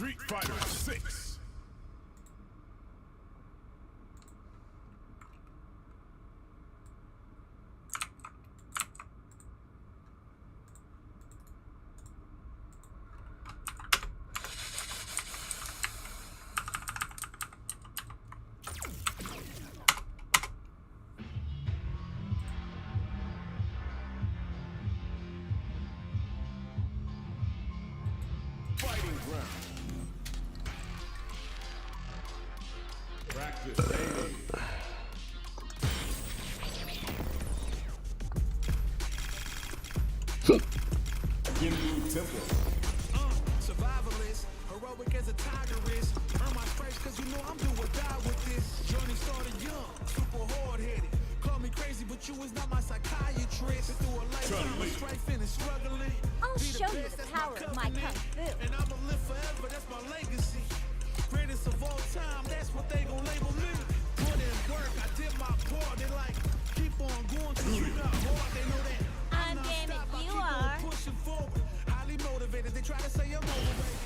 Street Fighter 6. Fighting ground. Practice aiming. Ginbu Temple. Survivalist, heroic as a tiger is. Earn my stripes cause you know I'm do or die with this. Journey started young, super hard-headed. Call me crazy, but you is not my psychiatrist. Been through a lifetime of strife and struggling. I'll show you the power of my kung fu. And I'ma live forever, that's my legacy. Greatest of all time, that's what they gon' label me. Put in work, I did my part. They like, keep on going till you got hard. They know that I'm not damn it, stop, I you keep are. on pushing forward. Highly motivated, they try to say I'm overrated.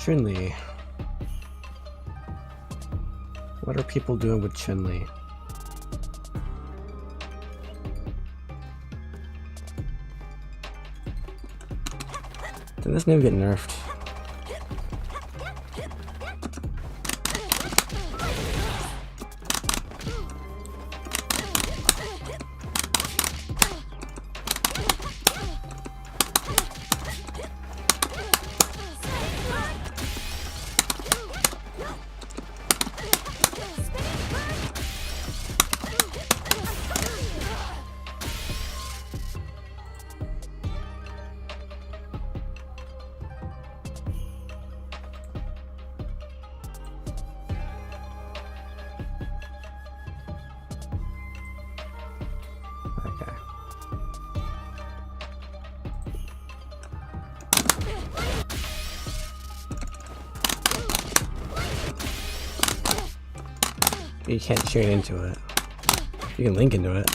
Chun-Li. What are people doing with Chun-Li? Did this maybe get nerfed? Okay. You can't chain into it. You can link into it.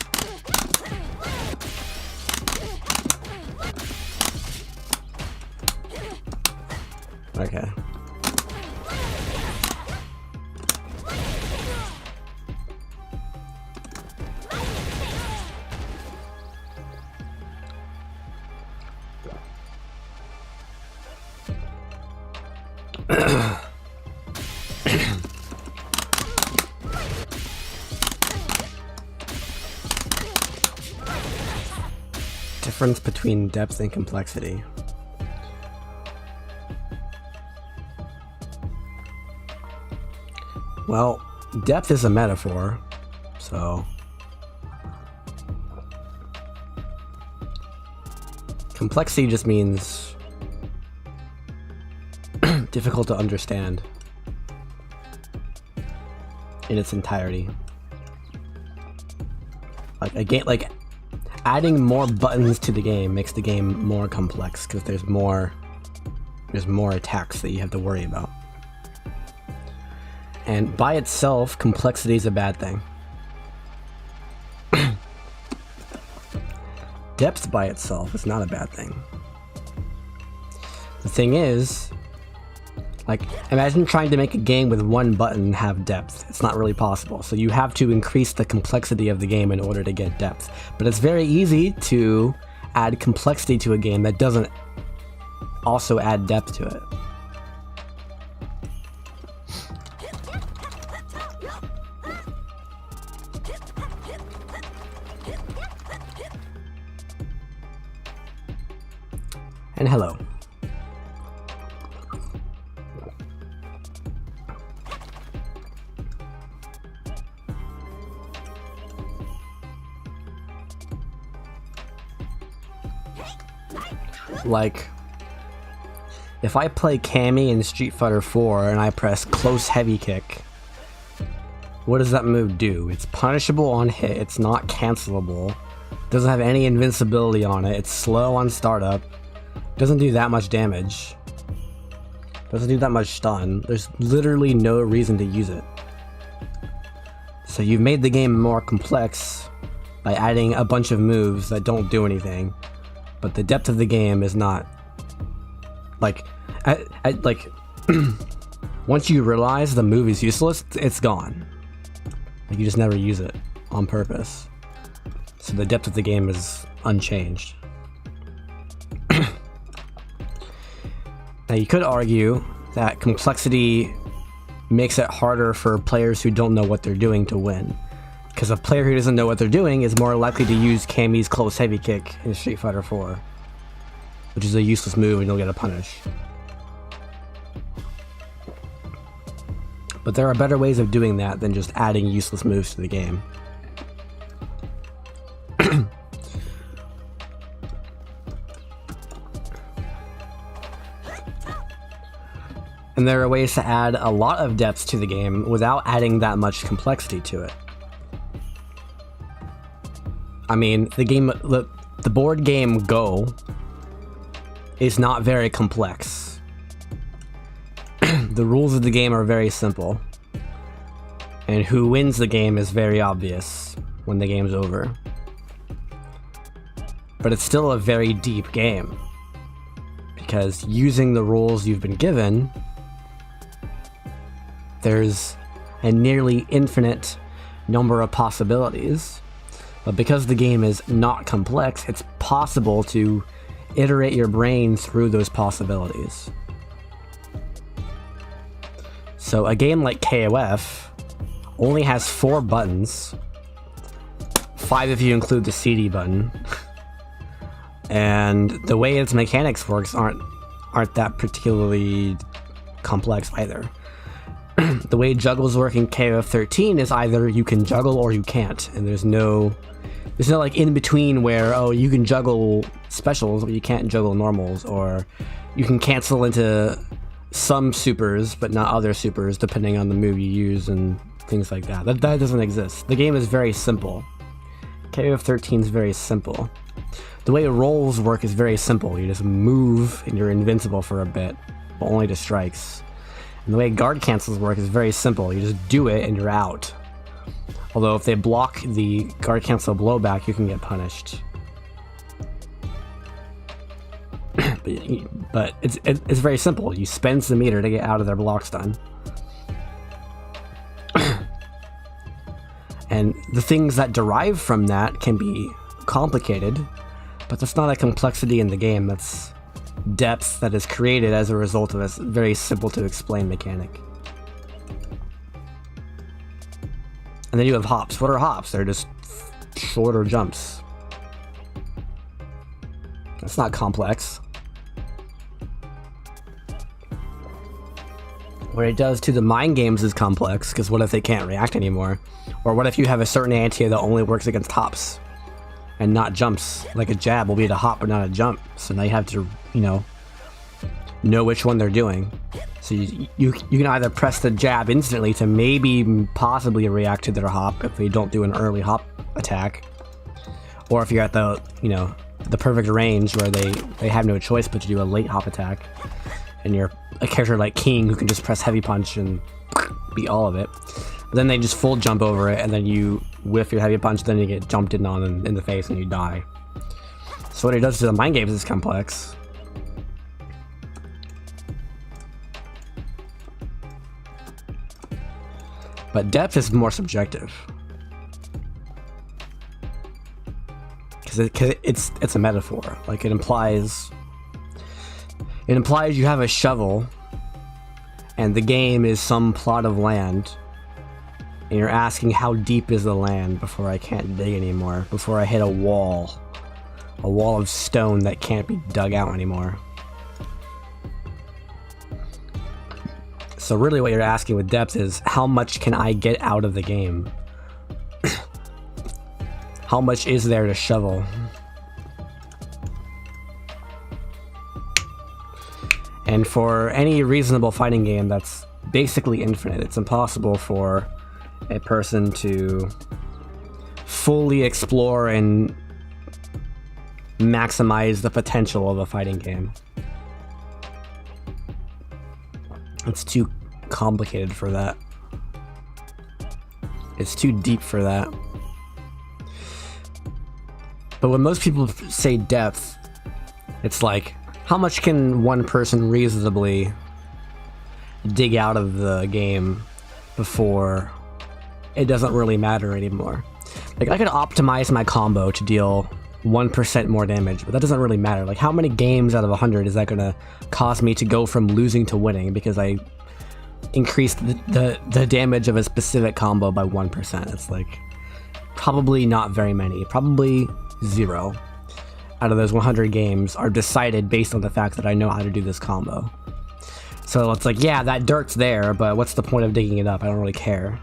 Okay. Difference between depth and complexity. Well, depth is a metaphor, so complexity just means difficult to understand in its entirety. Like a game, like adding more buttons to the game makes the game more complex because there's more attacks that you have to worry about. And by itself, complexity is a bad thing. Depth by itself is not a bad thing. The thing is, like, imagine trying to make a game with one button have depth. It's not really possible. So you have to increase the complexity of the game in order to get depth. But it's very easy to add complexity to a game that doesn't also add depth to it. And hello. Like, If I play Cammy in Street Fighter 4 and I press close heavy kick, what does that move do? It's punishable on hit, it's not cancelable, doesn't have any invincibility on it, it's slow on startup, doesn't do that much damage, doesn't do that much stun, there's literally no reason to use it. So you've made the game more complex by adding a bunch of moves that don't do anything, but the depth of the game is not. Like, once you realize the move is useless, it's gone. Like, you just never use it on purpose. So the depth of the game is unchanged. Now you could argue that complexity makes it harder for players who don't know what they're doing to win. Because a player who doesn't know what they're doing is more likely to use Cammy's close heavy kick in Street Fighter 4. Which is a useless move and you'll get a punish. But there are better ways of doing that than just adding useless moves to the game. And there are ways to add a lot of depth to the game without adding that much complexity to it. I mean, the board game Go is not very complex. The rules of the game are very simple. And who wins the game is very obvious when the game's over. But it's still a very deep game. Because using the rules you've been given, there's a nearly infinite number of possibilities. But because the game is not complex, it's possible to iterate your brain through those possibilities. So a game like KoF only has 4 buttons, 5 if you include the CD button, and the way its mechanics works aren't that particularly complex either. The way juggles work in KoF XIII is either you can juggle or you can't, and there's no like in between where, oh, you can juggle specials but you can't juggle normals, or you can cancel into some supers but not other supers depending on the move you use and things like that. That doesn't exist. The game is very simple. KoF XIII is very simple. The way rolls work is very simple. You just move and you're invincible for a bit, but only to strikes. And the way guard cancels work is very simple. You just do it and you're out. Although if they block the guard cancel blowback, you can get punished. but it's very simple. You spend some meter to get out of their block stun. And the things that derive from that can be complicated, but that's not a complexity in the game. That's depth that is created as a result of a very simple to explain mechanic. And then you have hops. What are hops? They're just shorter jumps. That's not complex. What it does to the mind games is complex, because what if they can't react anymore? Or what if you have a certain anti that only works against hops and not jumps? Like a jab will be a hop but not a jump. So now you have to, know which one they're doing. So you can either press the jab instantly to maybe possibly react to their hop if they don't do an early hop attack, or if you're at the the perfect range where they have no choice but to do a late hop attack, and you're a character like King who can just press heavy punch and beat all of it. But then they just full jump over it, and then you whiff your heavy punch, then you get jumped in on in the face and you die. So what it does to the mind games is complex. But depth is more subjective. Because it's a metaphor. Like it implies you have a shovel and the game is some plot of land, and you're asking how deep is the land before I can't dig anymore, before I hit a wall of stone that can't be dug out anymore. So really what you're asking with depth is, how much can I get out of the game? How much is there to shovel? And for any reasonable fighting game that's basically infinite, it's impossible for a person to fully explore and maximize the potential of a fighting game. It's too complicated for that. It's too deep for that. But when most people say depth, it's like, how much can one person reasonably dig out of the game before it doesn't really matter anymore? Like, I could optimize my combo to deal 1% more damage, but that doesn't really matter. Like, how many games out of 100 is that gonna cause me to go from losing to winning because I increased the damage of a specific combo by 1%? It's like, probably not very many. Probably 0 out of those 100 games are decided based on the fact that I know how to do this combo. So it's like, yeah, that dirt's there, but what's the point of digging it up? I don't really care.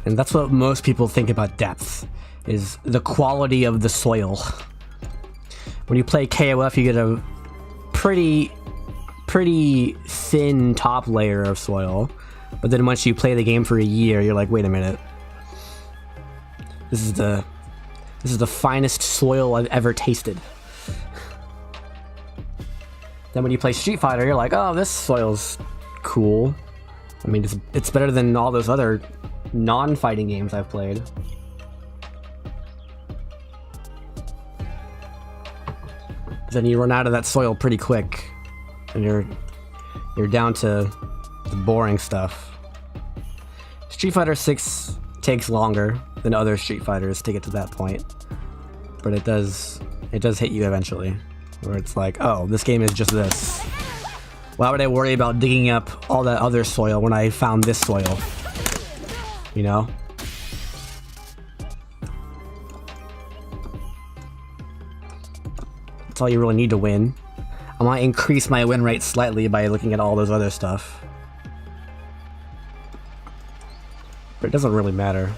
And that's what most people think about depth, is the quality of the soil. When you play KoF, you get a pretty thin top layer of soil, but then once you play the game for a year, you're like, wait a minute. This is the finest soil I've ever tasted. Then when you play Street Fighter, you're like, oh, this soil's cool. I mean, it's better than all those other non-fighting games I've played. Then you run out of that soil pretty quick, and you're down to the boring stuff. Street Fighter 6 takes longer than other Street Fighters to get to that point, but it does hit you eventually, where it's like, oh, this game is just this. Why would I worry about digging up all that other soil when I found this soil? You know? That's all you really need to win. I might increase my win rate slightly by looking at all those other stuff, but it doesn't really matter.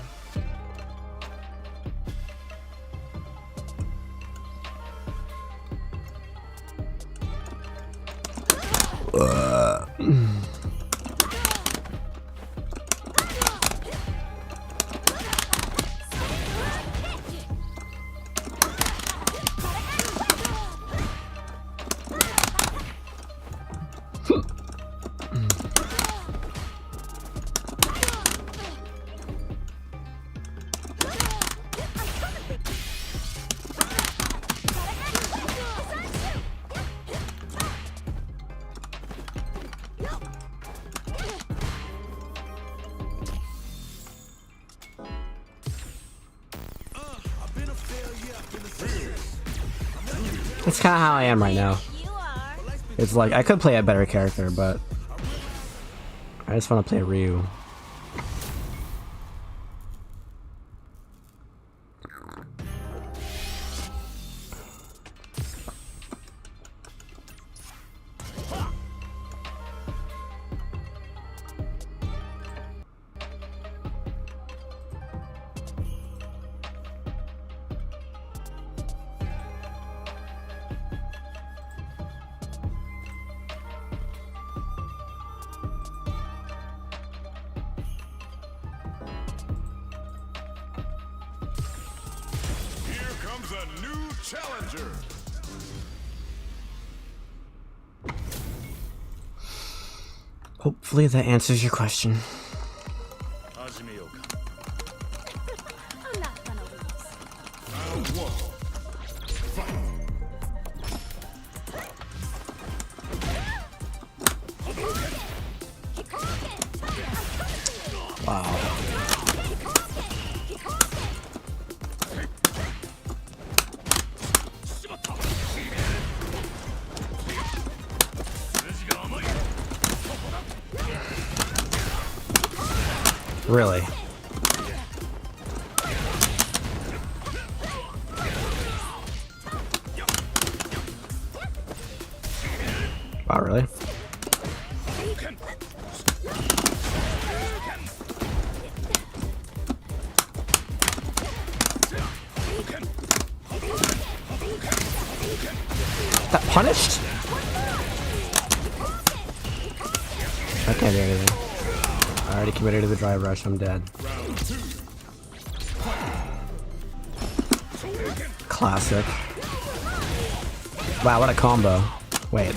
That's kind of how I am right now. It's like, I could play a better character, but I just want to play Ryu. A new challenger. Hopefully that answers your question. I'm not gonna lose. Round one. Fight. Wow. Really? Wow, really? That punished? I can't do anything. I already committed to the drive rush, I'm dead. Classic. Wow, what a combo. Wait.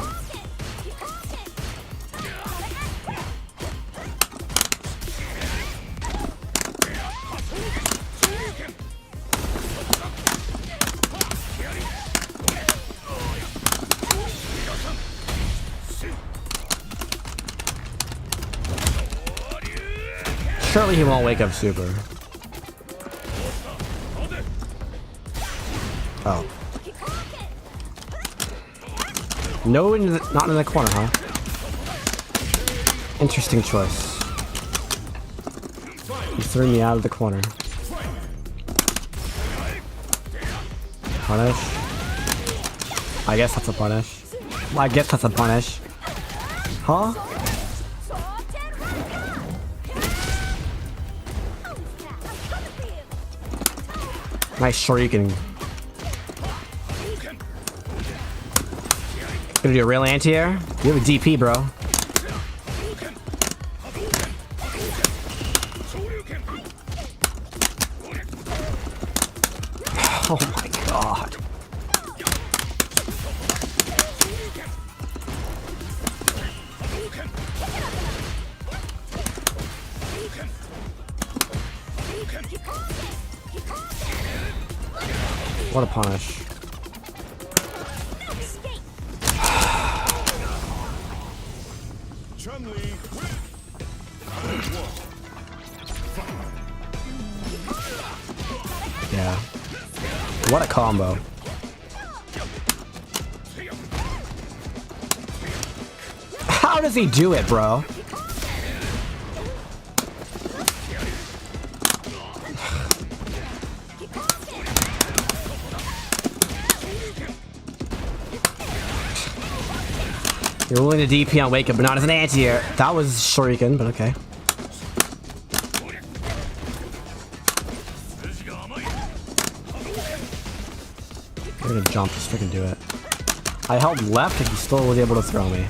Surely he won't wake up super. Oh. No, not in the corner, huh? Interesting choice. He threw me out of the corner. Punish. I guess that's a punish. I guess that's a punish. Huh? Nice shuriken. Gonna do a real anti-air? You have a DP, bro. Oh my god. What a punish. Yeah. What a combo. How does he do it, bro? You're willing to DP on Wake Up, but not as an anti-air. That was shuriken, but okay. I'm gonna jump, just freaking do it. I held left and he still was able to throw me.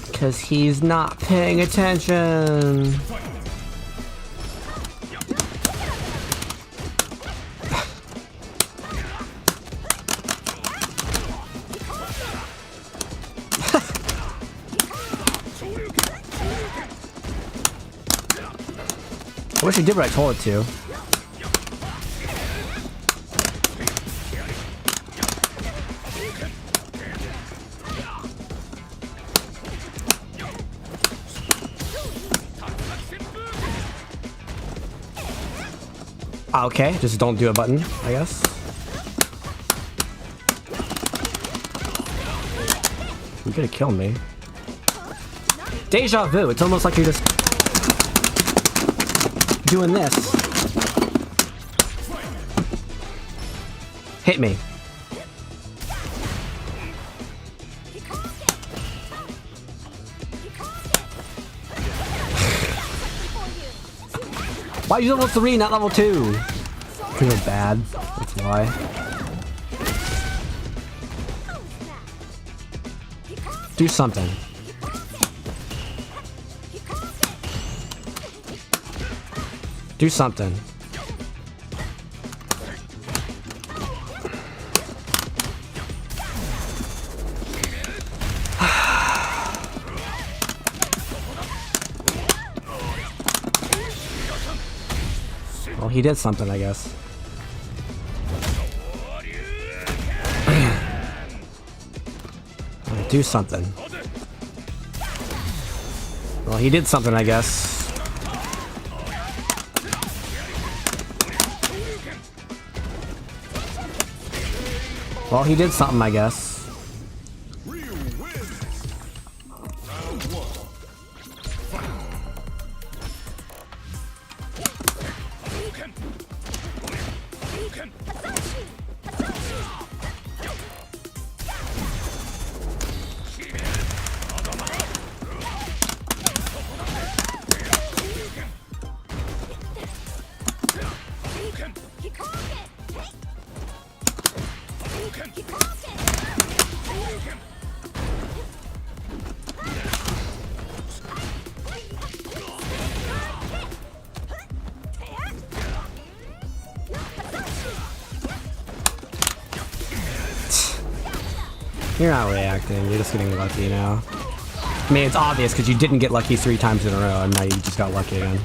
Because he's not paying attention. I wish he did what I told it to. Okay, just don't do a button, I guess. You could have killed me. Deja vu, it's almost like you're just doing this. Hit me. Why are you level 3, not level 2? Because you're bad. That's why. Do something. Do something. Well, he did something, I guess. Do something. Well, he did something, I guess. Well, he did something, I guess. You're not reacting, you're just getting lucky now. I mean, it's obvious because you didn't get lucky 3 times in a row, and now you just got lucky again.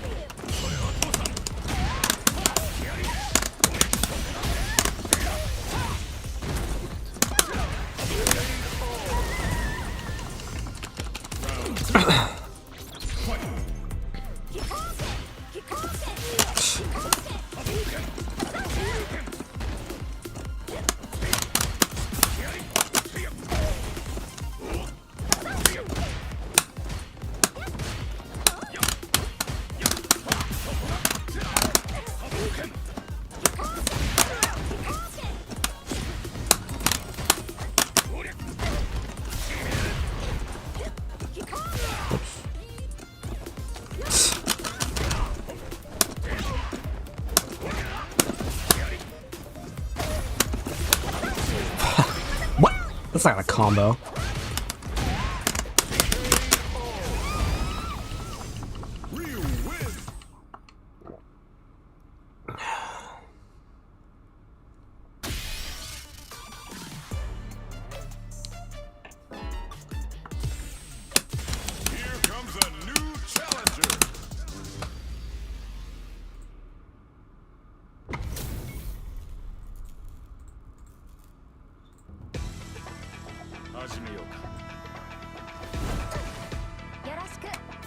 What? That's not a combo. Here comes a new challenger.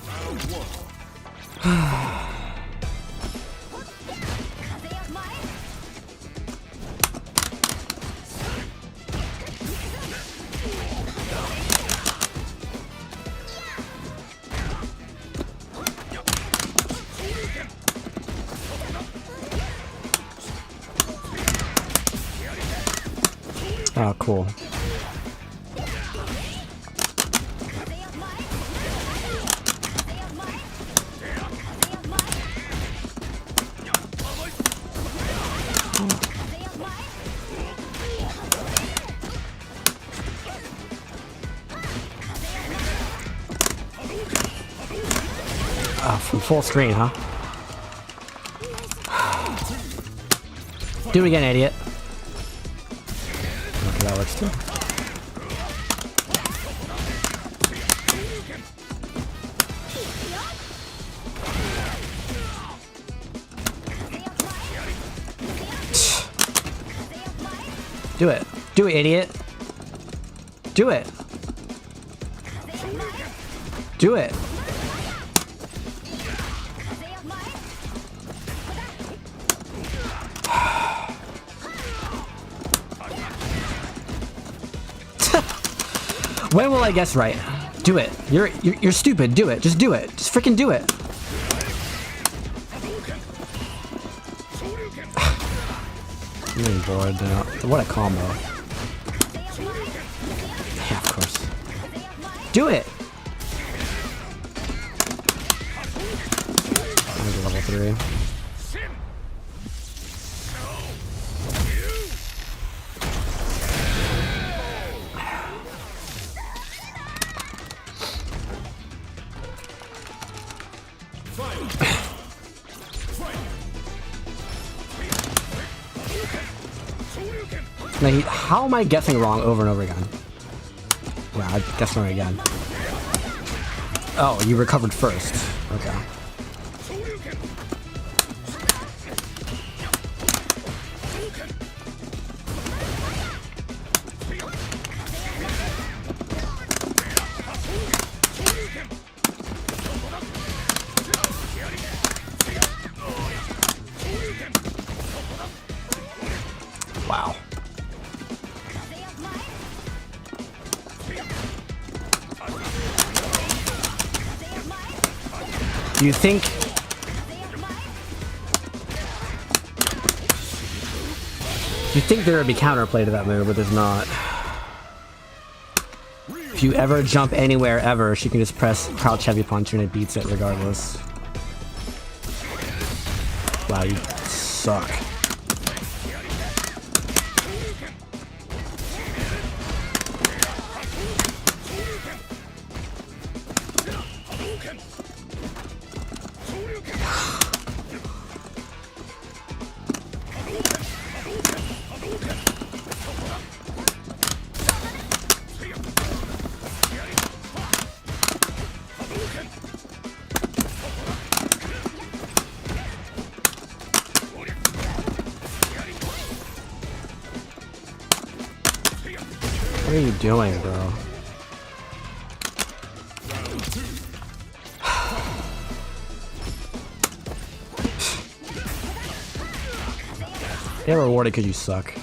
Round 1. Oh, cool. From full screen, huh? Do it again, idiot. Okay, that works too. Do it. Do it, idiot. Do it. Do it. When will I guess right? Do it. You're stupid. Do it. Just do it. Just freaking do it. I'm getting bored now. What a combo. Yeah, of course. Do it. I'm gonna level 3. Now, how am I guessing wrong over and over again? Yeah, I guessed wrong again. Oh, you recovered first. Okay. Wow. Do you think... You think there would be counterplay to that move, but there's not. If you ever jump anywhere ever, she can just press crouch heavy punch and it beats it regardless. Wow, you suck. What are you doing, bro? You're rewarded because you suck.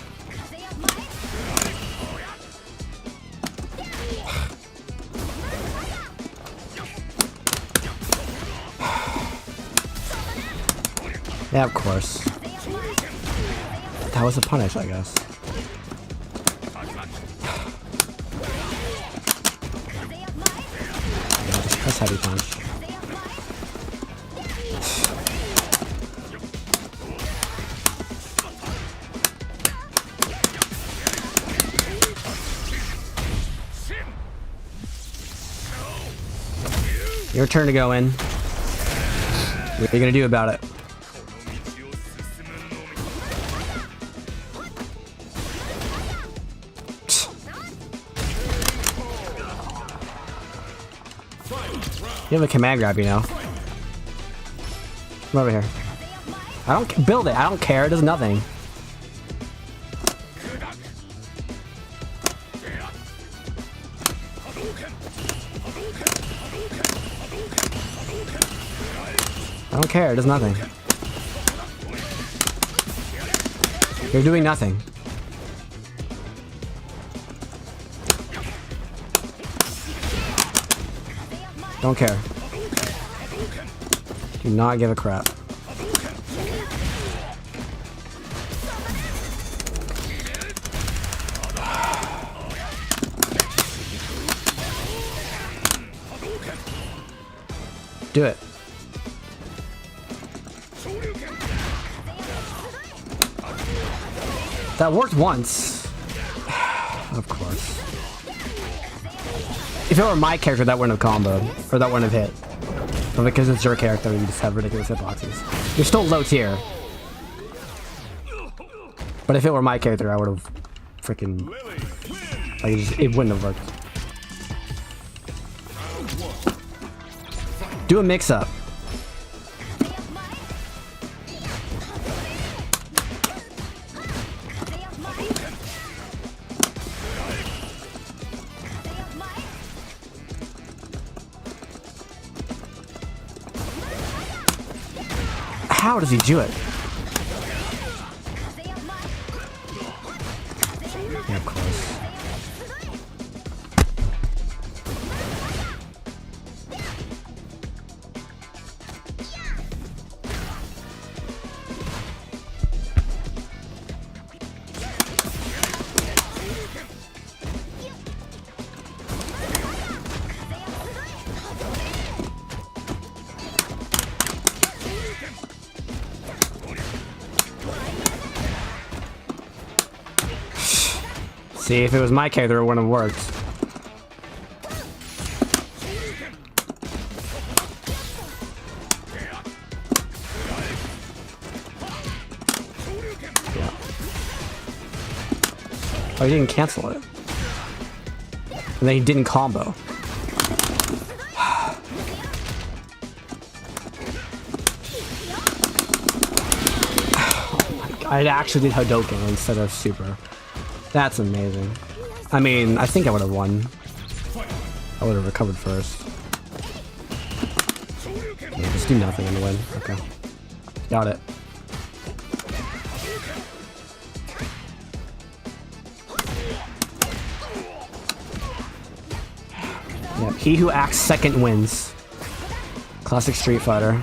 Yeah, of course. That was a punish, I guess. Yeah, just press heavy punch. Your turn to go in. What are you gonna do about it? You have a command grab, you know. Come over here. I don't build it. I don't care. It does nothing. I don't care. It does nothing. You're doing nothing. Don't care. Do not give a crap. Do it. That worked once. Of course. If it were my character, that wouldn't have comboed. Or that wouldn't have hit. But because it's your character, you just have ridiculous hitboxes. You're still low tier. But if it were my character, I would have freaking... Like, it wouldn't have worked. Do a mix-up. How does he do it? Yeah, of course. See, if it was my character, it wouldn't have worked. Yeah. Oh, he didn't cancel it. And then he didn't combo. I actually did Hadouken instead of Super. That's amazing. I mean, I think I would have won. I would have recovered first. Yeah, just do nothing and win. Okay. Got it. Yeah, he who acts second wins. Classic Street Fighter.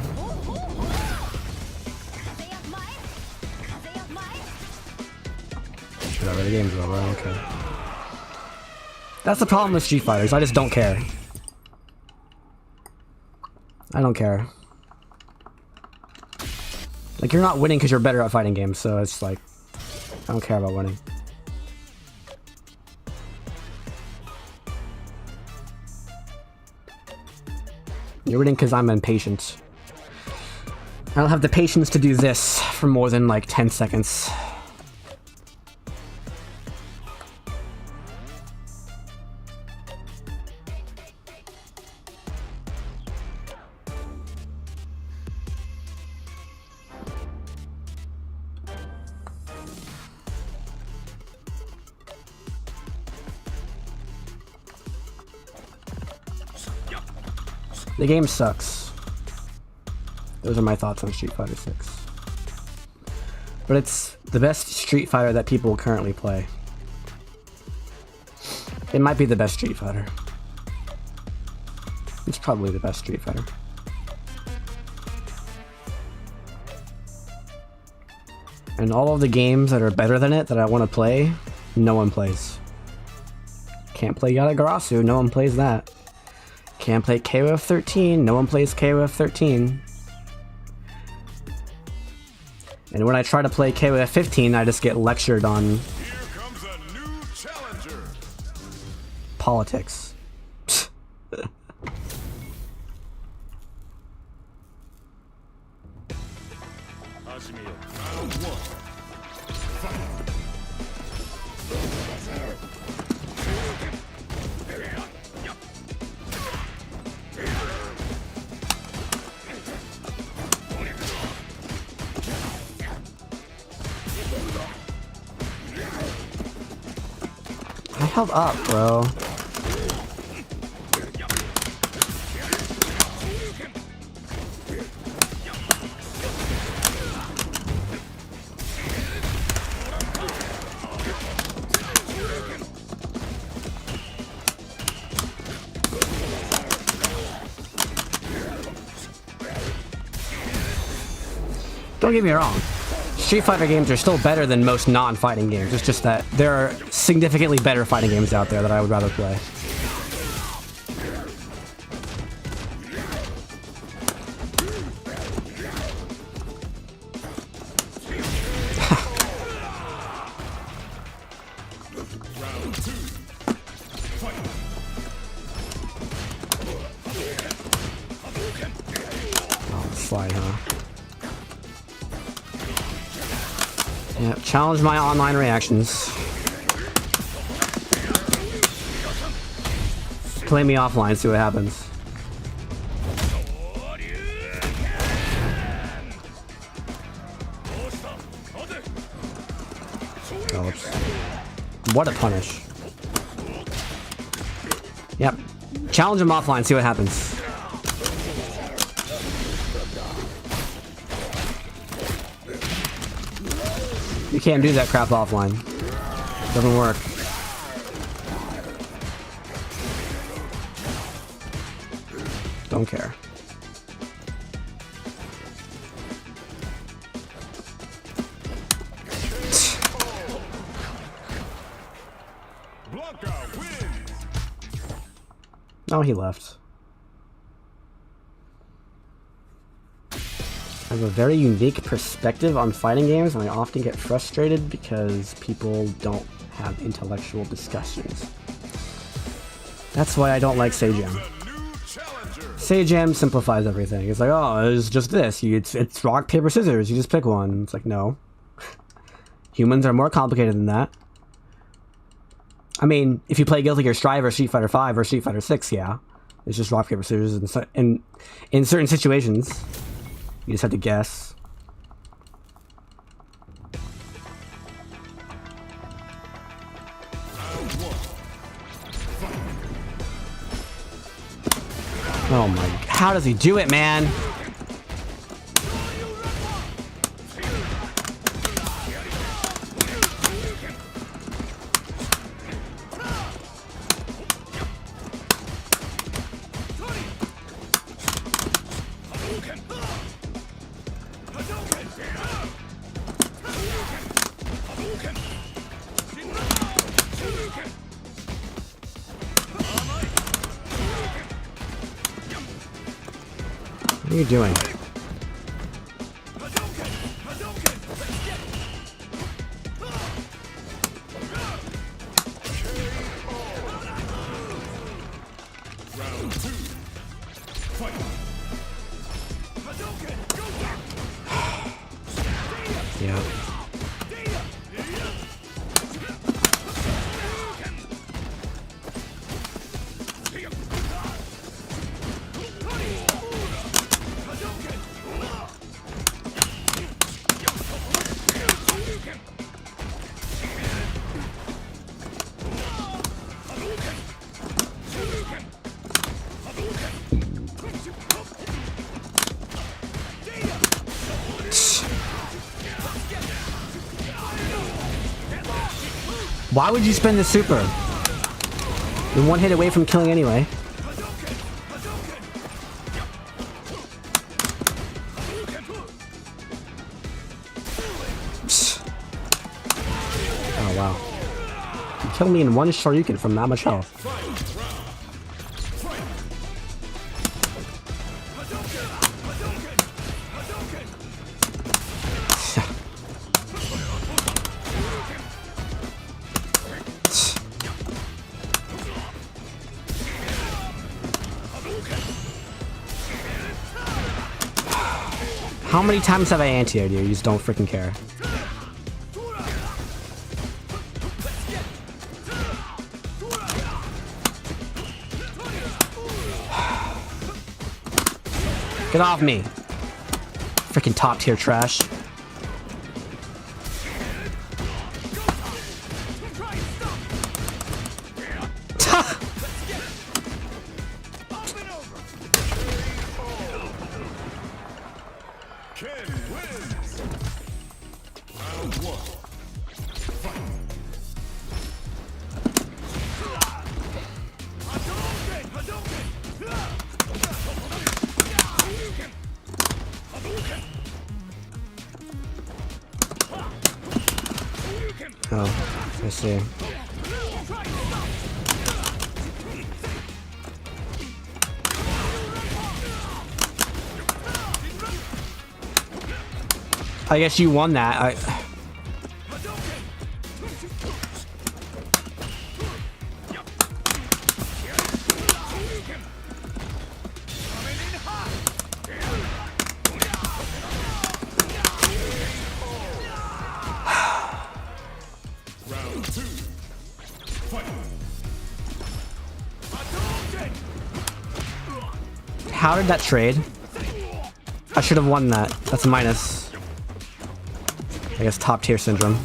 Whatever, the game's over, I don't care. That's the problem with Street Fighters, I just don't care. I don't care. Like, you're not winning because you're better at fighting games, so it's like... I don't care about winning. You're winning because I'm impatient. I don't have the patience to do this for more than like 10 seconds. The game sucks. Those are my thoughts on Street Fighter 6. But it's the best Street Fighter that people currently play. It might be the best Street Fighter. It's probably the best Street Fighter. And all of the games that are better than it that I want to play, no one plays. Can't play Yatagarasu, no one plays that. Can't play KoF XIII, no one plays KoF XIII. And when I try to play KoF XV, I just get lectured on Here comes a new challenger. politics. Round one. I held up, bro. Don't get me wrong. Street Fighter games are still better than most non-fighting games. It's just that there are significantly better fighting games out there that I would rather play. Oh, slide, huh? Yeah, challenge my online reactions. Play me offline, see what happens. Oh, oops. What a punish. Yep. Challenge him offline, see what happens. You can't do that crap offline. Doesn't work. Don't care. Blanca wins. Oh, he left. I have a very unique perspective on fighting games, and I often get frustrated because people don't have intellectual discussions. That's why I don't like Seijam. A new challenger. Seijam simplifies everything. It's like, oh, it's just this. It's rock, paper, scissors. You just pick one. It's like, no. Humans are more complicated than that. I mean, if you play Guilty Gear Strive or Street Fighter V or Street Fighter VI, yeah. It's just rock, paper, scissors, and in certain situations, you just have to guess. Oh my, how does he do it, man? What are you doing? Round two. Fight. Yeah. Why would you spend the super? You're one hit away from killing anyway. Oh wow. You killed me in one Shoryuken from that much health. How many times have I anti-aired you? You just don't freaking care. Get off me! Freaking top tier trash. Ken wins. Round 1. Fight. Oh, I see. I guess you won that. Round 2. Fight. How did that trade? I should have won that. That's a minus. I guess top tier syndrome.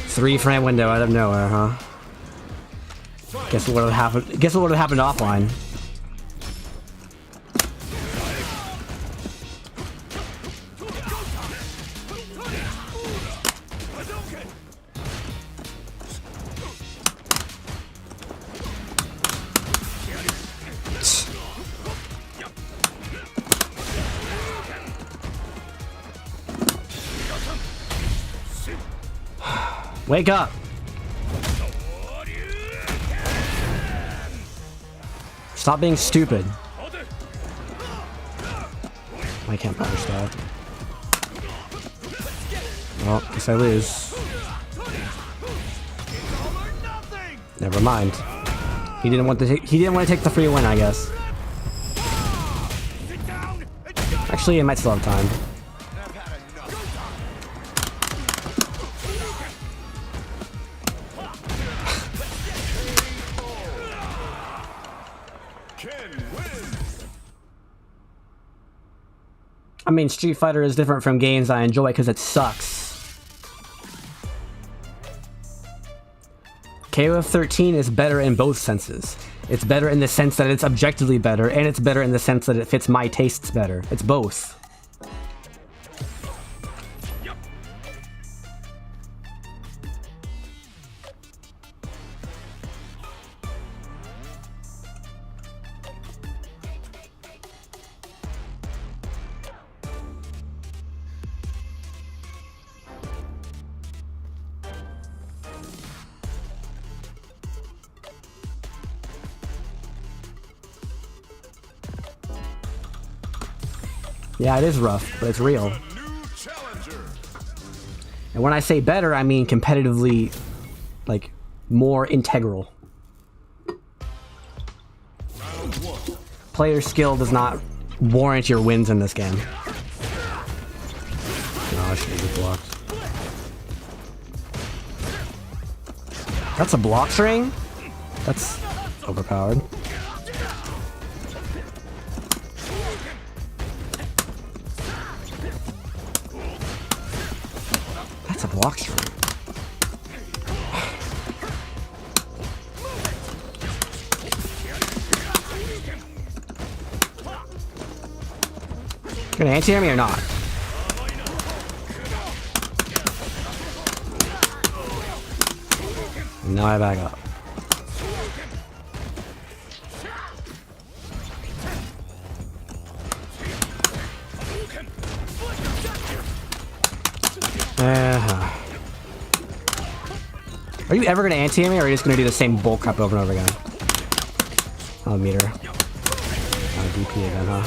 Three-frame window out of nowhere, huh? Guess what would have happened? Guess what would have happened offline? Wake up! Stop being stupid. I can't punish that. Well, guess I lose. Never mind. He didn't want to take the free win, I guess. Actually, I might still have time. I mean, Street Fighter is different from games I enjoy because it sucks. KoF XIII is better in both senses. It's better in the sense that it's objectively better, and it's better in the sense that it fits my tastes better. It's both. Yeah, it is rough, but it's real. And when I say better, I mean competitively, like, more integral. Player skill does not warrant your wins in this game. No, I should be blocked. That's a block string? That's overpowered. That's a block string. Gonna anti-air me or not? Now I back up. Are you ever gonna anti-air me, or are you just gonna do the same bulk up over and over again? Oh, meter. Oh, DP again, huh?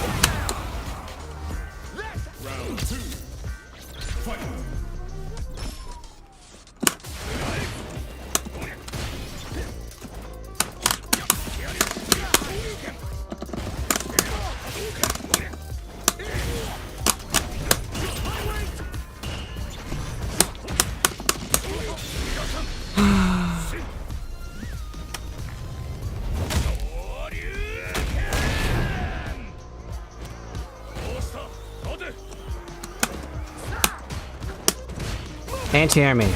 Round 2. Fight. Anti-air me.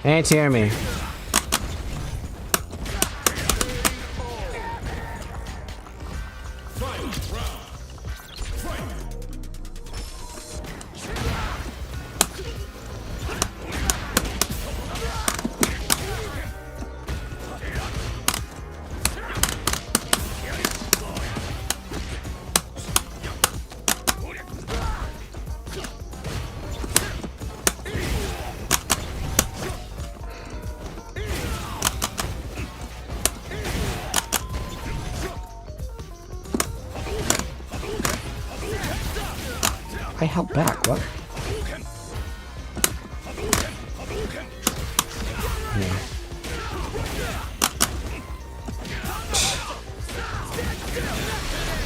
Anti-air me. I held back, what? Yeah.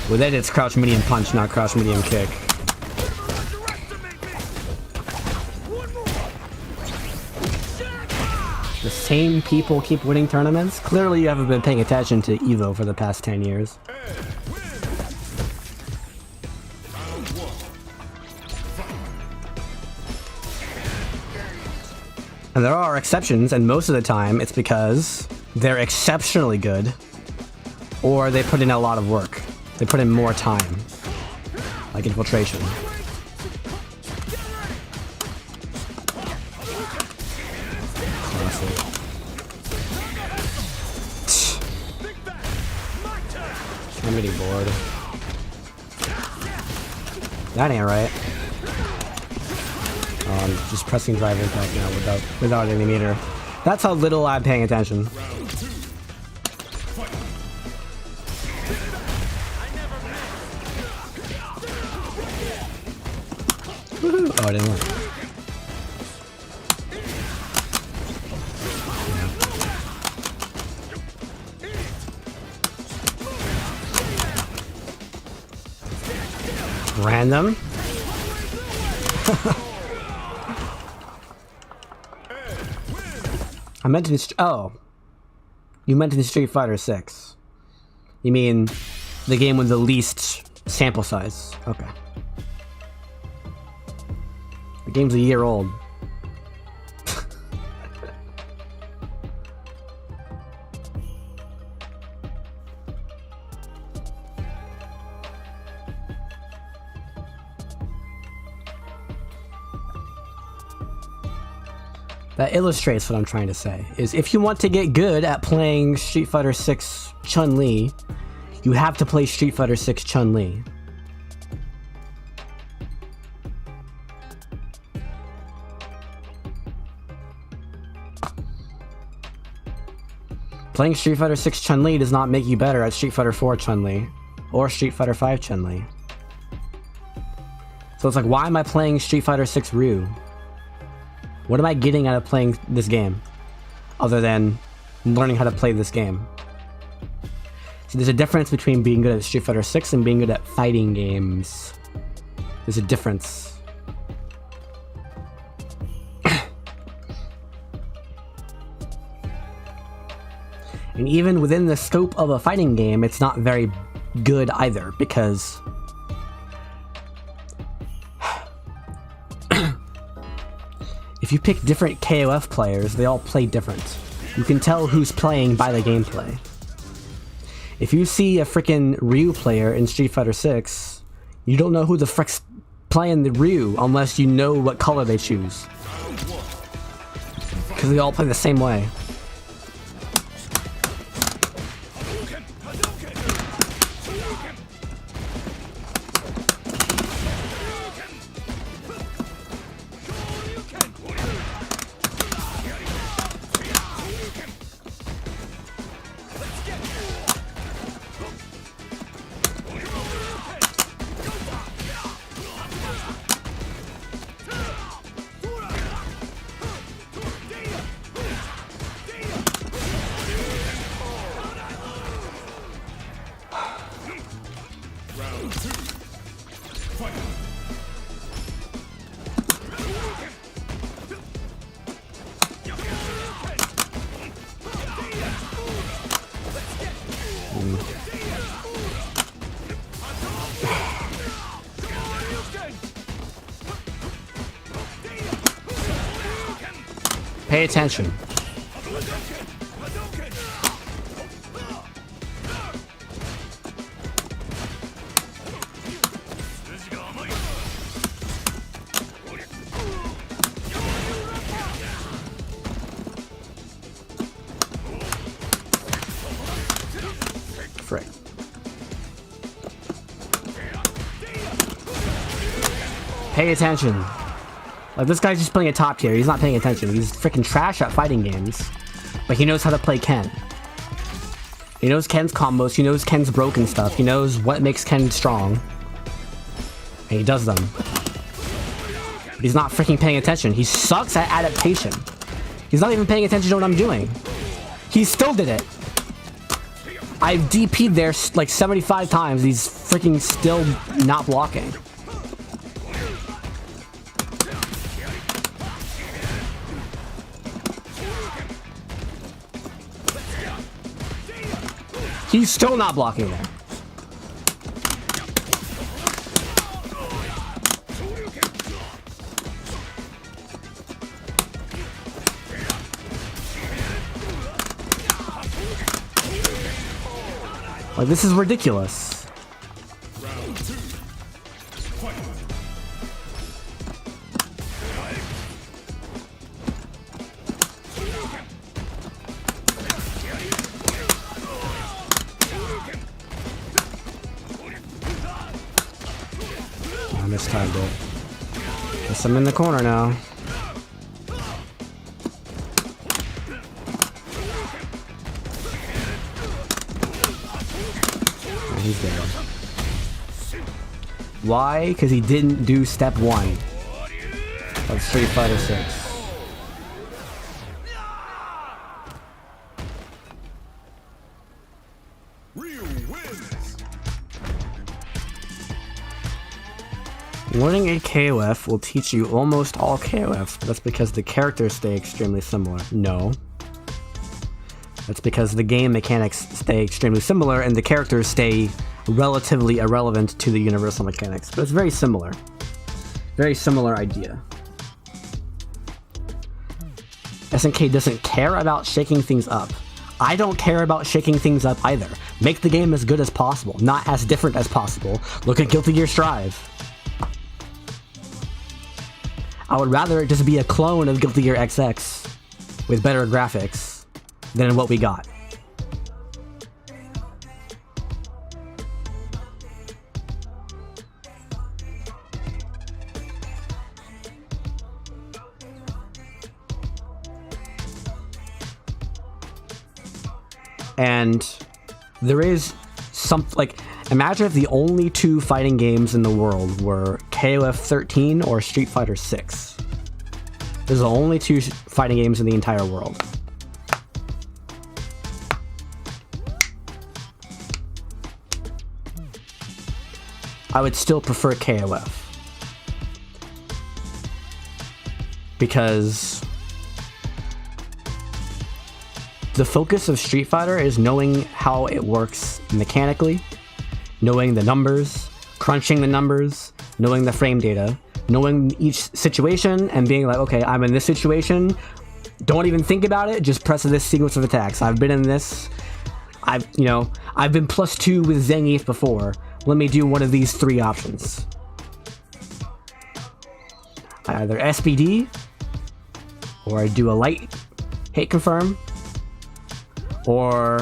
With it, it's crouch medium punch, not crouch medium kick. The same people keep winning tournaments? Clearly you haven't been paying attention to EVO for the past 10 years. And there are exceptions, and most of the time it's because they're exceptionally good, or they put in a lot of work. They put in more time, like infiltration. I'm getting bored. That ain't right. Just pressing drive impact now without any meter. That's how little I'm paying attention. Woohoo! Oh, it didn't work. Random. I meant to be oh. You meant to be Street Fighter 6. You mean the game with the least sample size. Okay. The game's a year old. That illustrates what I'm trying to say, is if you want to get good at playing Street Fighter 6 Chun-Li, you have to play Street Fighter 6 Chun-Li. Playing Street Fighter 6 Chun-Li does not make you better at Street Fighter 4 Chun-Li, or Street Fighter 5 Chun-Li. So it's like, why am I playing Street Fighter 6 Ryu? What am I getting out of playing this game? Other than learning how to play this game. So there's a difference between being good at Street Fighter 6 and being good at fighting games. There's a difference. And even within the scope of a fighting game, it's not very good either, because if you pick different KoF players, they all play different. You can tell who's playing by the gameplay. If you see a freaking Ryu player in Street Fighter 6 You don't know who the frick's playing the Ryu unless you know what color they choose. Because they all play the same way. Pay attention. Frick. Pay attention. Like, this guy's just playing a top tier. He's not paying attention. He's freaking trash at fighting games. But he knows how to play Ken. He knows Ken's combos. He knows Ken's broken stuff. He knows what makes Ken strong. And he does them. But he's not freaking paying attention. He sucks at adaptation. He's not even paying attention to what I'm doing. He still did it. I've DP'd there like 75 times. He's freaking still not blocking. He's still not blocking there. Like, this is ridiculous. Round 2. Fight. I mistimed it. Guess I'm in the corner now. Oh, he's dead. Why? Because he didn't do step 1 of Street Fighter 6. Learning a KoF will teach you almost all KoFs, but that's because the characters stay extremely similar. No. That's because the game mechanics stay extremely similar and the characters stay relatively irrelevant to the universal mechanics. But it's very similar. Very similar idea. SNK doesn't care about shaking things up. I don't care about shaking things up either. Make the game as good as possible, not as different as possible. Look at Guilty Gear Strive. I would rather it just be a clone of Guilty Gear XX with better graphics than what we got. And there is some, like, imagine if the only 2 fighting games in the world were KoF XIII or Street Fighter 6. There's the only 2 fighting games in the entire world. I would still prefer KoF. Because the focus of Street Fighter is knowing how it works mechanically, knowing the numbers, crunching the numbers, knowing the frame data, knowing each situation and being like, okay, I'm in this situation, don't even think about it, just press this sequence of attacks. I've been in this, I've been +2 with Zangief before. let me do one of these three options. I either SBD, or I do a light hit confirm, or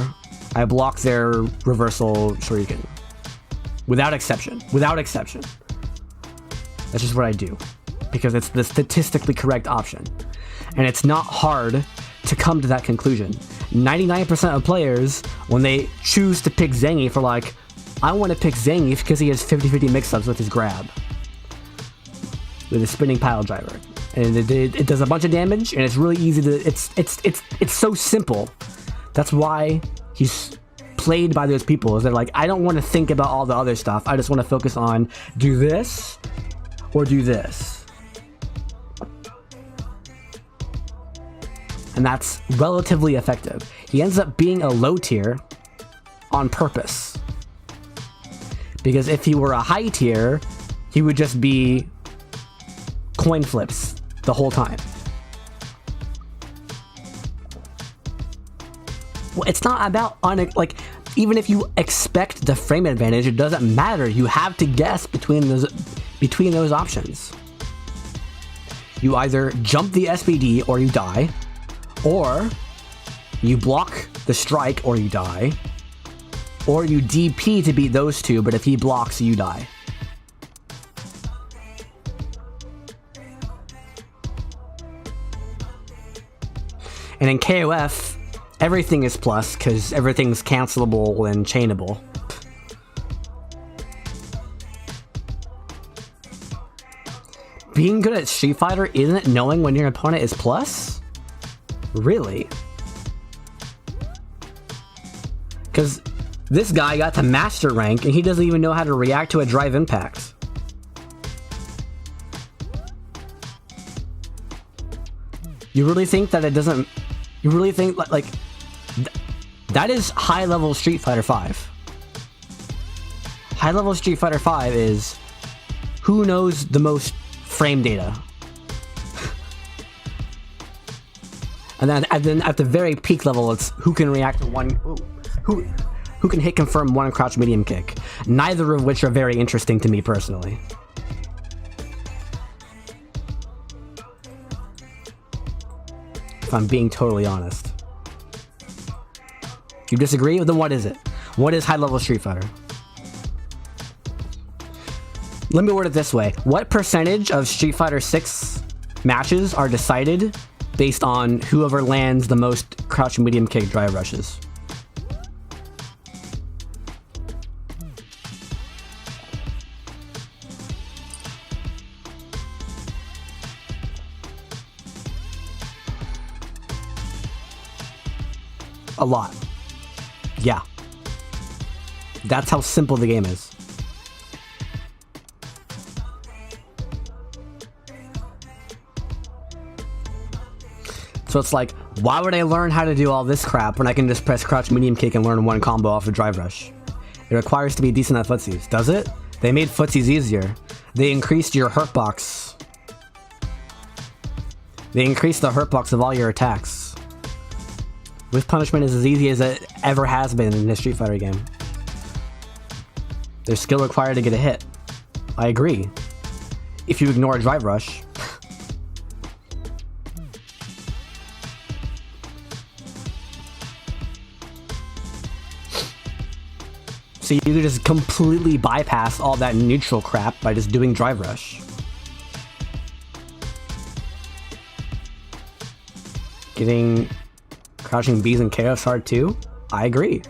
I block their reversal shuriken. Without exception. Without exception. That's just what I do. Because it's the statistically correct option. And it's not hard to come to that conclusion. 99% of players, when they choose to pick Zangief, are like, I want to pick Zangief because he has 50-50 mix-ups with his grab. With his spinning pile driver. And it does a bunch of damage, and it's really easy to... It's so simple. That's why he's played by those people, is they're like, I don't want to think about all the other stuff. I just want to focus on do this or do this. And that's relatively effective. He ends up being a low tier on purpose. Because if he were a high tier, he would just be coin flips the whole time. Well, it's not about like, even if you expect the frame advantage, it doesn't matter. You have to guess between those options. You either jump the SBD or you die, or you block the strike or you die, or you DP to beat those two, but if he blocks, you die. And in KoF, everything is plus, because everything's cancelable and chainable. Being good at Street Fighter isn't knowing when your opponent is plus? Really? Because this guy got to master rank and he doesn't even know how to react to a drive impact. You really think that it doesn't... You really think, like... that is high-level Street Fighter V. High-level Street Fighter V is... who knows the most frame data? And then at the very peak level, it's who can react to one... Who can hit confirm one crouch medium kick. Neither of which are very interesting to me personally. If I'm being totally honest. You disagree? Then what is it? What is high-level Street Fighter? Let me word it this way. What percentage of Street Fighter 6 matches are decided based on whoever lands the most crouch medium kick drive rushes? A lot. Yeah. That's how simple the game is. So it's like, why would I learn how to do all this crap when I can just press crouch medium kick and learn one combo off of drive rush? It requires to be decent at footsies. Does it? They made footsies easier. They increased your hurt box. They increased the hurt box of all your attacks. With punishment is as easy as it ever has been in a Street Fighter game. There's skill required to get a hit. I agree. If you ignore a drive rush. So you could just completely bypass all that neutral crap by just doing drive rush. Getting crouching Bs and KOF's hard too? I agree.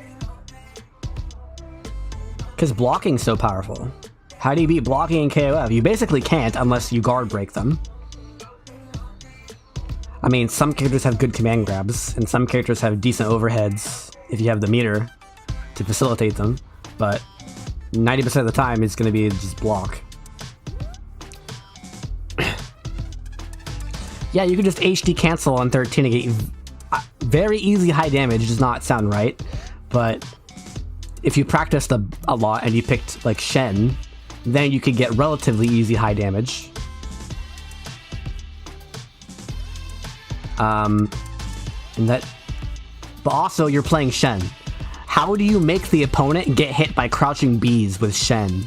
Because blocking's so powerful. How do you beat blocking in KoF? You basically can't unless you guard break them. I mean, some characters have good command grabs, and some characters have decent overheads if you have the meter to facilitate them, but 90% of the time it's going to be just block. Yeah, you can just HD cancel on 13 to get very easy high damage. Does not sound right, but if you practiced a lot and you picked like Shen, then you could get relatively easy high damage. And that, but also you're playing Shen. How do you make the opponent get hit by crouching bees with Shen?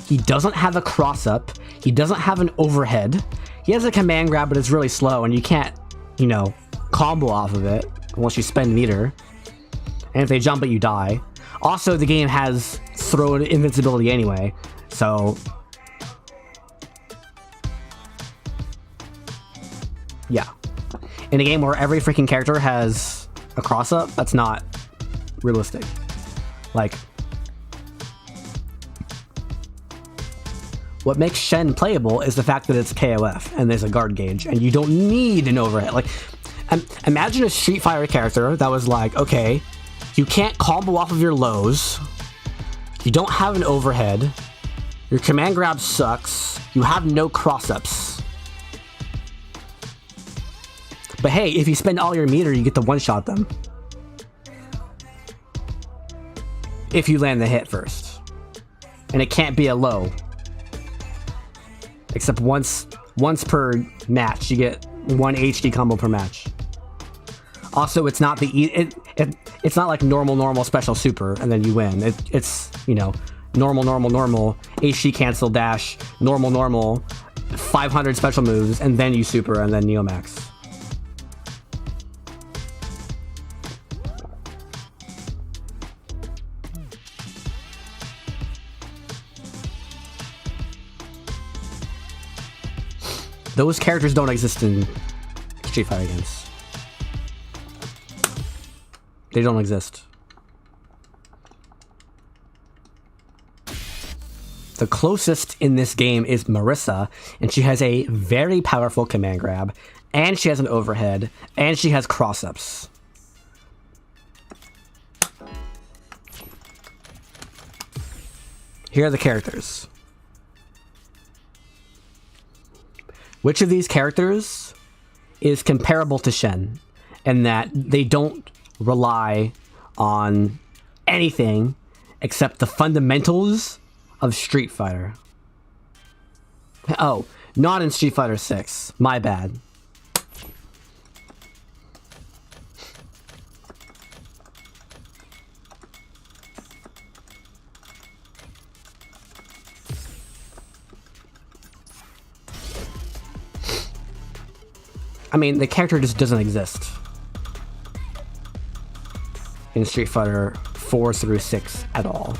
He doesn't have a cross-up. He doesn't have an overhead. He has a command grab, but it's really slow, and you can't, you know, combo off of it unless you spend meter. And if they jump it, you die. Also, the game has throw invincibility anyway, so... yeah. In a game where every freaking character has a cross-up, that's not realistic. Like... what makes Shen playable is the fact that it's KoF, and there's a guard gauge, and you don't need an overhead. Like, imagine a Street Fighter character that was like, okay, you can't combo off of your lows, you don't have an overhead, your command grab sucks, you have no cross-ups. But hey, if you spend all your meter, you get to one-shot them. If you land the hit first. And it can't be a low. Except once per match, you get 1 HD combo per match. Also, it's not it's not like normal special super and then you win. It's you know, normal HD cancel dash normal 500 special moves and then you super and then Neo Max. Those characters don't exist in Street Fighter games. They don't exist. The closest in this game is Marissa, and she has a very powerful command grab, and she has an overhead, and she has cross-ups. Here are the characters. Which of these characters is comparable to Shen in that they don't rely on anything except the fundamentals of Street Fighter? Oh, not in Street Fighter 6. My bad. I mean, the character just doesn't exist in Street Fighter 4 through 6 at all.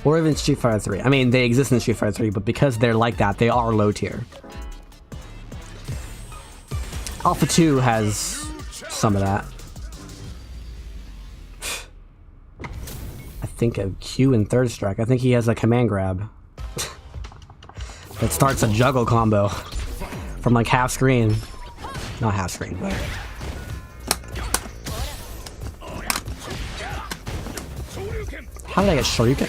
Or even Street Fighter 3. I mean, they exist in Street Fighter 3, but because they're like that, they are low tier. Alpha 2 has some of that. I think of Q in Third Strike. I think he has a command grab that starts a juggle combo from like half screen. Not half screen, but... how did I get Shoryuken?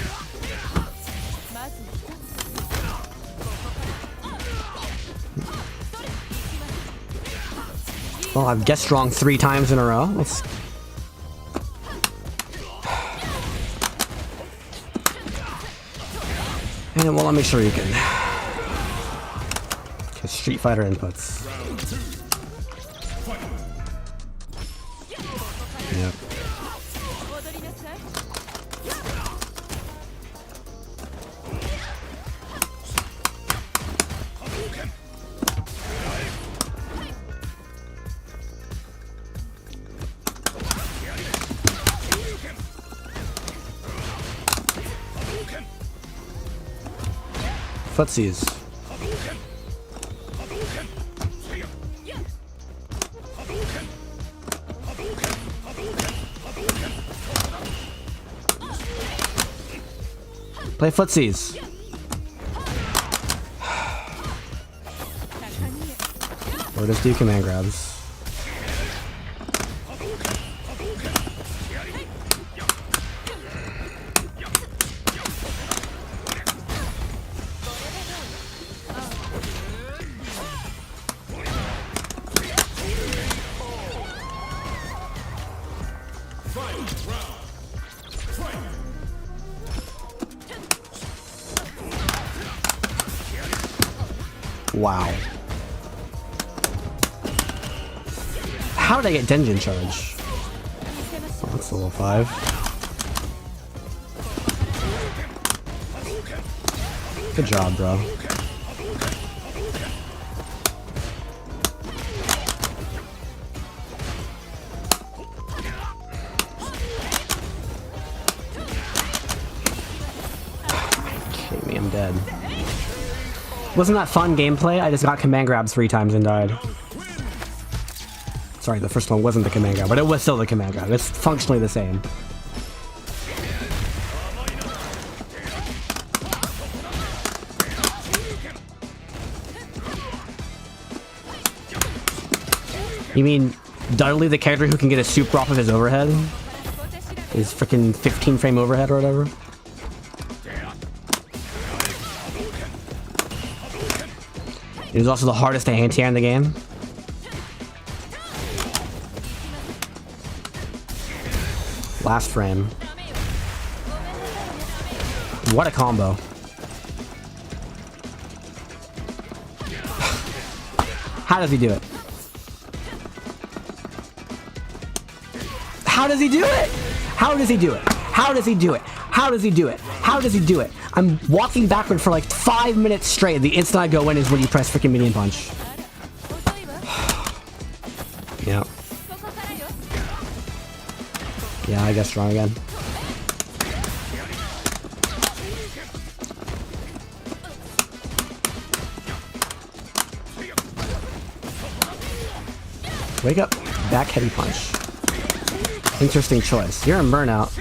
Well, I've guessed wrong 3 times in a row. Let's... and it won't let me Shoryuken. Okay, Street Fighter inputs. Yep. Footsies. Play footsies. Or just do command grabs. Wow. How did I get Denjin charge? Oh, Solo 5. Good job, bro. Kidding me, I'm dead. Wasn't that fun gameplay? I just got command grabs 3 times and died. Sorry, the first one wasn't the command grab, but it was still the command grab. It's functionally the same. You mean Dudley, the character who can get a super off of his overhead? His freaking 15 frame overhead or whatever? He was also the hardest anti-air in the game. Last frame. What a combo. How does he do it? How does he do it? How does he do it? How does he do it? How does he do it? How does he do it? I'm walking backward for like 5 minutes straight. The instant I go in is when you press freaking minion punch. Yeah. Yeah, I guess strong again. Wake up. Back heavy punch. Interesting choice. You're in burnout.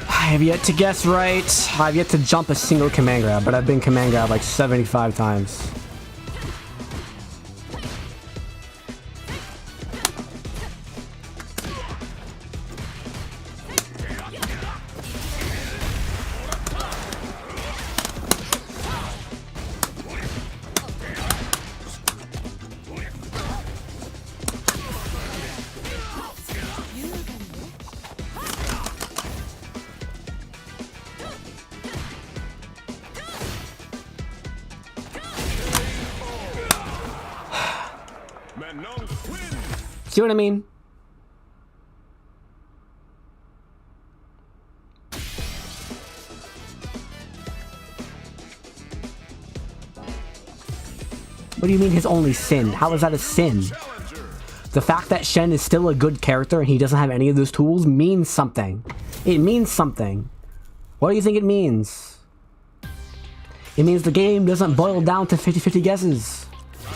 I have yet to guess right. I've yet to jump a single command grab, but I've been command grabbed like 75 times. See what I mean? What do you mean his only sin? How is that a sin? The fact that Shen is still a good character and he doesn't have any of those tools means something. It means something. What do you think it means? It means the game doesn't boil down to 50-50 guesses.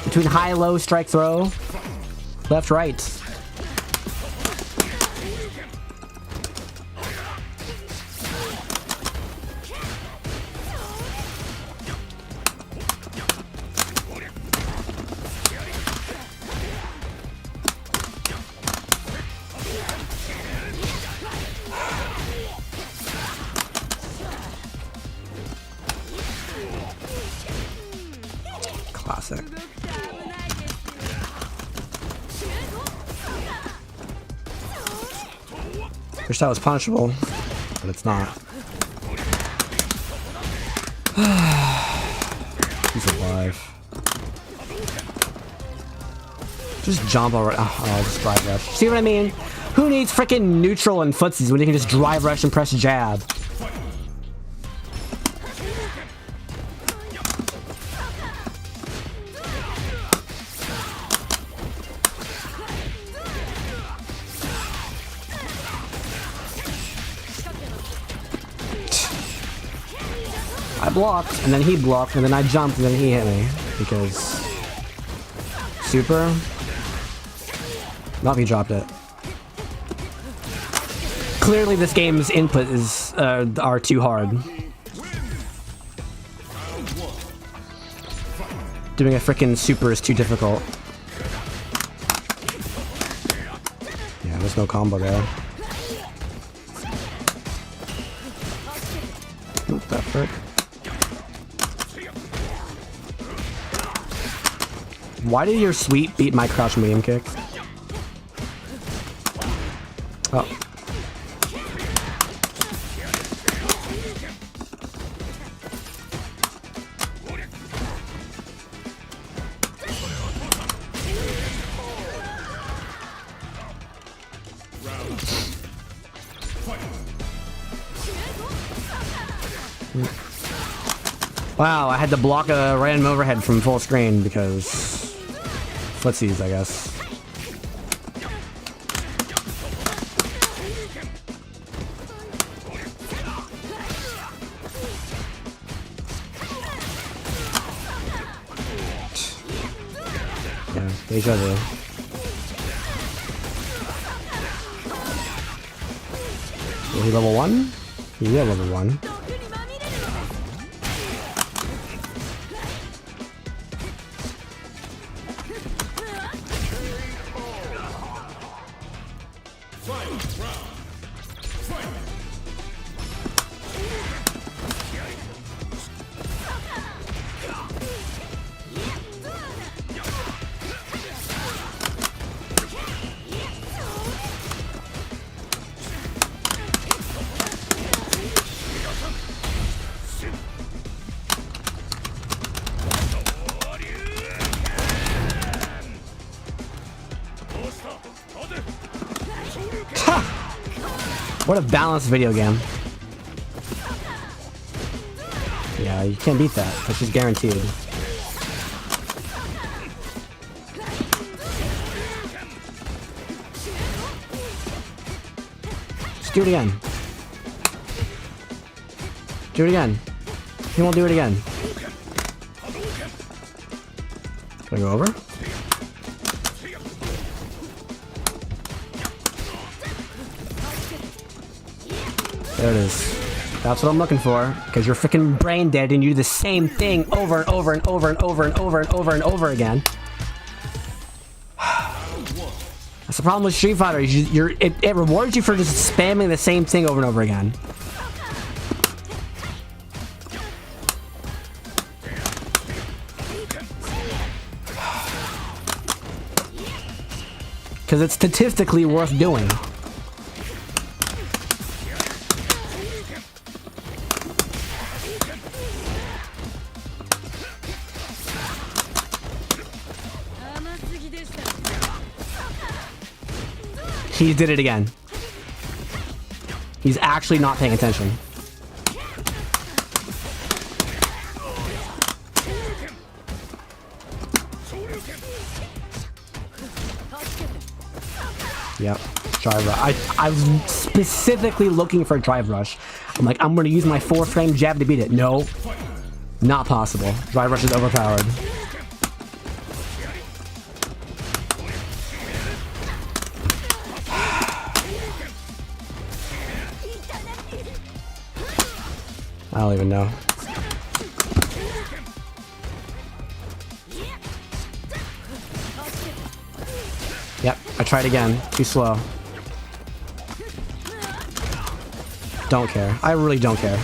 Between high, low, strike, throw. Left, right. Classic. Wish that was punishable, but it's not. He's alive. Just jump over. Oh, just drive rush. See what I mean? Who needs freaking neutral and footsies when you can just drive rush and press jab? I blocked, and then he blocked, and then I jumped, and then he hit me. Because... Super? Not if he dropped it. Clearly this game's input is, are too hard. Doing a frickin' super is too difficult. Yeah, there's no combo there. that frick? Why did your sweep beat my crouch medium kick? Oh. Wow, I had to block a random overhead from full screen because footsies, I guess. Yeah, deja vu. Is he level 1? Yeah, level 1. What a balanced video game. Yeah, you can't beat that. That's just guaranteed. Just do it again. Do it again. He won't do it again. Can I go over? There it is. That's what I'm looking for. Because you're freaking brain dead and you do the same thing over and over and over and over and over and over and over again. That's the problem with Street Fighter. It rewards you for just spamming the same thing over and over again. Because it's statistically worth doing. He did it again. He's actually not paying attention. Yep, drive rush. I was specifically looking for a drive rush. I'm like, I'm gonna use my 4-frame jab to beat it. No, not possible. Drive rush is overpowered. I don't even know. Yep, I tried again. Too slow. Don't care. I really don't care.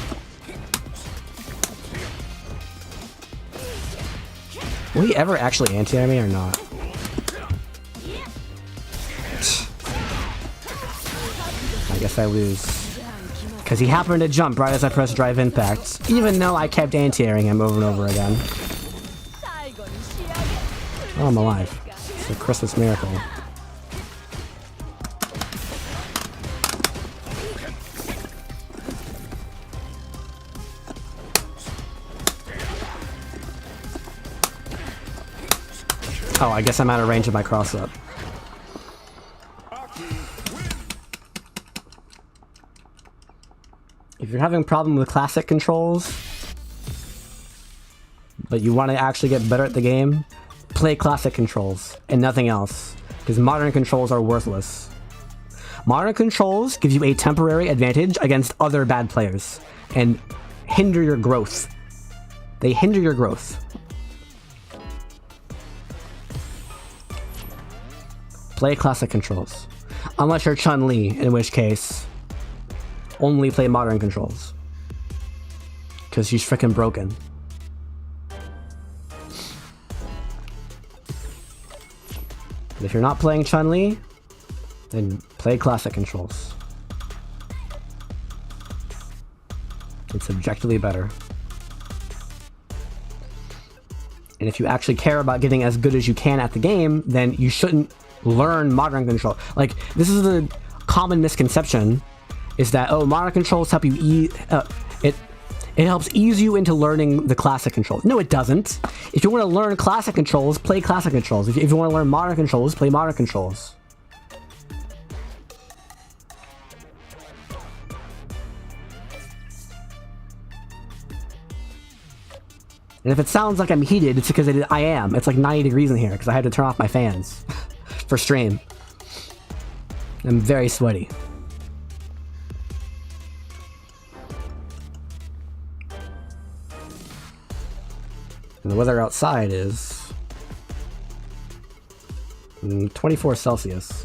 Will he ever actually anti-air me or not? I guess I lose. Because he happened to jump right as I pressed drive impact, even though I kept anti-airing him over and over again. Oh, I'm alive. It's a Christmas miracle. Oh, I guess I'm out of range of my cross-up. If you're having a problem with classic controls, but you want to actually get better at the game, play classic controls and nothing else, because modern controls are worthless. Modern controls give you a temporary advantage against other bad players and hinder your growth. They hinder your growth. Play classic controls. Unless you're Chun-Li, in which case, only play modern controls. Because she's freaking broken. But if you're not playing Chun-Li, then play classic controls. It's objectively better. And if you actually care about getting as good as you can at the game, then you shouldn't learn modern control. Like, this is the common misconception, is that, oh, modern controls help you it helps ease you into learning the classic controls. No, it doesn't. If you want to learn classic controls, play classic controls. If you want to learn modern controls, play modern controls. And if it sounds like I'm heated, it's because I am. It's like 90 degrees in here because I had to turn off my fans for stream. I'm very sweaty. And the weather outside is 24 Celsius,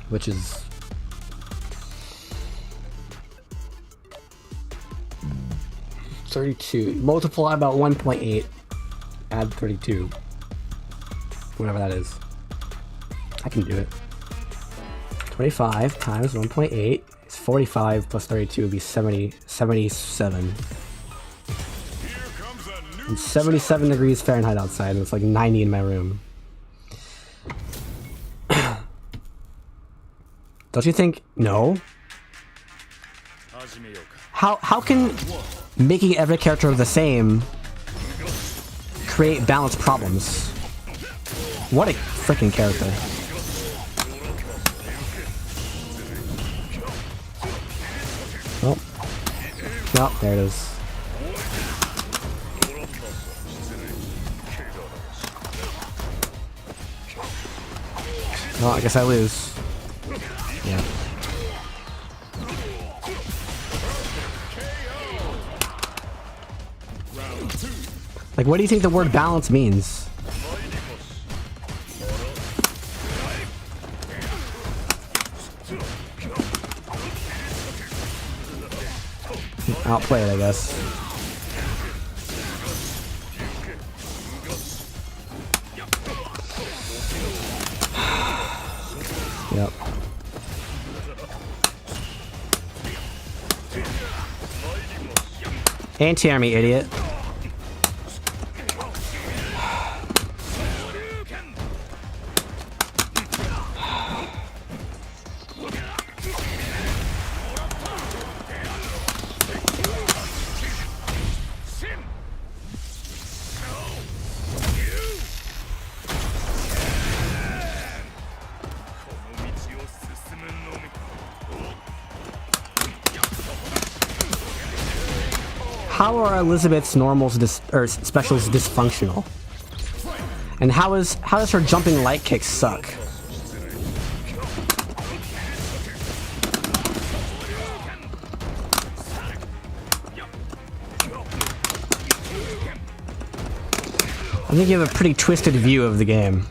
which is $32. Multiply about 1.8, add 32, whatever that is. I can do it. 25 times 1.8 is 45 plus 32 would be 77. It's 77 degrees Fahrenheit outside, and it's like 90 in my room. Don't you think? No. How can making every character the same create balance problems? What a freaking character. Oh. No, there it is. Well, I guess I lose. Yeah. Like, what do you think the word balance means? Outplay it, I guess. Yep. Anti-army, idiot. How are Elizabeth's normals or specials dysfunctional? And how does her jumping light kick suck? I think you have a pretty twisted view of the game.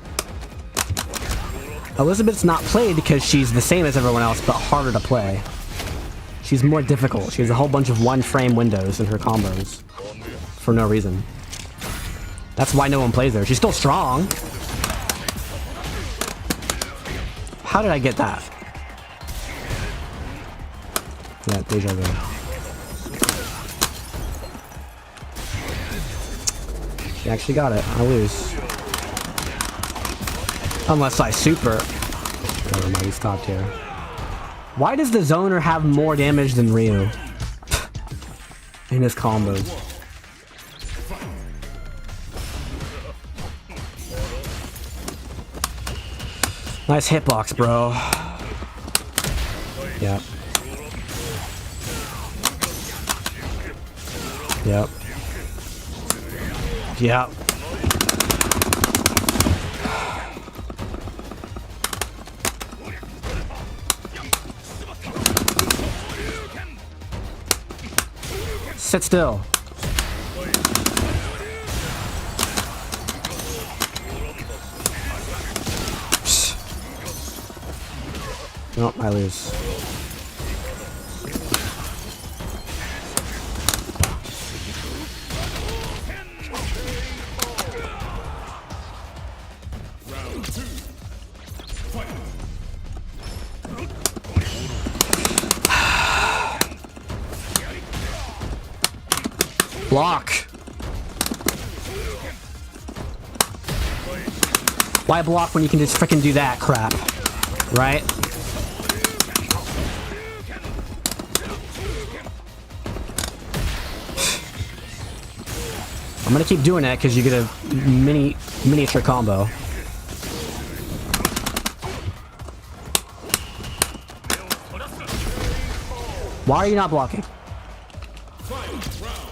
Elizabeth's not played because she's the same as everyone else, but harder to play. She's more difficult. She has a whole bunch of one-frame windows in her combos. For no reason. That's why no one plays her. She's still strong. How did I get that? Yeah, deja vu. She actually got it. I lose. Unless I super. Never mind, he stopped here. Why does the Zoner have more damage than Ryu? In his combos. Nice hitbox, bro. Yep. Yep. Yep. Sit still. Nope, I lose. Block. Why block when you can just frickin' do that crap? Right? I'm gonna keep doing that because you get a miniature combo. Why are you not blocking?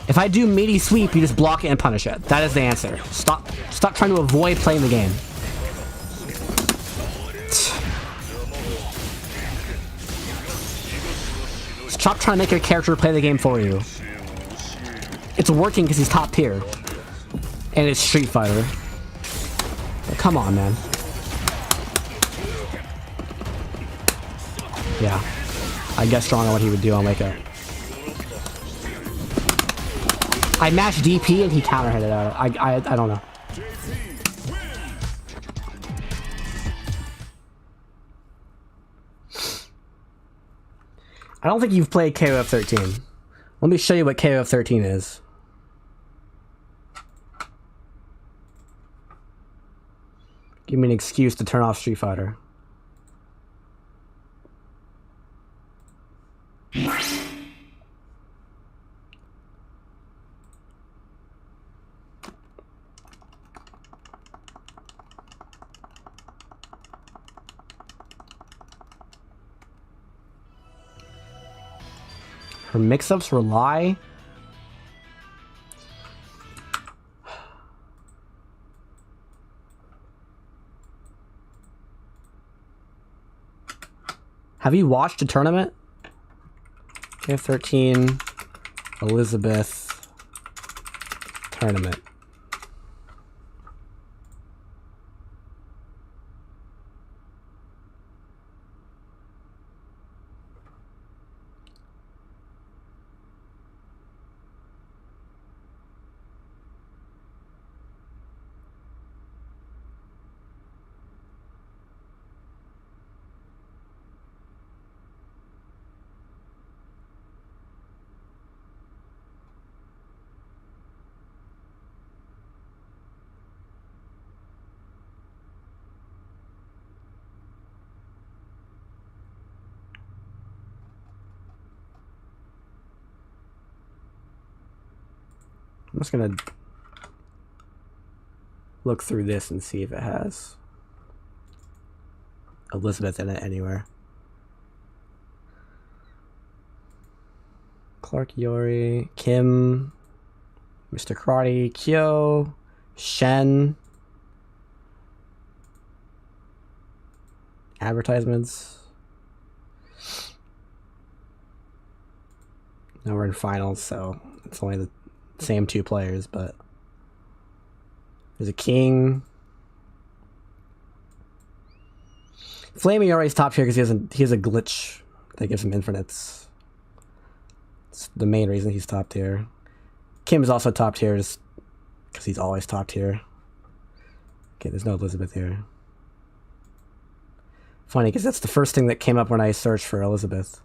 If I do meaty sweep, you just block it and punish it. That is the answer. Stop trying to avoid playing the game. Stop trying to make your character play the game for you. It's working because he's top tier. And it's Street Fighter. But come on, man. Yeah. I guess strong on what he would do on Wake Up. I mashed DP and he counter hit it out. I don't know. I don't think you've played KoF XIII. Let me show you what KoF XIII is. Give me an excuse to turn off Street Fighter. Her mix-ups rely... Have you watched a tournament? KoF XIII Elizabeth tournament. I'm just gonna look through this and see if it has Elizabeth in it anywhere. Clark Yori, Kim, Mr. Karate, Kyo, Shen. Advertisements. Now we're in finals, so it's only the same two players, but there's a king. Flamey Yori's top tier because he has a glitch that gives him infinites. It's the main reason he's top tier. Kim is also top tier just because he's always top tier. Okay, there's no Elizabeth here. Funny, because that's the first thing that came up when I searched for Elizabeth.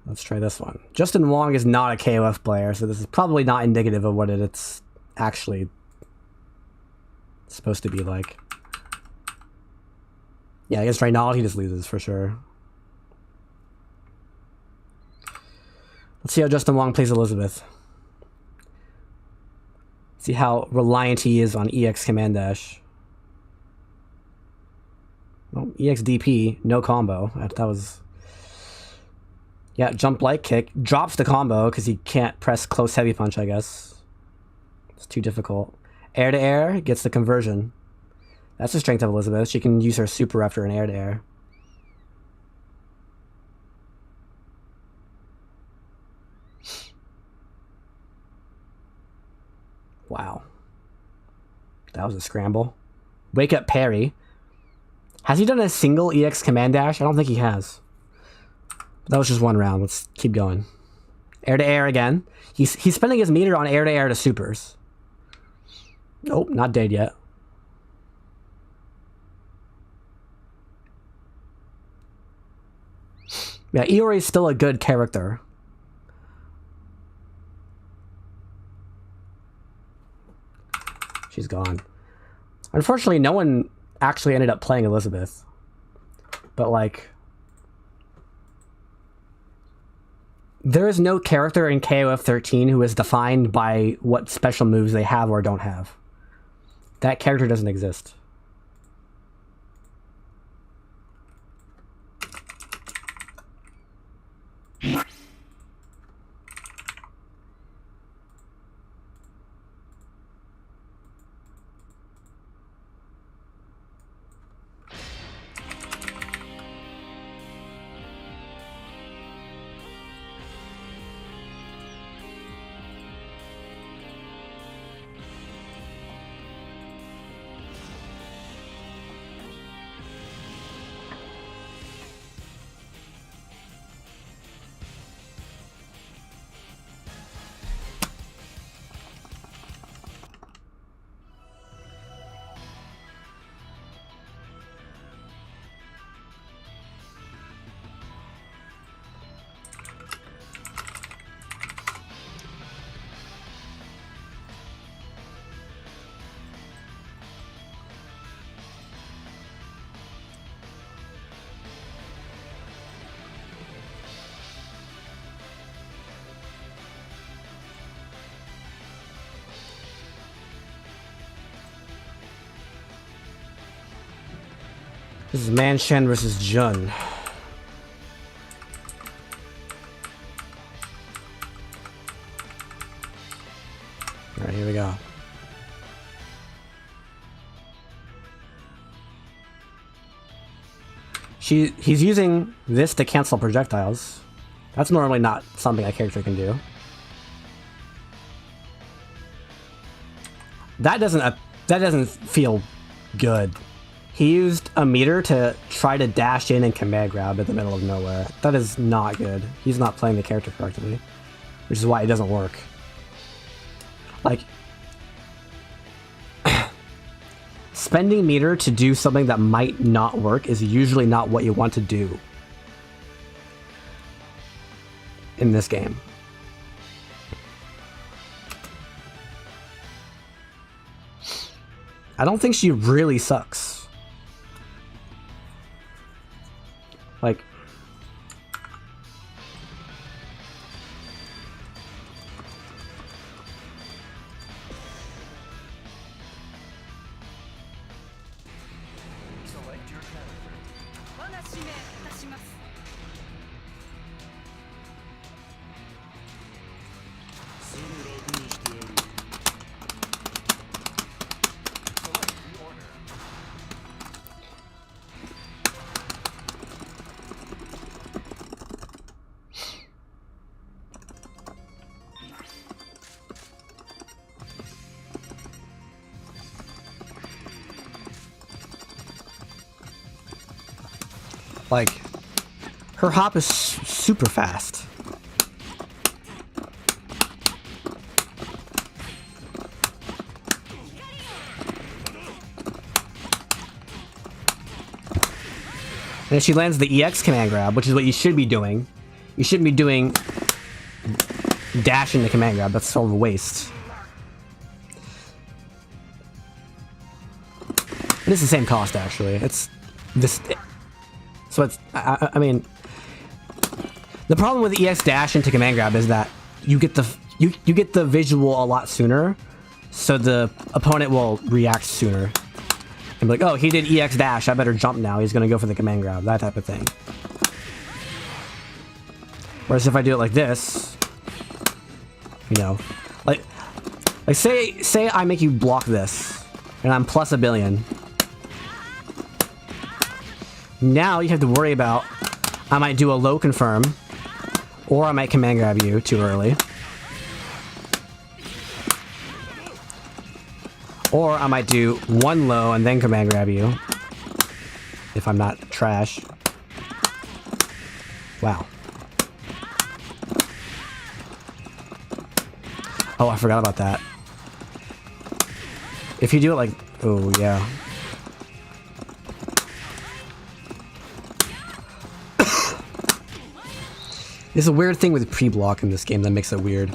Let's try this one. Justin Wong is not a KoF player, so this is probably not indicative of what it's actually supposed to be like. Yeah, against Reynald, he just loses for sure. Let's see how Justin Wong plays Elizabeth. See how reliant he is on EX Command Dash. Well, EX DP, no combo. That was... Yeah, jump light kick. Drops the combo because he can't press close heavy punch, I guess. It's too difficult. Air to air gets the conversion. That's the strength of Elizabeth. She can use her super after an air to air. Wow. That was a scramble. Wake up parry. Has he done a single EX command dash? I don't think he has. That was just one round. Let's keep going. Air to air again. He's spending his meter on air to air to supers. Nope, not dead yet. Yeah, Iori is still a good character. she's gone. Unfortunately, no one actually ended up playing Elizabeth. But, like... there is no character in KoF XIII who is defined by what special moves they have or don't have. That character doesn't exist. This is Man Shen versus Jun. Alright, here we go. He's using this to cancel projectiles. That's normally not something a character can do. That doesn't feel good. He used a meter to try to dash in and command grab in the middle of nowhere. That is not good. He's not playing the character correctly, which is why it doesn't work. Like, spending meter to do something that might not work is usually not what you want to do in this game. I don't think she really sucks. Like, like, her hop is super fast. And if she lands the EX command grab, which is what you should be doing, you shouldn't be doing dash into command grab. That's sort of a waste. It is the same cost, actually. It's this. So it's. I mean, the problem with EX dash into command grab is that you get the you get the visual a lot sooner, so the opponent will react sooner. And be like, oh, he did EX dash, I better jump now. He's gonna go for the command grab, that type of thing. Whereas if I do it like this, you know, like say I make you block this, and I'm plus 1 billion. Now you have to worry about, I might do a low confirm, or I might command grab you too early. Or I might do 1 low and then command grab you, if I'm not trash. Wow. Oh, I forgot about that. If you do it like, oh yeah. There's a weird thing with pre-block in this game that makes it weird.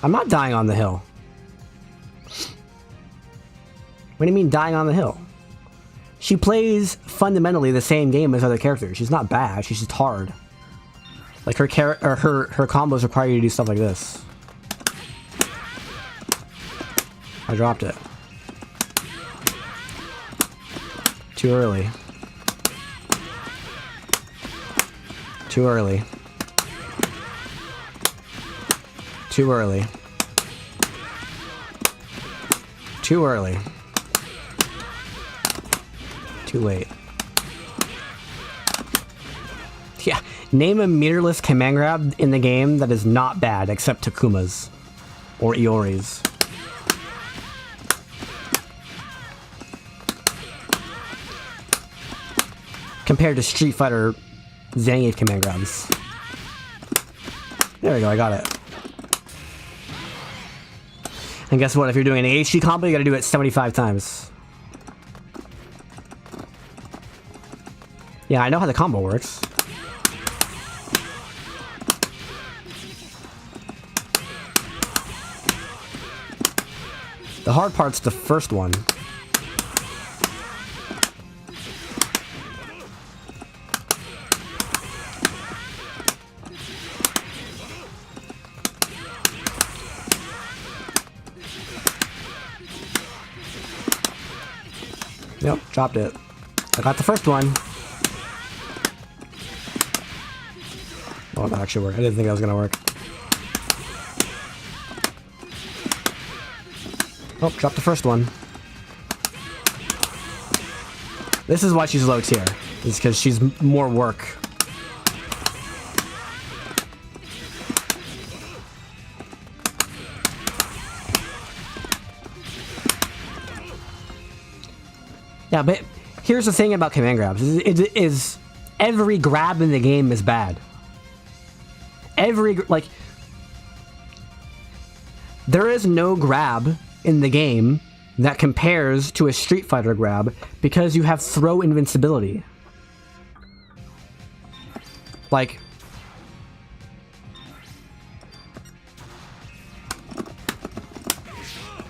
I'm not dying on the hill. What do you mean dying on the hill? She plays fundamentally the same game as other characters. She's not bad, she's just hard. Like her combos require you to do stuff like this. I dropped it. Too early. Too early. Too early. Too early. Too late. Yeah, name a meterless command grab in the game that is not bad except Takuma's. Or Iori's. Compared to Street Fighter Zangief command grabs. There we go, I got it. And guess what, if you're doing an HD combo, you gotta do it 75 times. Yeah, I know how the combo works. The hard part's the first one. Yep, dropped it. I got the first one. Oh, that actually worked. I didn't think that was gonna work. Oh, dropped the first one. This is why she's low tier. Is because she's more work. Yeah, but here's the thing about command grabs. Is every grab in the game is bad. Like, there is no grab in the game that compares to a Street Fighter grab because you have throw invincibility. Like,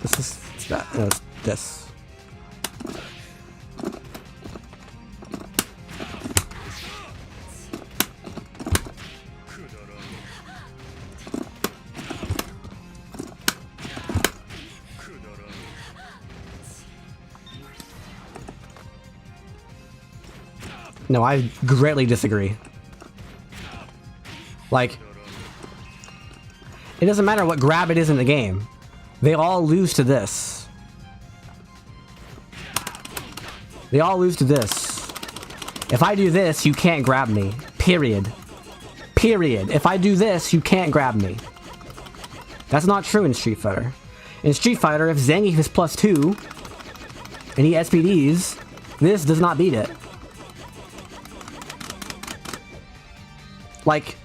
this is that. No, it's this. No, I greatly disagree. Like, it doesn't matter what grab it is in the game. They all lose to this. They all lose to this. If I do this, you can't grab me. Period. Period. If I do this, you can't grab me. That's not true in Street Fighter. In Street Fighter, if Zangief is +2, and he SPDs, this does not beat it. Like,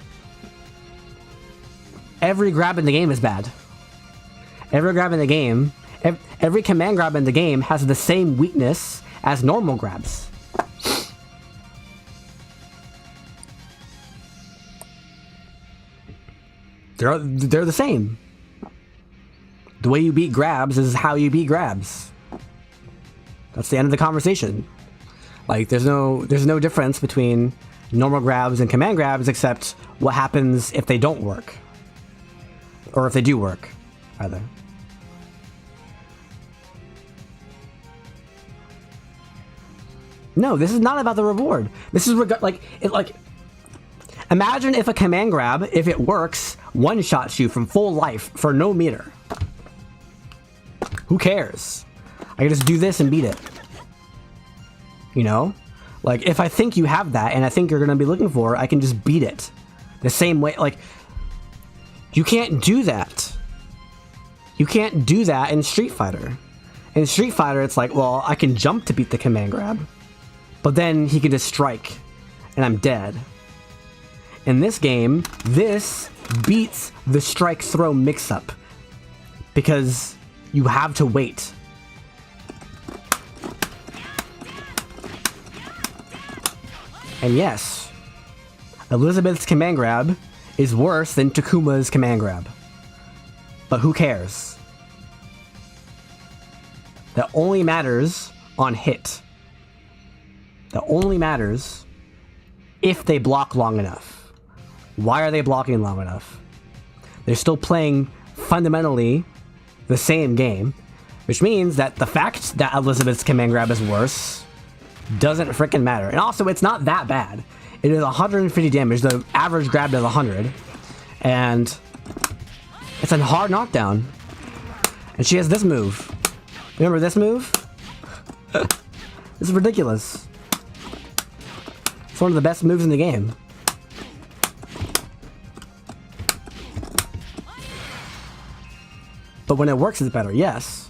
every grab in the game is bad. Every grab in the game, every command grab in the game has the same weakness as normal grabs. They're the same. The way you beat grabs is how you beat grabs. That's the end of the conversation. Like, there's no difference between normal grabs and command grabs except what happens if they don't work. Or if they do work, rather. No, this is not about the reward. This is like, imagine if a command grab, if it works, one-shots you from full life for no meter. Who cares? I can just do this and beat it. You know? Like, if I think you have that, and I think you're gonna be looking for it, I can just beat it. The same way, like, you can't do that. You can't do that in Street Fighter. In Street Fighter, it's like, well, I can jump to beat the command grab, but then he can just strike, and I'm dead. In this game, this beats the strike-throw mix-up, because you have to wait. And yes, Elizabeth's command grab is worse than Takuma's command grab. But who cares? That only matters on hit. That only matters if they block long enough. Why are they blocking long enough? They're still playing fundamentally the same game, which means that the fact that Elizabeth's command grab is worse doesn't freaking matter. And also, it's not that bad. It is 150 damage. The average grab is 100. And it's a hard knockdown. And she has this move. Remember this move? This is ridiculous. It's one of the best moves in the game. But when it works, it's better, yes.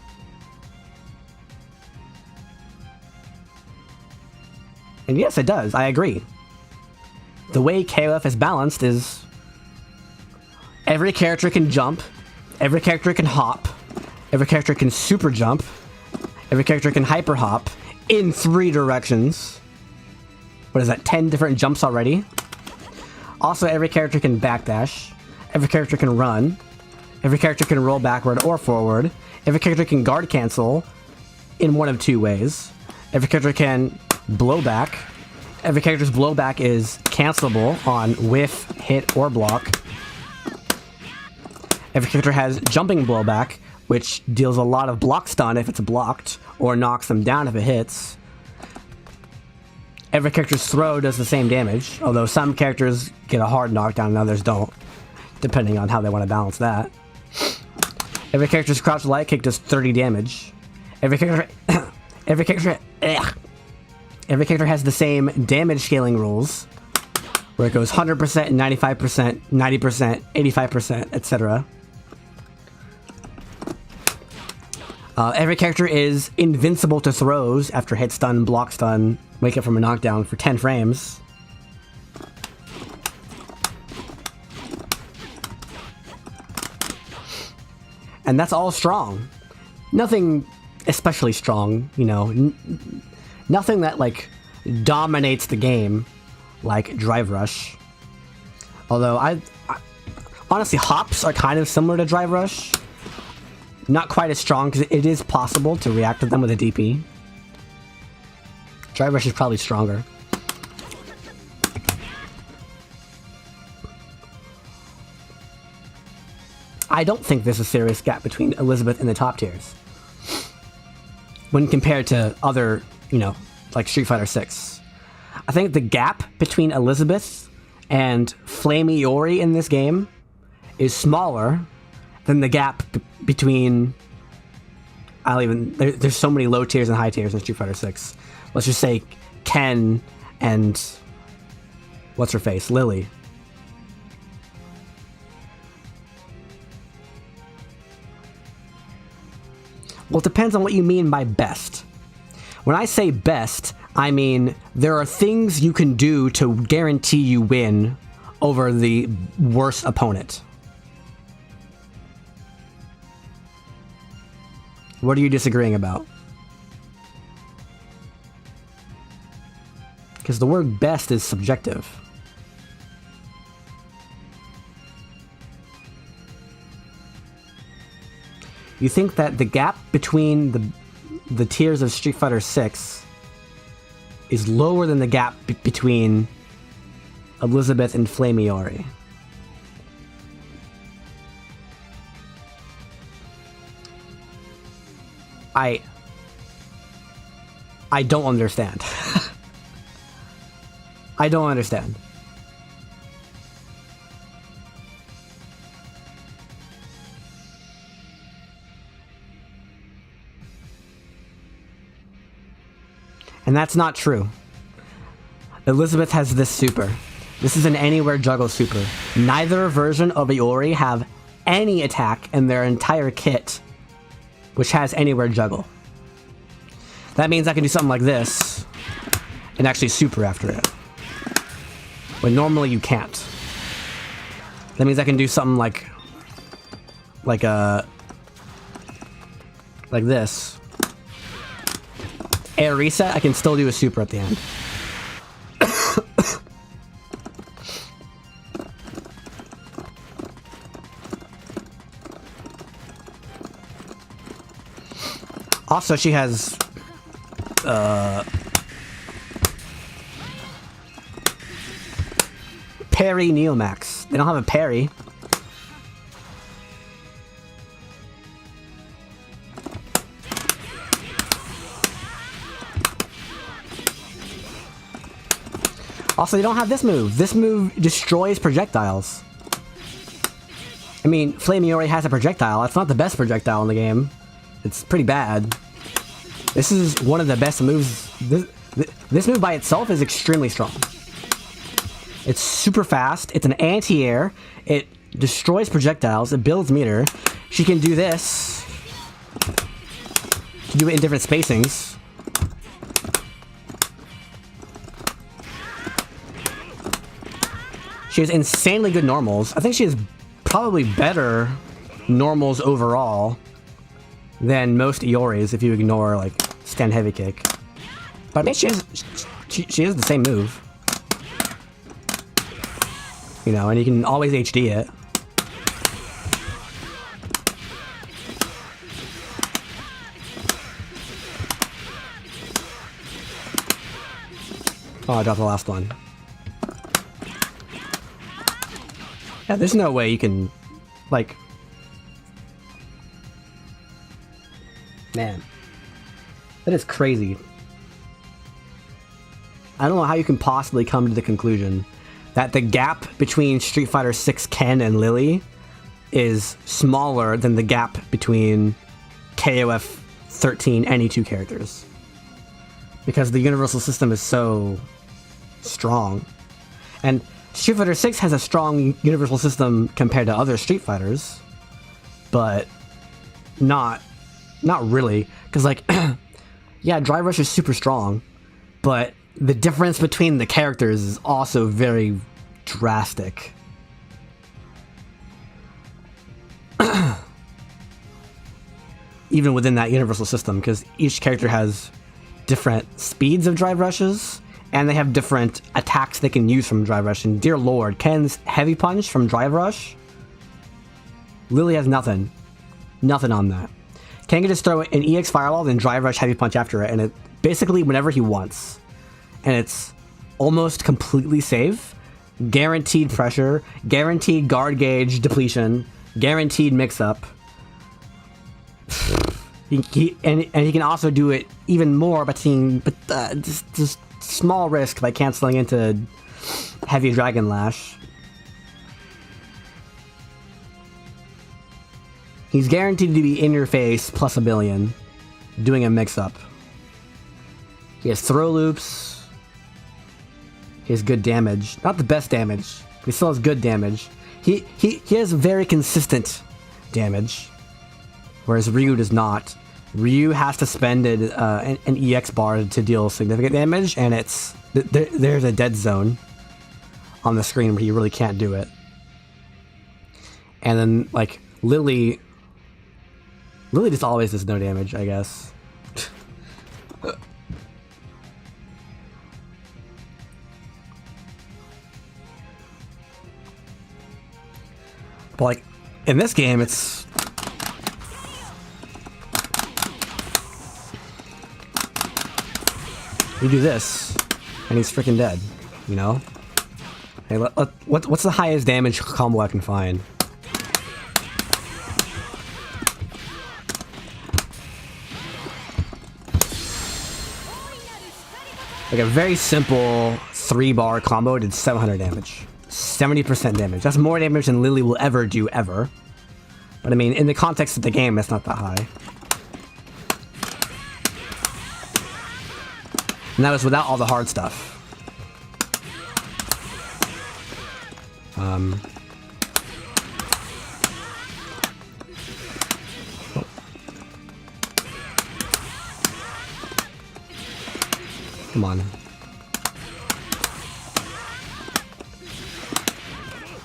And yes, it does, I agree. The way KoF is balanced is every character can jump, every character can hop, every character can super jump, every character can hyper hop in 3 directions. What is that, 10 different jumps already? Also, every character can backdash, every character can run, every character can roll backward or forward, every character can guard cancel in one of 2 ways, every character can blow back, every character's blowback is cancelable on whiff, hit, or block. Every character has jumping blowback, which deals a lot of block stun if it's blocked, or knocks them down if it hits. Every character's throw does the same damage, although some characters get a hard knockdown and others don't, depending on how they want to balance that. Every character's crouch light kick does 30 damage. Every character has the same damage scaling rules, where it goes 100%, 95%, 90%, 85%, etc. Every character is invincible to throws after hit stun, block stun, wake up from a knockdown for 10 frames. And that's all strong. Nothing especially strong, you know, nothing that, like, dominates the game, like Drive Rush. Although, I honestly, hops are kind of similar to Drive Rush. Not quite as strong, because it is possible to react to them with a DP. Drive Rush is probably stronger. I don't think there's a serious gap between Elizabeth and the top tiers when compared to other, you know, like Street Fighter VI. I think the gap between Elizabeth and Flame Iori in this game is smaller than the gap between... there's so many low tiers and high tiers in Street Fighter VI. Let's just say Ken and... what's her face? Lily. Well, it depends on what you mean by best. When I say best, I mean there are things you can do to guarantee you win over the worst opponent. What are you disagreeing about? Because the word best is subjective. You think that the gap between the tiers of Street Fighter VI is lower than the gap between Elizabeth and Flame Iori. I don't understand. I don't understand. And that's not true. Elizabeth has this super. This is an anywhere juggle super. Neither version of Iori have any attack in their entire kit which has anywhere juggle. That means I can do something like this and actually super after it, when normally you can't. That means I can do something like this. Air reset, I can still do a super at the end. Also, she has parry Neomax. They don't have a parry. Also, they don't have this move. This move destroys projectiles. I mean, Flamey already has a projectile. It's not the best projectile in the game. It's pretty bad. This is one of the best moves. This move by itself is extremely strong. It's super fast. It's an anti-air. It destroys projectiles. It builds meter. She can do this. She can do it in different spacings. She has insanely good normals. I think she has probably better normals overall than most Ioris if you ignore like stand heavy kick. But I mean, she has the same move. You know, and you can always HD it. Oh, I dropped the last one. Yeah, there's no way you can, like... Man. That is crazy. I don't know how you can possibly come to the conclusion that the gap between Street Fighter 6 Ken and Lily is smaller than the gap between KoF XIII any two characters. Because the universal system is so strong. And Street Fighter 6 has a strong universal system compared to other Street Fighters, but not really. Because, like, yeah, Drive Rush is super strong, but the difference between the characters is also very drastic. Even within that universal system, because each character has different speeds of Drive Rushes, and they have different attacks they can use from Drive Rush. And dear lord, Ken's Heavy Punch from Drive Rush, Lily has nothing. Nothing on that. Ken can just throw an EX Fireball, then Drive Rush Heavy Punch after it, and it basically whenever he wants. And it's almost completely safe. Guaranteed pressure, guaranteed guard gauge depletion, guaranteed mix-up. And he can also do it even more by taking just small risk by canceling into Heavy Dragon Lash. He's guaranteed to be in your face plus a billion, doing a mix-up. He has throw loops. He has good damage. Not the best damage, but he still has good damage. He has very consistent damage, whereas Ryu does not. Ryu has to spend an EX bar to deal significant damage, and there's a dead zone on the screen where he really can't do it. And then, like, Lily just always does no damage, I guess. But, like, in this game, it's... You do this, and he's freaking dead, you know? Hey, what's the highest damage combo I can find? Like a very simple 3-bar combo did 700 damage. 70% damage. That's more damage than Lily will ever do, ever. But I mean, in the context of the game, that's not that high. And that was without all the hard stuff. Come on.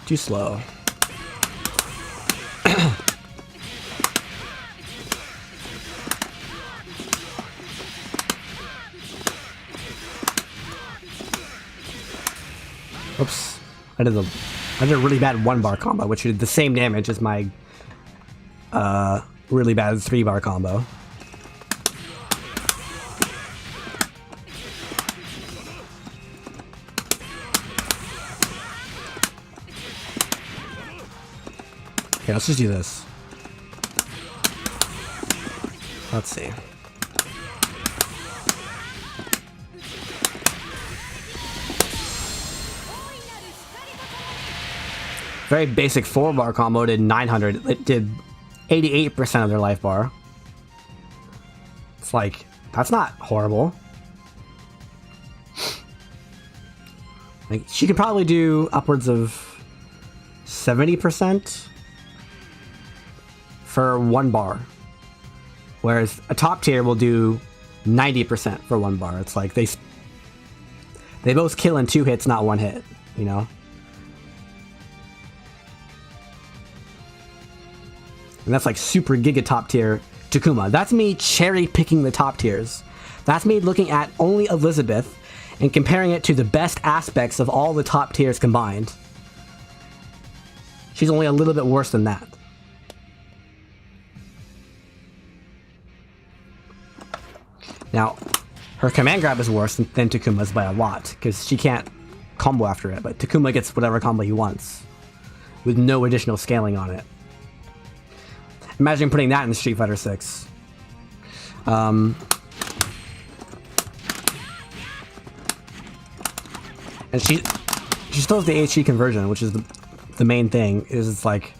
Too slow. Oops. I did a really bad 1-bar combo, which did the same damage as my really bad 3-bar combo. Okay, let's just do this. Let's see. Very basic 4-bar combo did 900. It did 88% of their life bar. It's like, that's not horrible. Like, she could probably do upwards of 70% for 1 bar. Whereas a top tier will do 90% for 1 bar. It's like they both kill in 2 hits, not 1 hit, you know? And that's like super giga top tier Takuma. That's me cherry picking the top tiers. That's me looking at only Elizabeth and comparing it to the best aspects of all the top tiers combined. She's only a little bit worse than that. Now, her command grab is worse than Takuma's by a lot, because she can't combo after it, but Takuma gets whatever combo he wants, with no additional scaling on it. Imagine putting that in Street Fighter 6. And she still has the HD conversion, which is the main thing. Is it's like,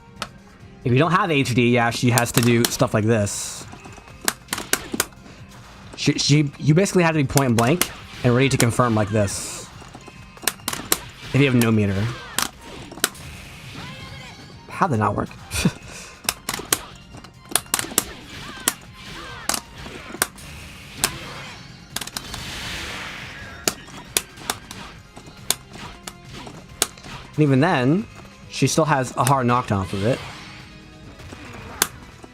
if you don't have HD, yeah, she has to do stuff like this. You basically have to be point blank and ready to confirm like this. If you have no meter. How'd that not work? And even then, she still has a hard knockdown off of it.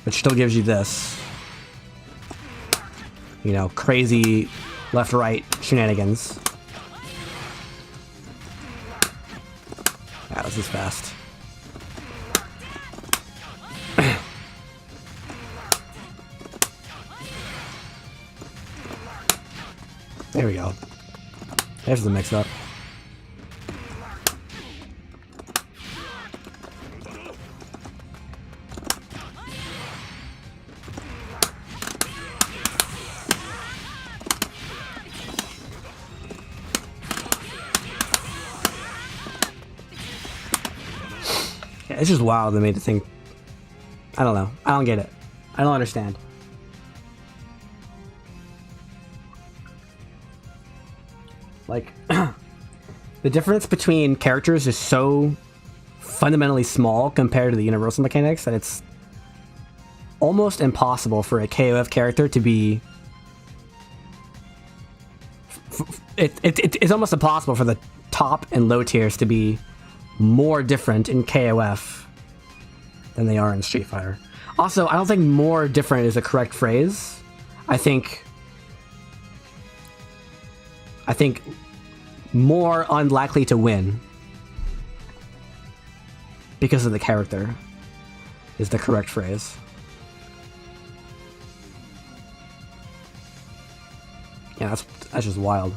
Which still gives you this. You know, crazy left-right shenanigans. Yeah, this is fast. There we go. There's the mix-up. It's just wild to me to think. I don't know. I don't get it. I don't understand. Like, the difference between characters is so fundamentally small compared to the universal mechanics that it's almost impossible for a KoF character to be. It's almost impossible for the top and low tiers to be more different in KoF than they are in Street Fighter. Also, I don't think more different is a correct phrase. I think more unlikely to win because of the character is the correct phrase. Yeah, that's just wild.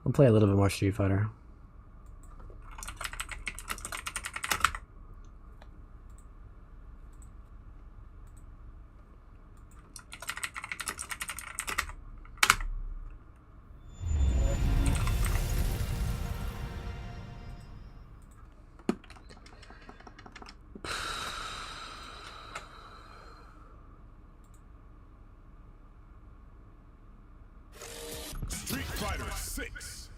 I'll play a little bit more Street Fighter. Street Fighter 6.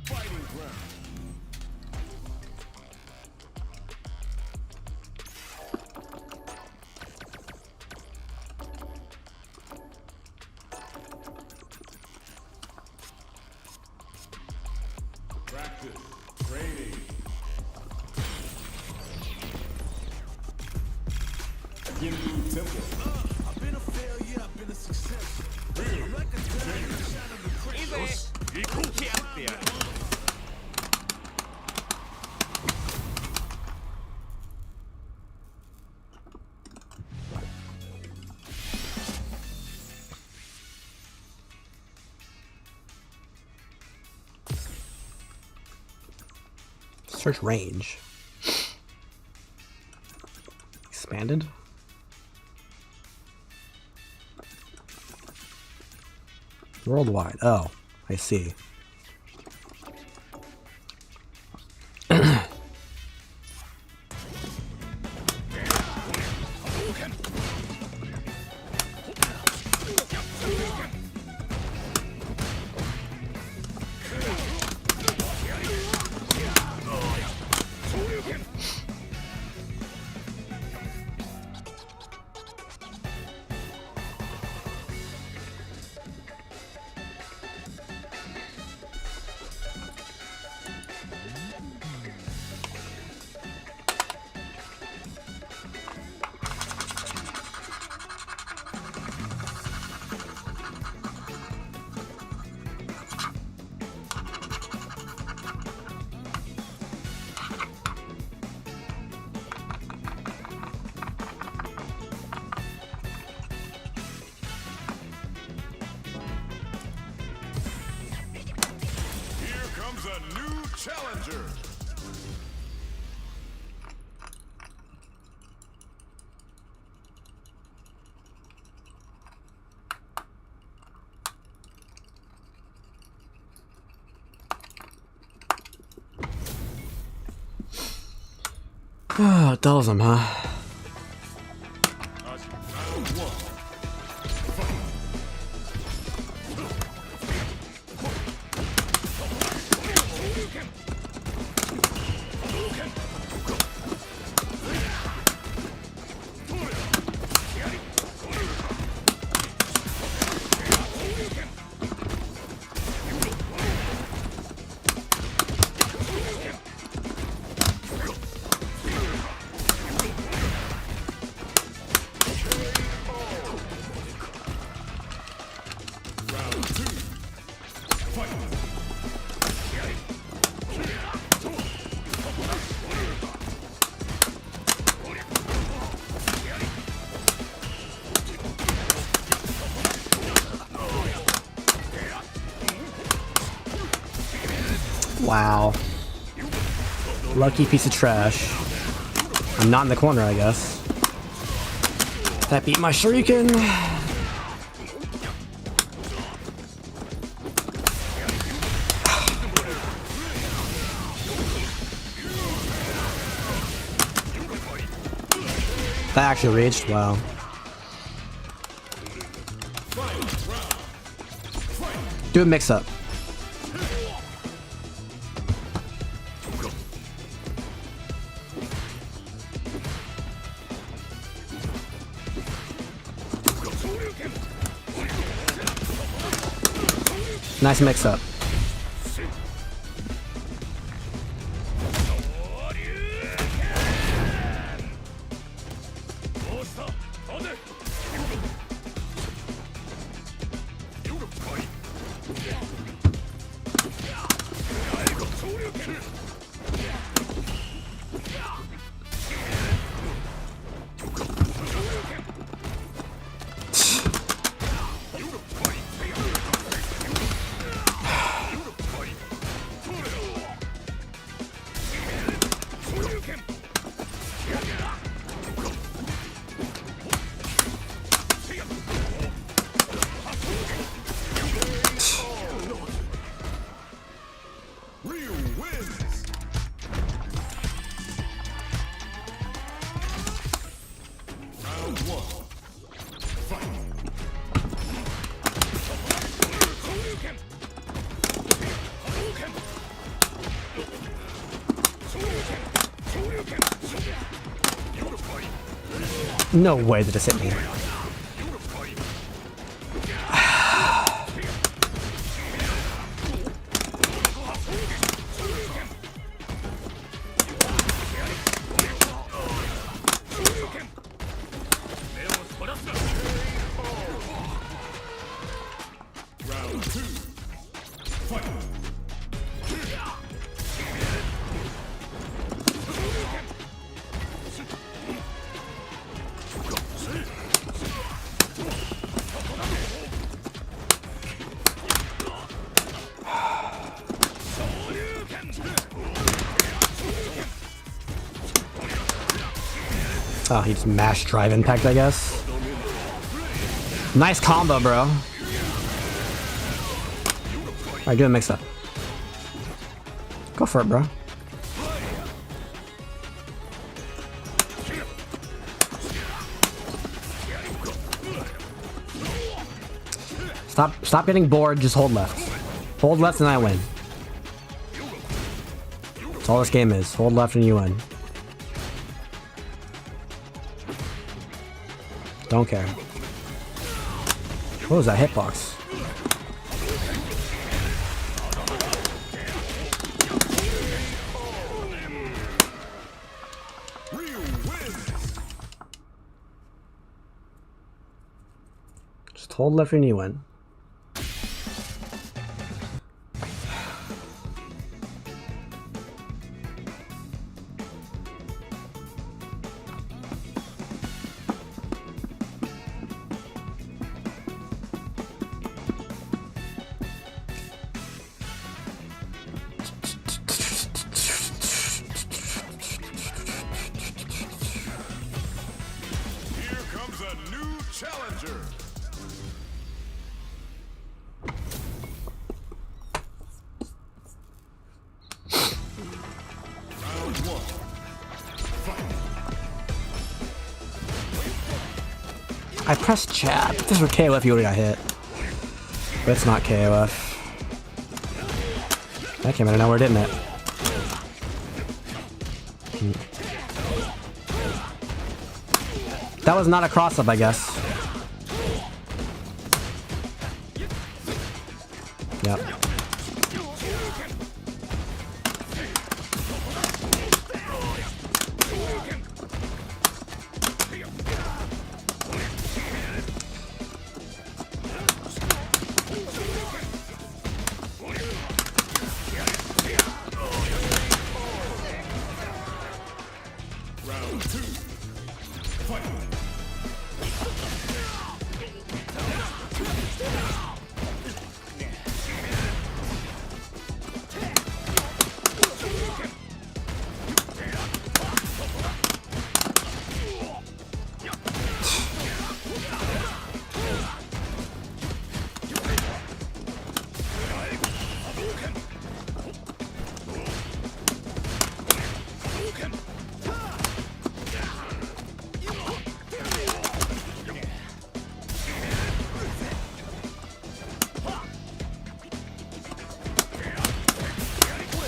Fighting ground. Practice. Training. Ginyu Temple. Search range. Expanded? Worldwide. Oh, I see. Here comes a new challenger. Oh, it dulls him, huh? Round one. Wow. Lucky piece of trash. I'm not in the corner, I guess. That beat my shuriken. That actually reached. Wow. Do a mix up. Nice mix up. Ryu wins. Round one. No way that this hit me. Round two. Fight. Oh, he just mashed drive impact, I guess. Nice combo, bro. Alright, do a mix up. Go for it, bro. Stop getting bored, just hold left. Hold left and I win. That's all this game is. Hold left and you win. Don't care. What was that hitbox? Just hold left and you win. Challenger. Round 1. Fight. I pressed chat. If this were KoF, you already got hit. But it's not KoF. That came out of nowhere, didn't it? That was not a cross-up, I guess. Yep. Round 2. Fight.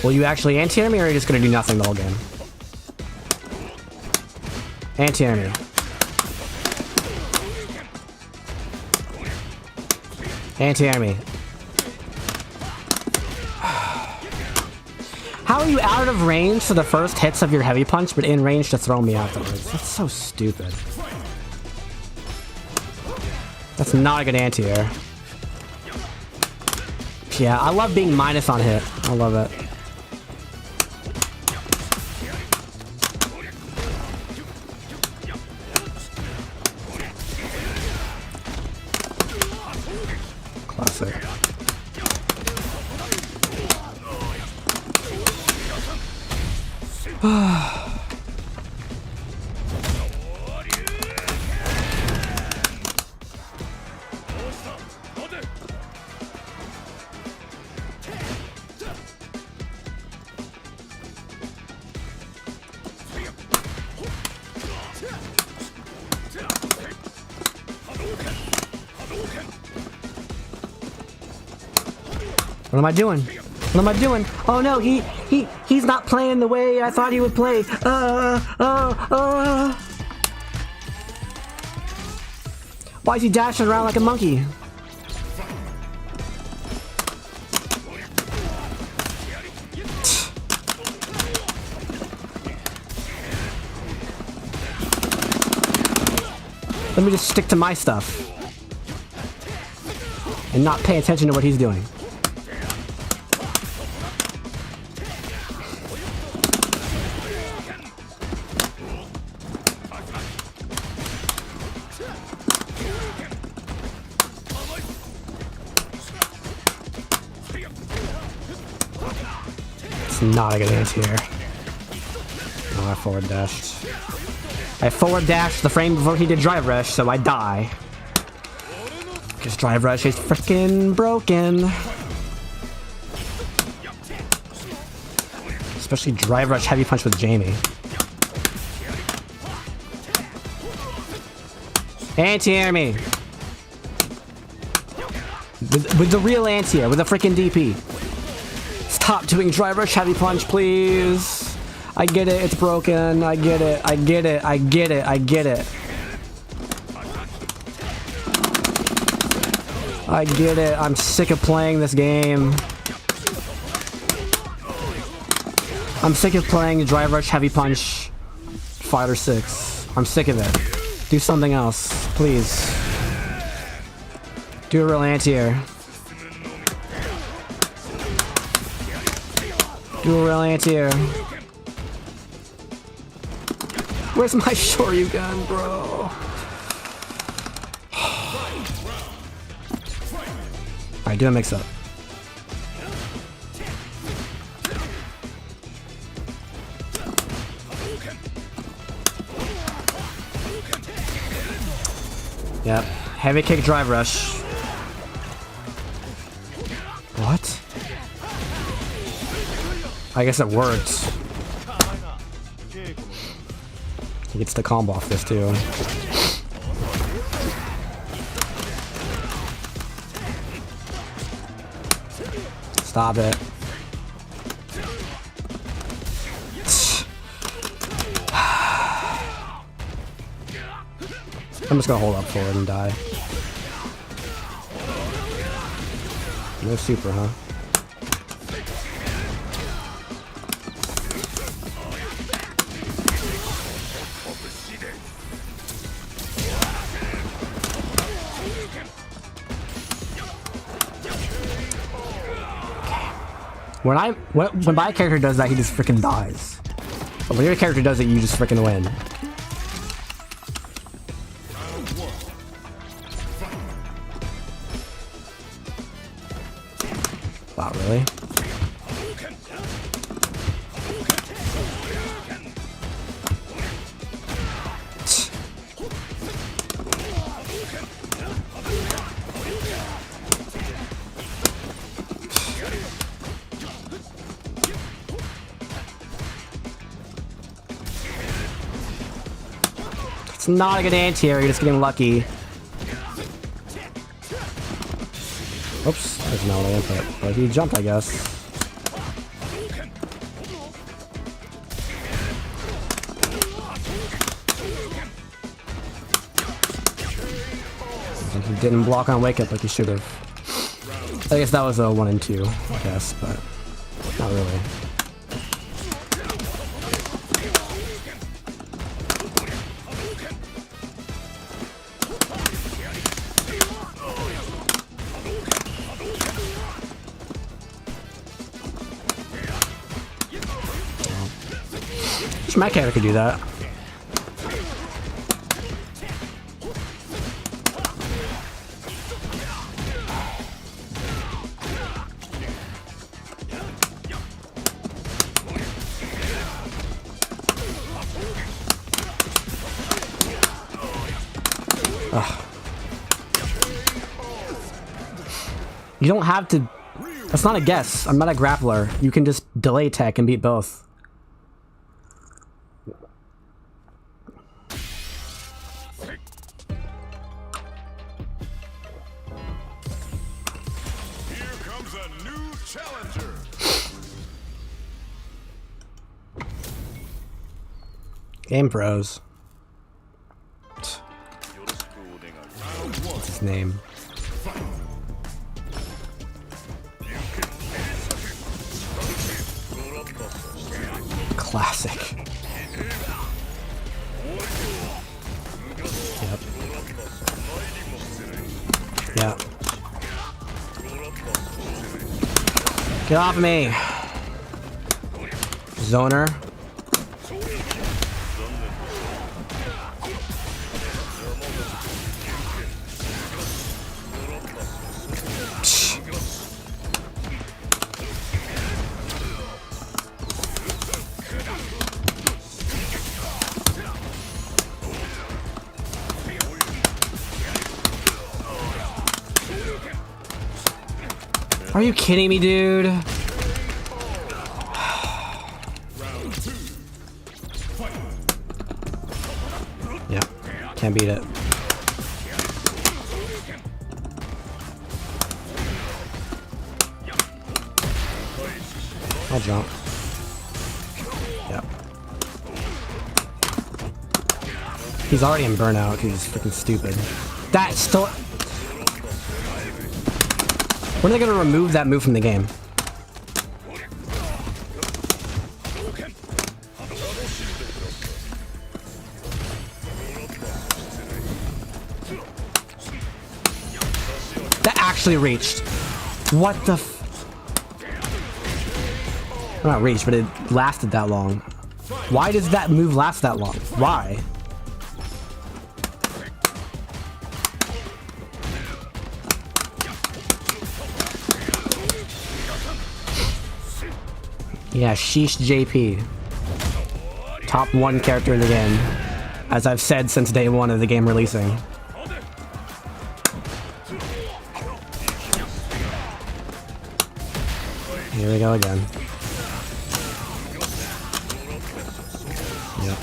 Will you actually anti-air me, or are you just gonna do nothing the whole game? Anti-air me. Anti-air me. How are you out of range for the first hits of your heavy punch, but in range to throw me afterwards? That's so stupid. That's not a good anti-air. Yeah, I love being minus on hit. I love it. Classic. What am I doing? What am I doing? Oh no, he's not playing the way I thought he would play. Why is he dashing around like a monkey? Let me just stick to my stuff and not pay attention to what he's doing. It's not a good anti-air. Oh, I forward dashed. I forward dashed the frame before he did drive rush, so I die. Because drive rush is freaking broken. Especially drive rush heavy punch with Jamie. Anti-air me. With the real anti-air, with a freaking DP. Stop doing drive rush heavy punch, please. I get it, it's broken. I get it, I get it, I get it, I get it. I get it, I'm sick of playing this game. I'm sick of playing Drive Rush Heavy Punch 5 or 6. I'm sick of it. Do something else, please. Do a real anti-air. Do a real anti-air. Where's my Shoryuken, bro? Alright, do a mix-up. Yep. Heavy kick drive rush. What? I guess it worked. He gets the combo off this too. Stop it. I'm just gonna hold up forward and die. No super, huh? When my character does that, he just freaking dies. But when your character does it, you just freaking win. Wow, really? It's not a good anti-air, you're just getting lucky. Oops, that's not what I input. But he jumped, I guess. He didn't block on wake up like he should have. I guess that was a 1 and 2, I guess, but not really. My character could do that. Ugh. You don't have to. That's not a guess. I'm not a grappler. You can just delay tech and beat both. Game Pros. What's his name? Classic. Yep. Yep. Get off of me! Zoner. Are you kidding me, dude? Round 2. Fight. Yeah, can't beat it. I'll jump. Yep. He's already in burnout because he's freaking stupid. That still... When are they gonna remove that move from the game? That actually reached. What the f... Well, not reached, but it lasted that long. Why does that move last that long? Why? Yeah, sheesh JP. Top 1 character in the game. As I've said since day 1 of the game releasing. Here we go again. Yep.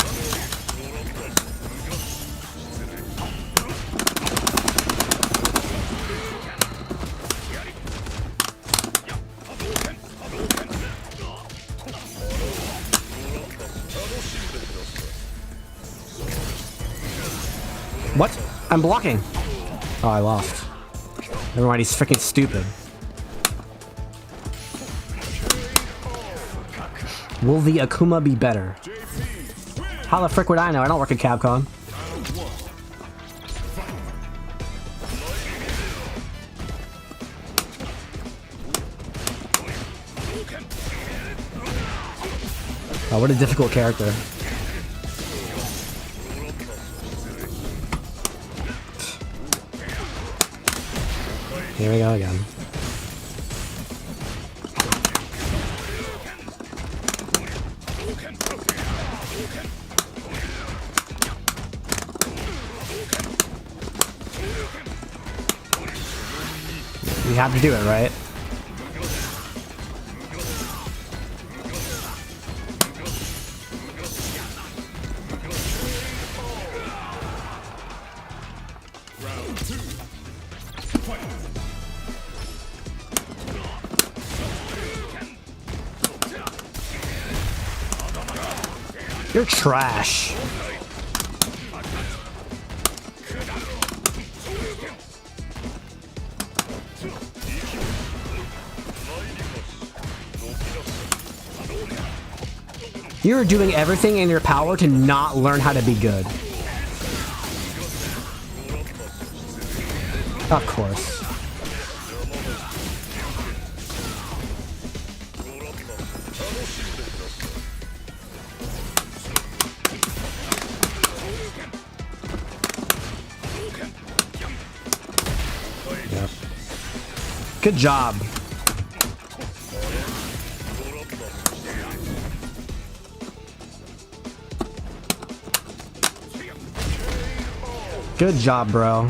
What? I'm blocking. Oh, I lost. Never mind, he's freaking stupid. Will the Akuma be better? How the frick would I know? I don't work at Capcom. Oh, what a difficult character. Here we go again. We have to do it, right? Round 2. Fight. You're trash. You're doing everything in your power to not learn how to be good. Of course. Yep. Good job. Good job, bro.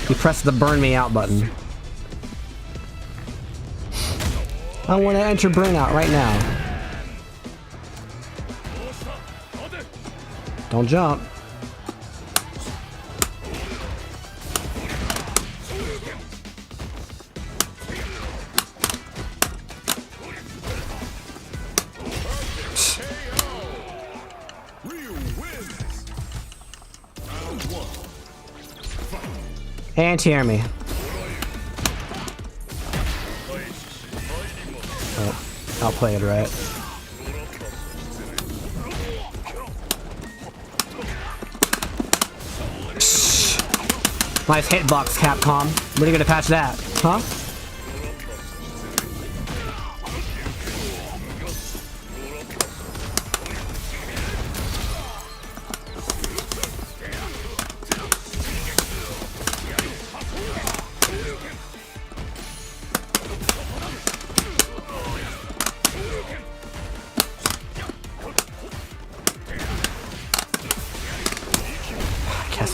You pressed the burn me out button. I want to enter burnout right now. Don't jump. And hear me. Oh, I'll play it right. Nice hitbox, Capcom. When are you gonna patch that? Huh?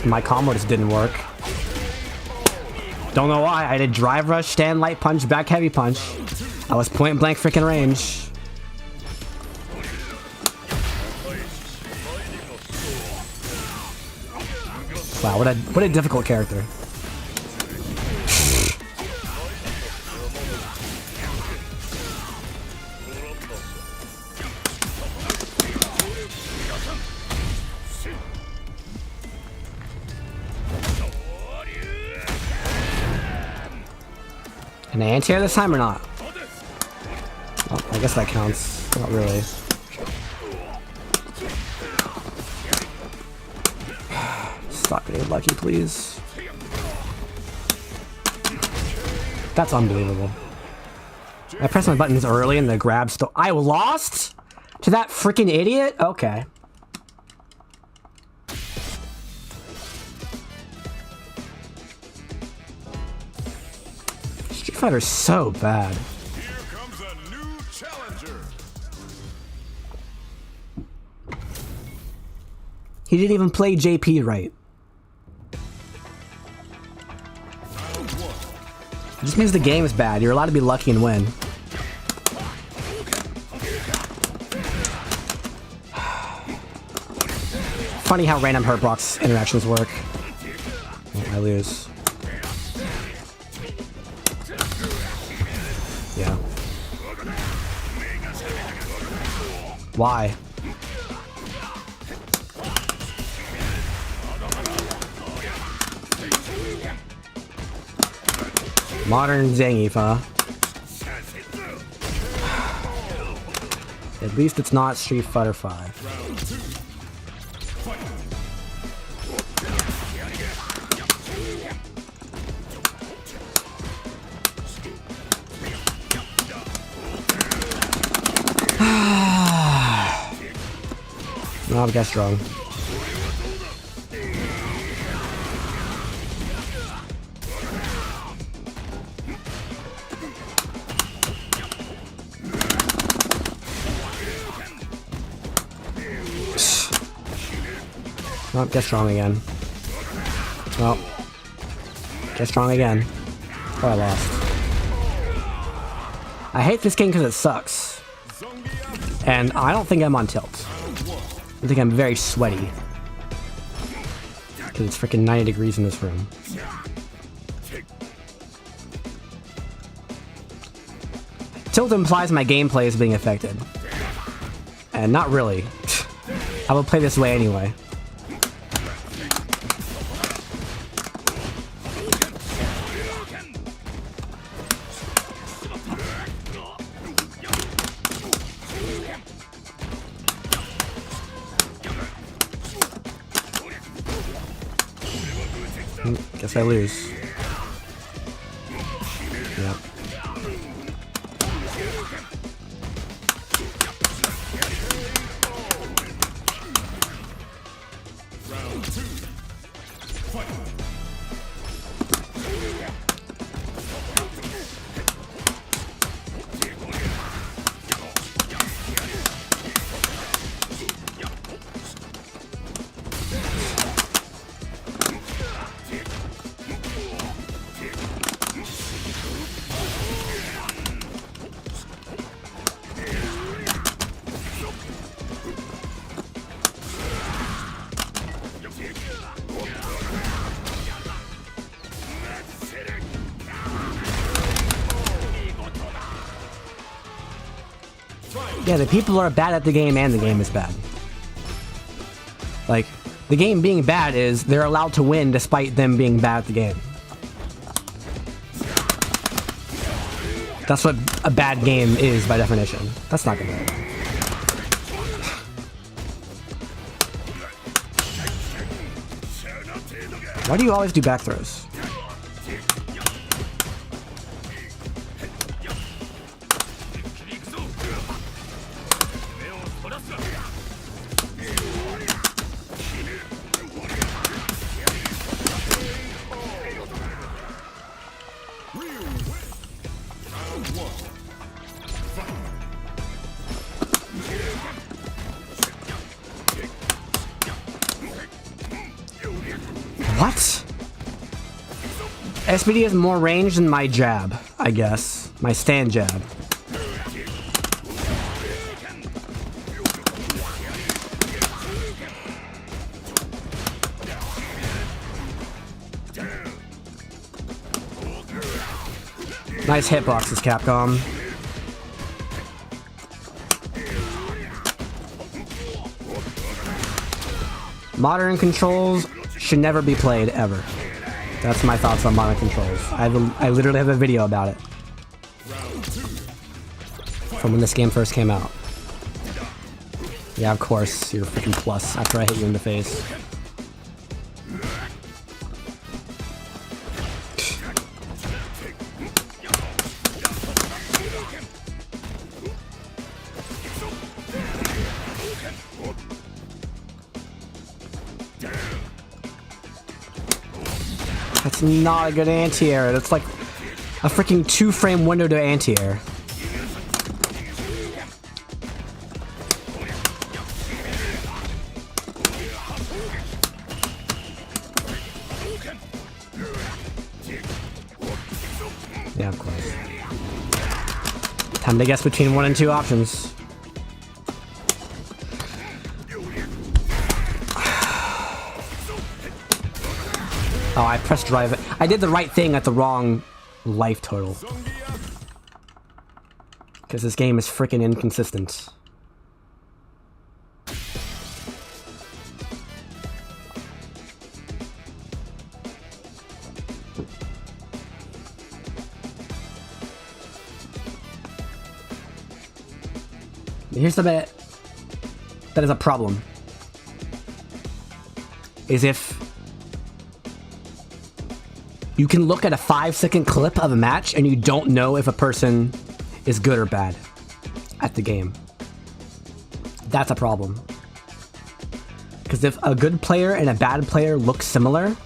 My combo just didn't work. Don't know why. I did drive rush, stand light punch, back heavy punch. I was point blank freaking range. Wow, what a difficult character. An anti-air this time or not? Oh, I guess that counts. Not really. Stop getting lucky, please. That's unbelievable. I pressed my buttons early and the grab still. I lost to that freaking idiot? Okay. Street Fighter's so bad. Here comes a new challenger. He didn't even play JP right. It just means the game is bad. You're allowed to be lucky and win. Funny how random hurt box interactions work. Oh, I lose. Yeah. Why? Modern Zangief, huh? At least it's not Street Fighter 5. No, I guess wrong. Oh, guess wrong again. Well, guess wrong again. Oh, I lost. I hate this game because it sucks. And I don't think I'm on tilt. I think I'm very sweaty. Because it's freaking 90 degrees in this room. Tilt implies my gameplay is being affected. And not really. I will play this way anyway. Guess I lose. Yep. Round 2. Fight. Yeah, the people are bad at the game and the game is bad. Like, the game being bad is they're allowed to win despite them being bad at the game. That's what a bad game is by definition. That's not gonna work. Why do you always do back throws? What? SPD has more range than my jab, I guess. My stand jab. Nice hitboxes, Capcom. Modern controls should never be played, ever. That's my thoughts on modern controls. I literally have a video about it. From when this game first came out. Yeah, of course, you're freaking plus after I hit you in the face. That's not a good anti-air. That's like a freaking 2-frame window to anti-air. Yeah, of course. Time to guess between 1 and 2 options. Oh, I pressed drive. I did the right thing at the wrong life total. Because this game is freaking inconsistent. Here's the bit that is a problem. Is if you can look at a 5-second clip of a match and you don't know if a person is good or bad at the game. That's a problem. Because if a good player and a bad player look similar,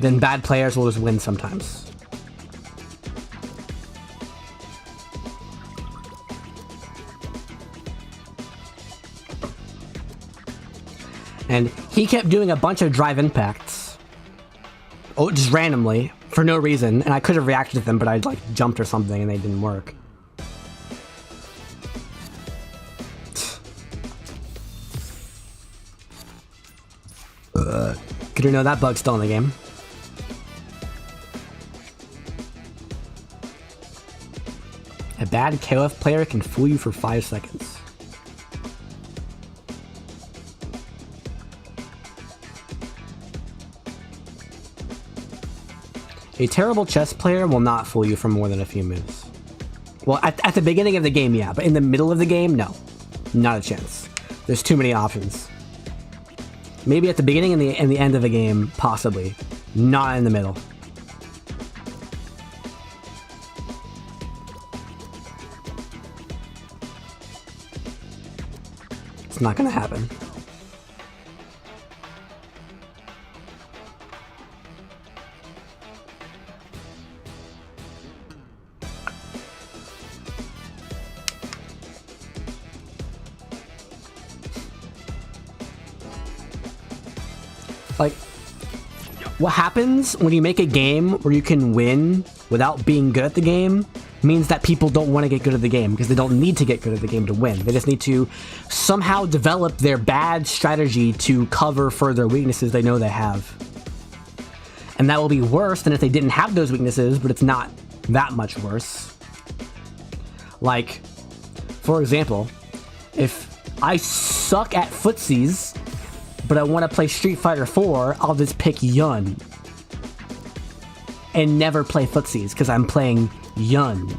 then bad players will just win sometimes. And he kept doing a bunch of drive impacts. Oh, just randomly, for no reason. And I could have reacted to them, but I'd like jumped or something and they didn't work. Good to know that bug's still in the game. A bad KoF player can fool you for 5 seconds. A terrible chess player will not fool you for more than a few minutes. Well, at the beginning of the game, yeah, but in the middle of the game, no. Not a chance. There's too many options. Maybe at the beginning and the end of the game, possibly. Not in the middle. It's not gonna happen. Like, what happens when you make a game where you can win without being good at the game means that people don't want to get good at the game because they don't need to get good at the game to win. They just need to somehow develop their bad strategy to cover for their weaknesses they know they have. And that will be worse than if they didn't have those weaknesses, but it's not that much worse. Like, for example, if I suck at footsies, but I want to play Street Fighter 4, I'll just pick Yun. And never play footsies, because I'm playing Yun.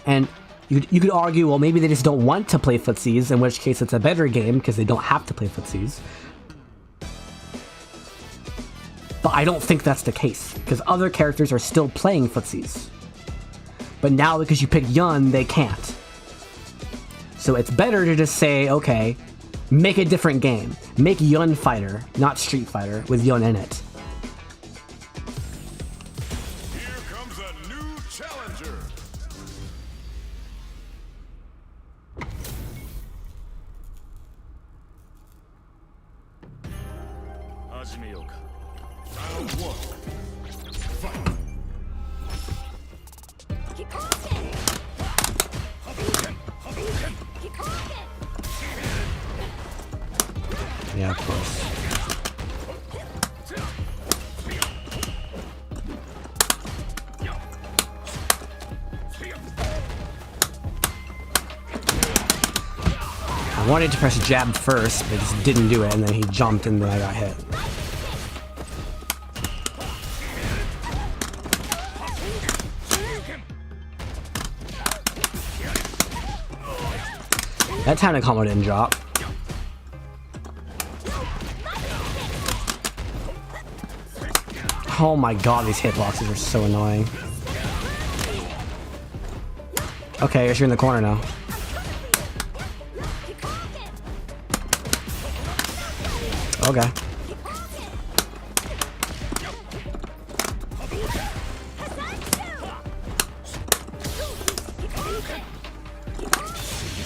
And you could argue, well, maybe they just don't want to play footsies, in which case it's a better game, because they don't have to play footsies. But I don't think that's the case, because other characters are still playing footsies. But now, because you pick Yun, they can't. So it's better to just say, okay, make a different game. Make Yun Fighter, not Street Fighter, with Yun in it. Here comes a new challenger. I wanted to press jab first, but it just didn't do it, and then he jumped and then I got hit. That time the combo didn't drop. Oh my god, these hitboxes are so annoying. Okay, I guess you're in the corner now. Okay.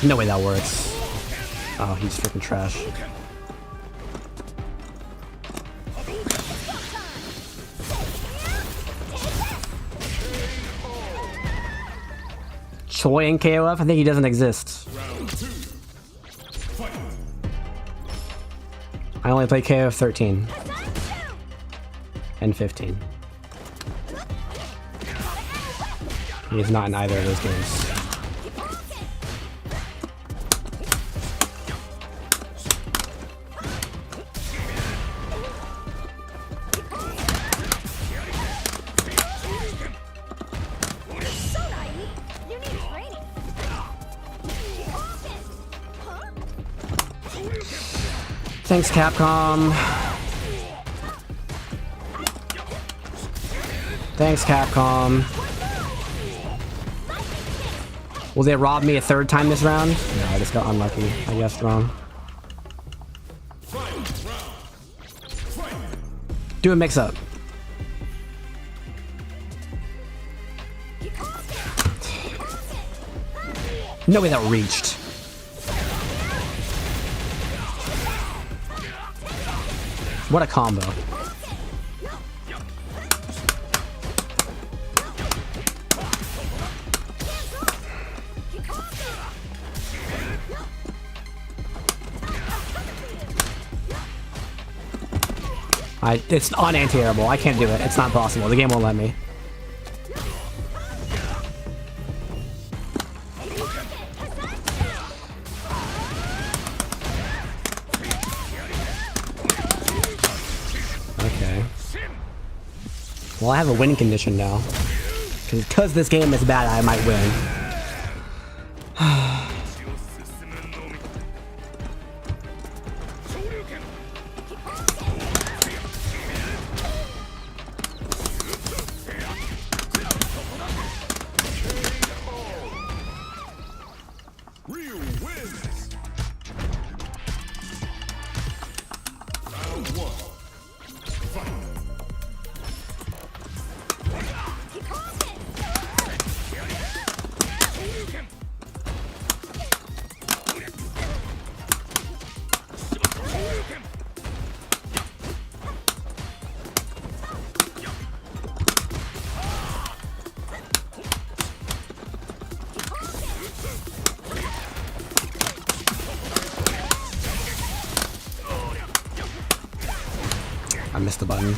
No way that works. Oh, he's freaking trash. Choi and KoF? I think he doesn't exist. Round 2. Fight. I only play KoF 13 and 15. He's not in either of those games. Thanks, Capcom. Thanks, Capcom. Will they rob me a third time this round? No, I just got unlucky. I guessed wrong. Do a mix-up. No way that reached. What a combo. It's un-anti-airable. I can't do it. It's not possible. The game won't let me. Okay. Well, I have a win condition now. Because this game is bad, I might win. I missed the button.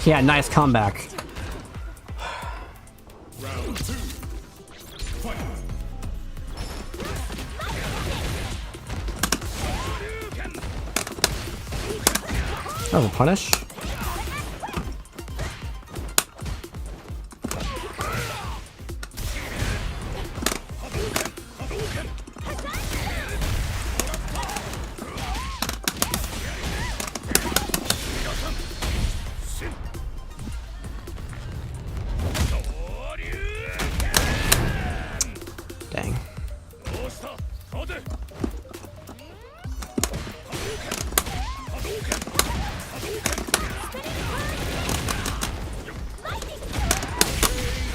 Yeah, nice comeback. Round 2. Fight. That was a punish. Dang.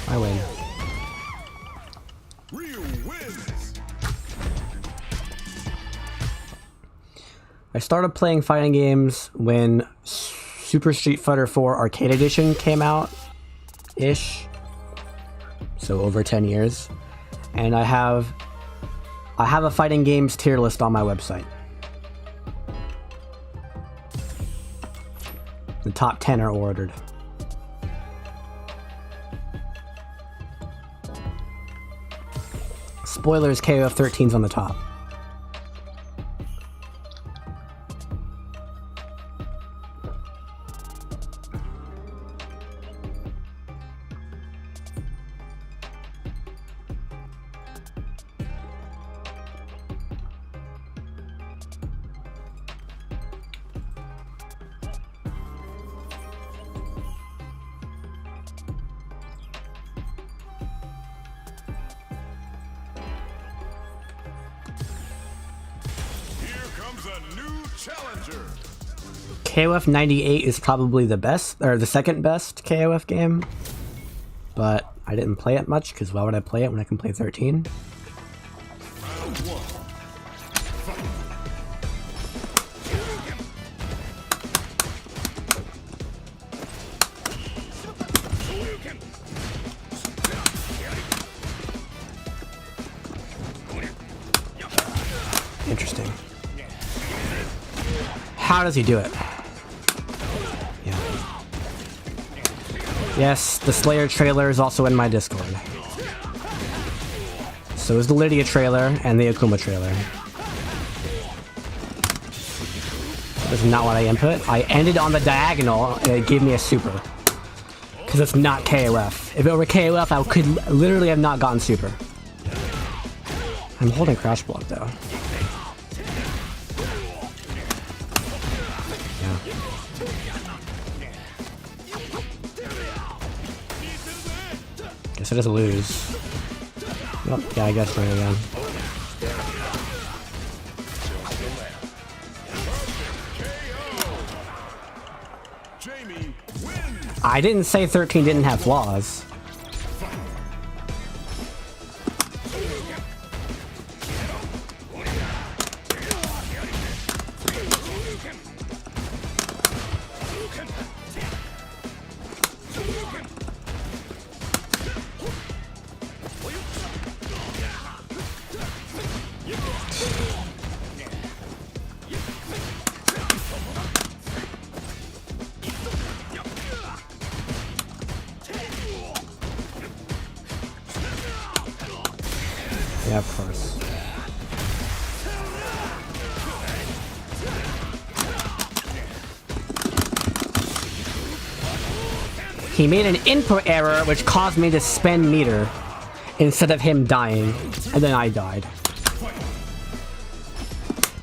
I win. Ryu wins. I started playing fighting games when Super Street Fighter 4 Arcade Edition came out ish. So over 10 years. And I have a fighting games tier list on my website. The top 10 are ordered. Spoilers, KoF XIII's on the top. A new challenger. KoF 98 is probably the best, or the second best KoF game, but I didn't play it much because why would I play it when I can play 13? Round one. Interesting. How does he do it? Yeah. Yes, the Slayer trailer is also in my Discord. So is the Lydia trailer and the Akuma trailer. That's not what I input. I ended on the diagonal and it gave me a super. Because it's not KoF. If it were KoF, I could literally have not gotten super. I'm holding crash block though. Guess I just lose. Oh, yeah, I guess right again. I didn't say 13 didn't have flaws. Yeah, of course. He made an input error which caused me to spend meter instead of him dying, and then I died.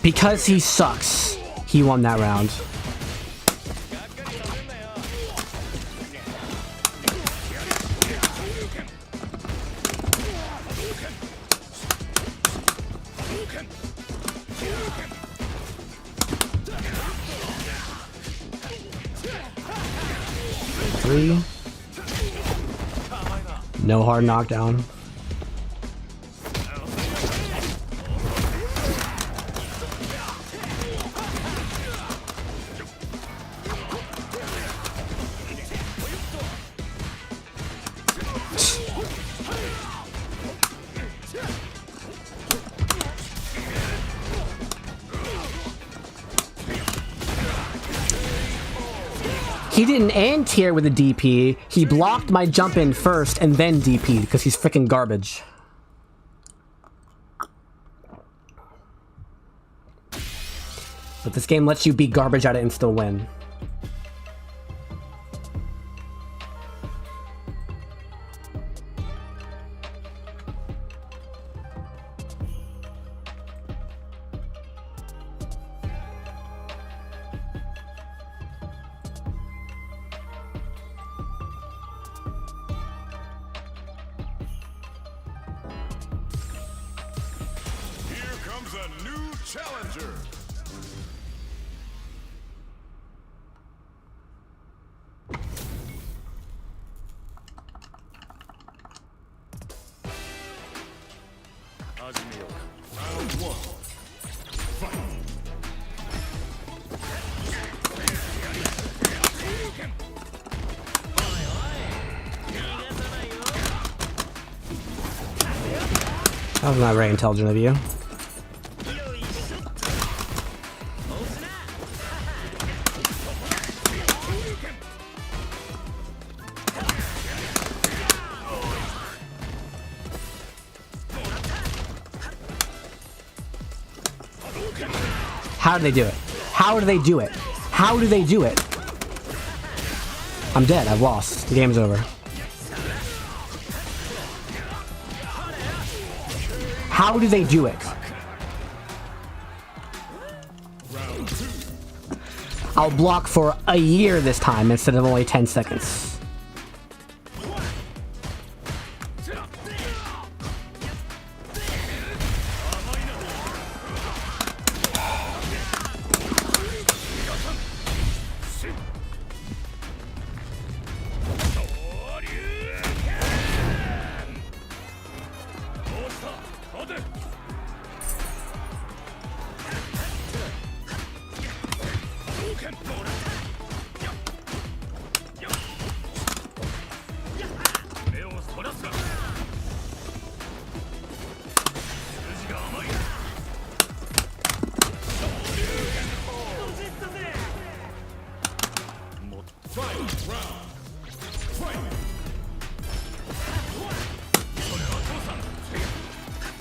Because he sucks, he won that round. No hard knockdown. He didn't end tier with a DP. He blocked my jump in first and then DP'd because he's freaking garbage. But this game lets you beat garbage at it and still win. A new challenger. Round one. Fight. That was not very intelligent of you. How do they do it? How do they do it? How do they do it? I'm dead. I've lost. The game's over. How do they do it? I'll block for a year this time instead of only 10 seconds.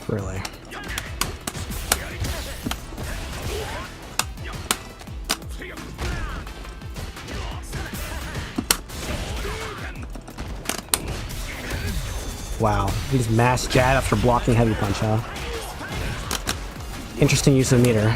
Really? Wow, he just mass jab after blocking heavy punch, huh? Interesting use of meter.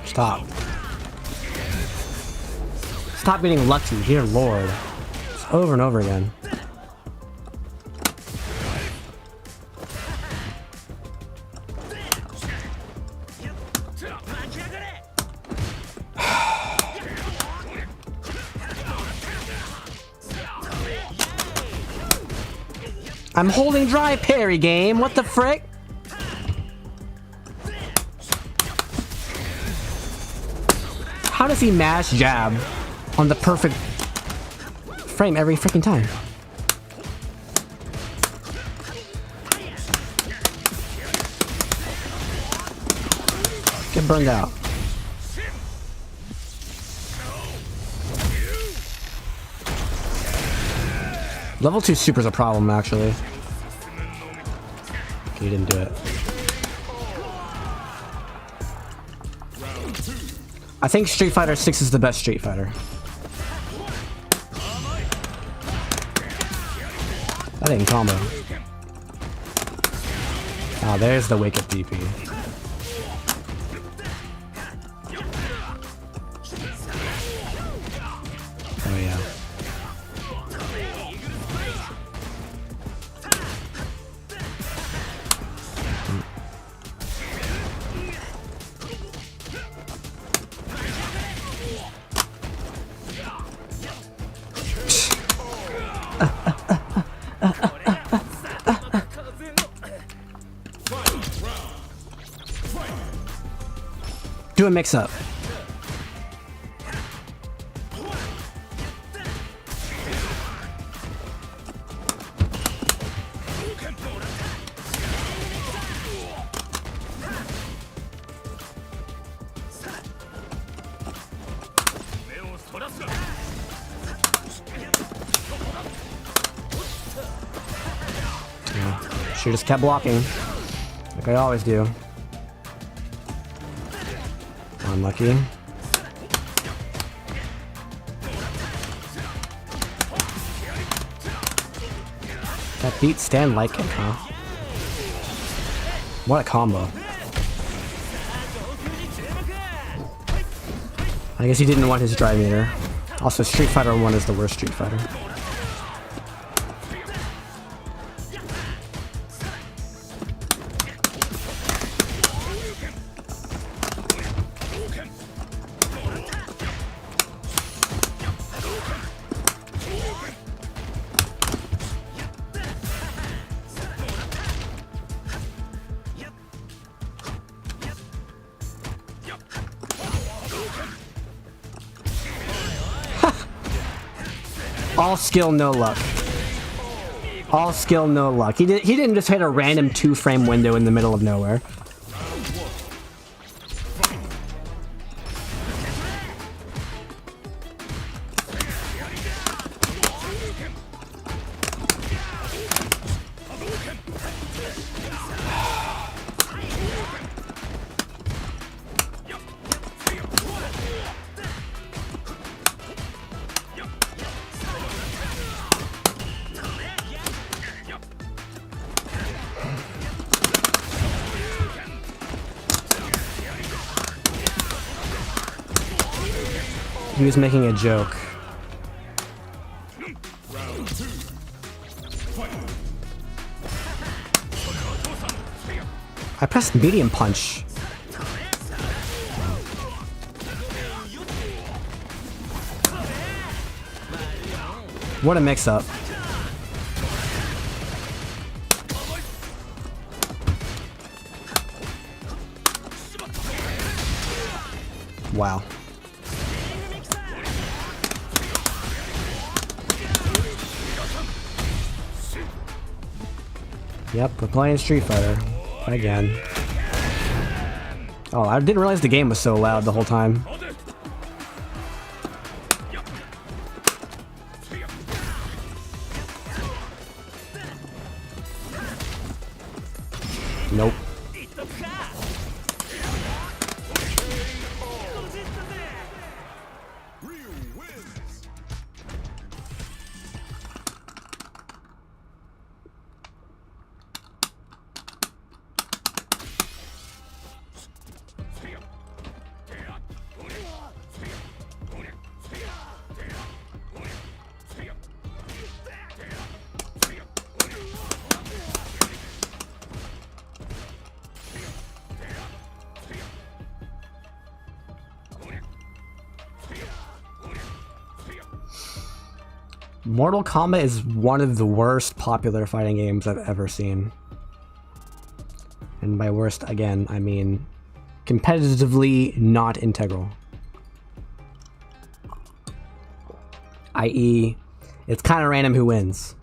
Stop. Stop getting lucky, dear lord. It's over and over again. I'm holding dry parry, game. What the frick? How does he mash jab on the perfect frame every freaking time? Get burned out. Level 2 super's a problem, actually. Okay, you didn't do it. I think Street Fighter 6 is the best Street Fighter. That didn't combo. Ah, there's the wake up DP. Oh yeah. Do a mix up. Yeah. She just kept blocking, like I always do. Unlucky. That beat Stan like it, huh? What a combo. I guess he didn't want his dry meter. Also, Street Fighter 1 is the worst Street Fighter. All skill, no luck. All skill, no luck. He didn't just hit a random 2-frame window in the middle of nowhere. He was making a joke. I pressed medium punch. What a mix-up. Wow. Yep, we're playing Street Fighter. Again. Oh, I didn't realize the game was so loud the whole time. Nope. Mortal Kombat is one of the worst popular fighting games I've ever seen. And by worst, again, I mean competitively not integral. I.e., it's kind of random who wins.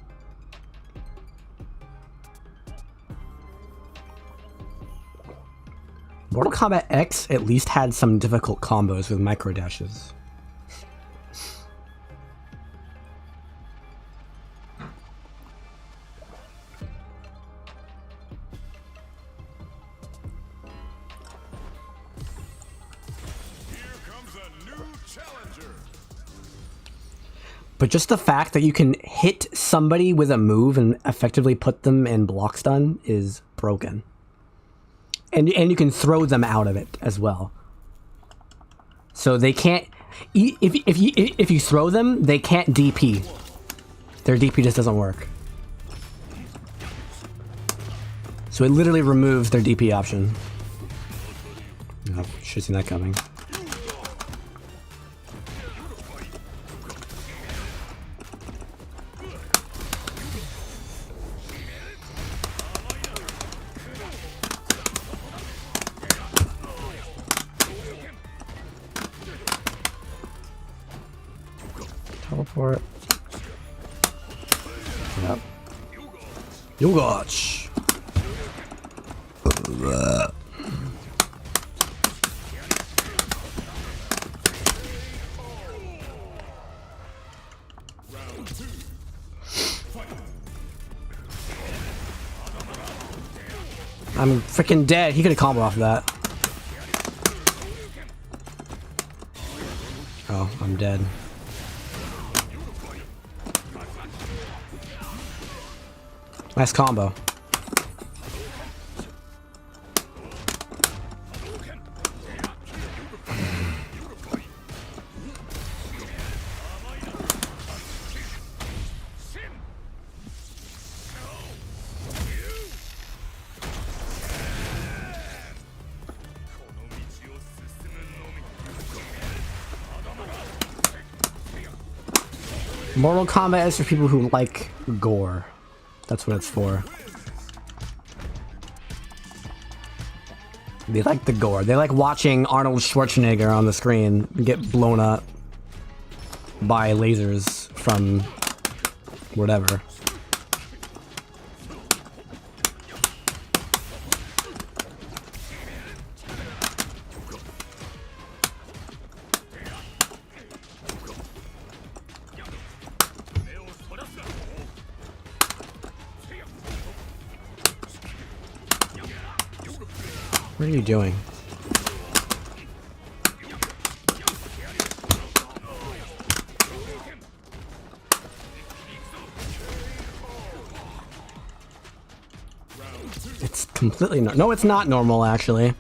Mortal Kombat X at least had some difficult combos with micro dashes. But just the fact that you can hit somebody with a move and effectively put them in block stun is broken. And you can throw them out of it as well. So they can't... If you throw them, they can't DP. Their DP just doesn't work. So it literally removes their DP option. Oh, should have seen that coming. Teleport. Yep. Yogach. I'm freaking dead. He could have comboed off of that. Oh, I'm dead. Nice combo. Mortal Kombat is for people who like gore. That's what it's for. They like the gore. They like watching Arnold Schwarzenegger on the screen get blown up by lasers from whatever. What are you doing? It's completely no, it's not normal actually.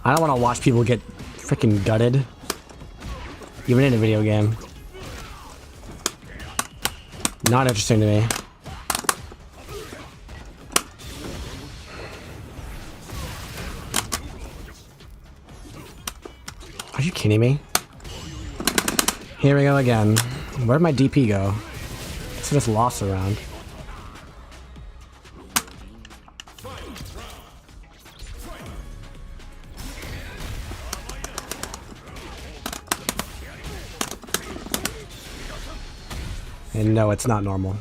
I don't want to watch people get freaking gutted, even in a video game. Not interesting to me. Are you kidding me? Here we go again. Where'd my DP go? It's just lost around. And no, it's not normal.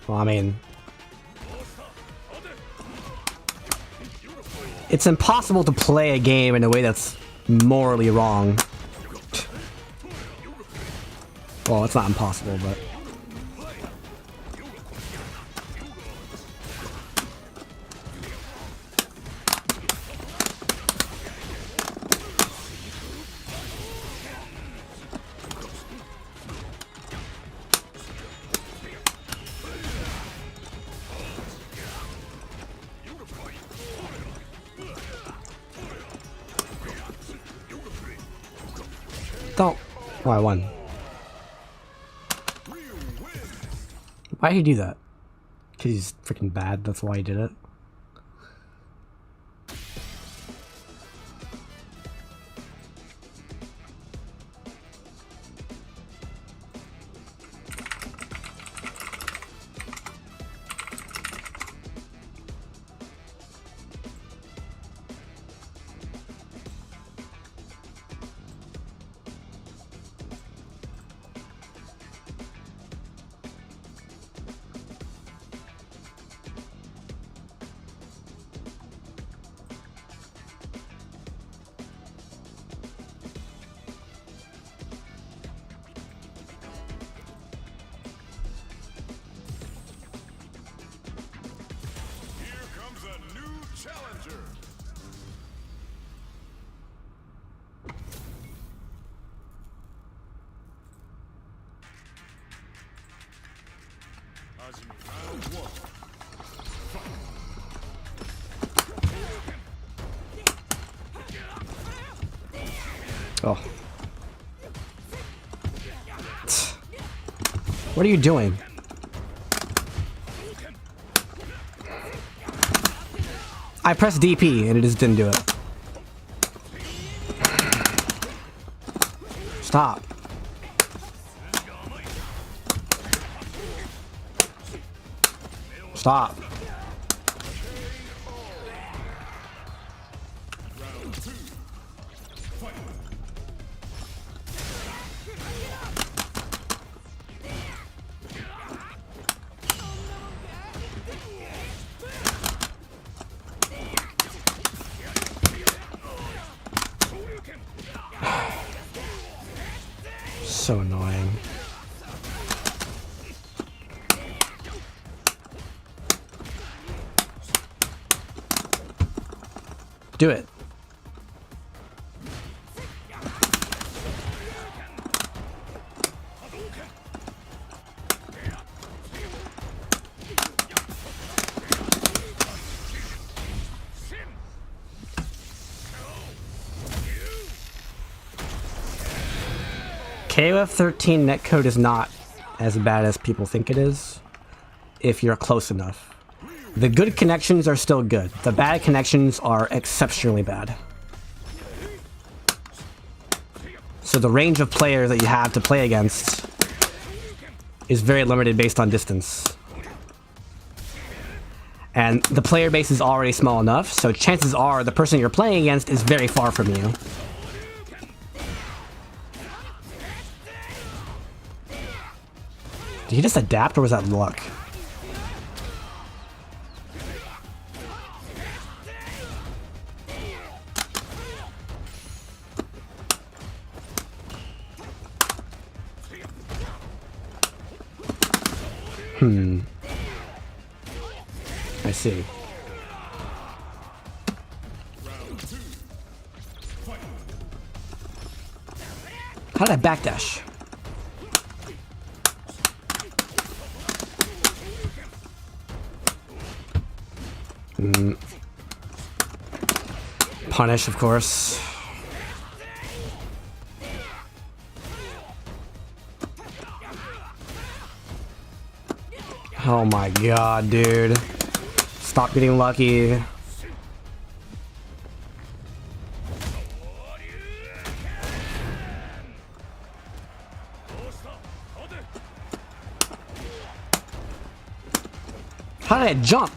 Well, I mean, it's impossible to play a game in a way that's morally wrong. Well, it's not impossible, but... Don't. Oh, I won. Why did he do that? Because he's freaking bad, that's why he did it. Challenger. Round one. Oh. What are you doing? I pressed DP and it just didn't do it. Stop. Stop. Round two. Fight. So annoying. Do it. KoF XIII netcode is not as bad as people think it is, if you're close enough. The good connections are still good. The bad connections are exceptionally bad. So the range of players that you have to play against is very limited based on distance. And the player base is already small enough, so chances are the person you're playing against is very far from you. Did he just adapt or was that luck? I see. How did I backdash? Punish, of course. Oh my god, dude. Stop getting lucky. How did I jump?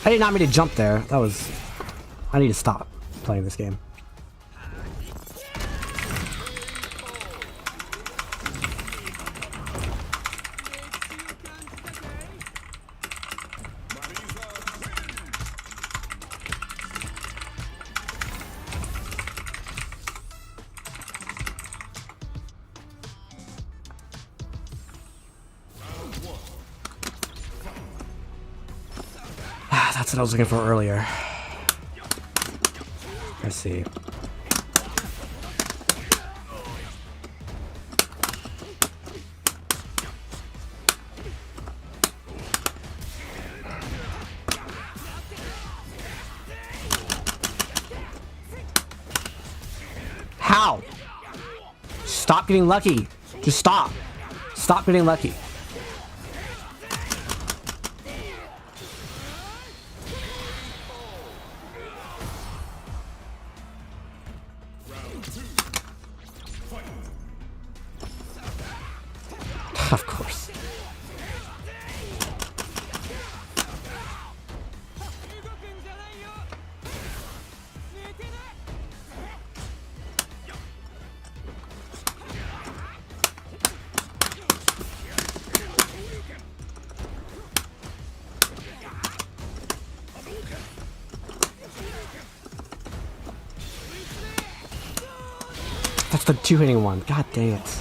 I did not mean to jump there. That was... I need to stop playing this game. That's what I was looking for earlier. Let's see. How? Stop getting lucky. Just stop. Stop getting lucky. Of course. That's the two-hitting one. God dang it.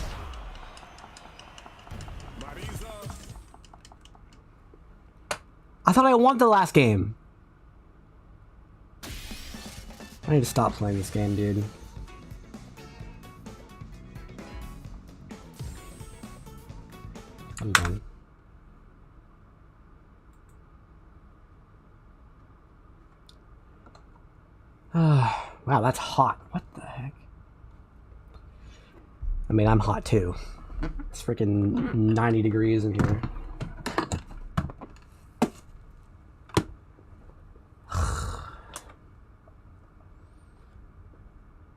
I thought I won the last game. I need to stop playing this game, dude. I'm done. Wow, that's hot. What the heck? I mean, I'm hot too. It's freaking 90 degrees in here.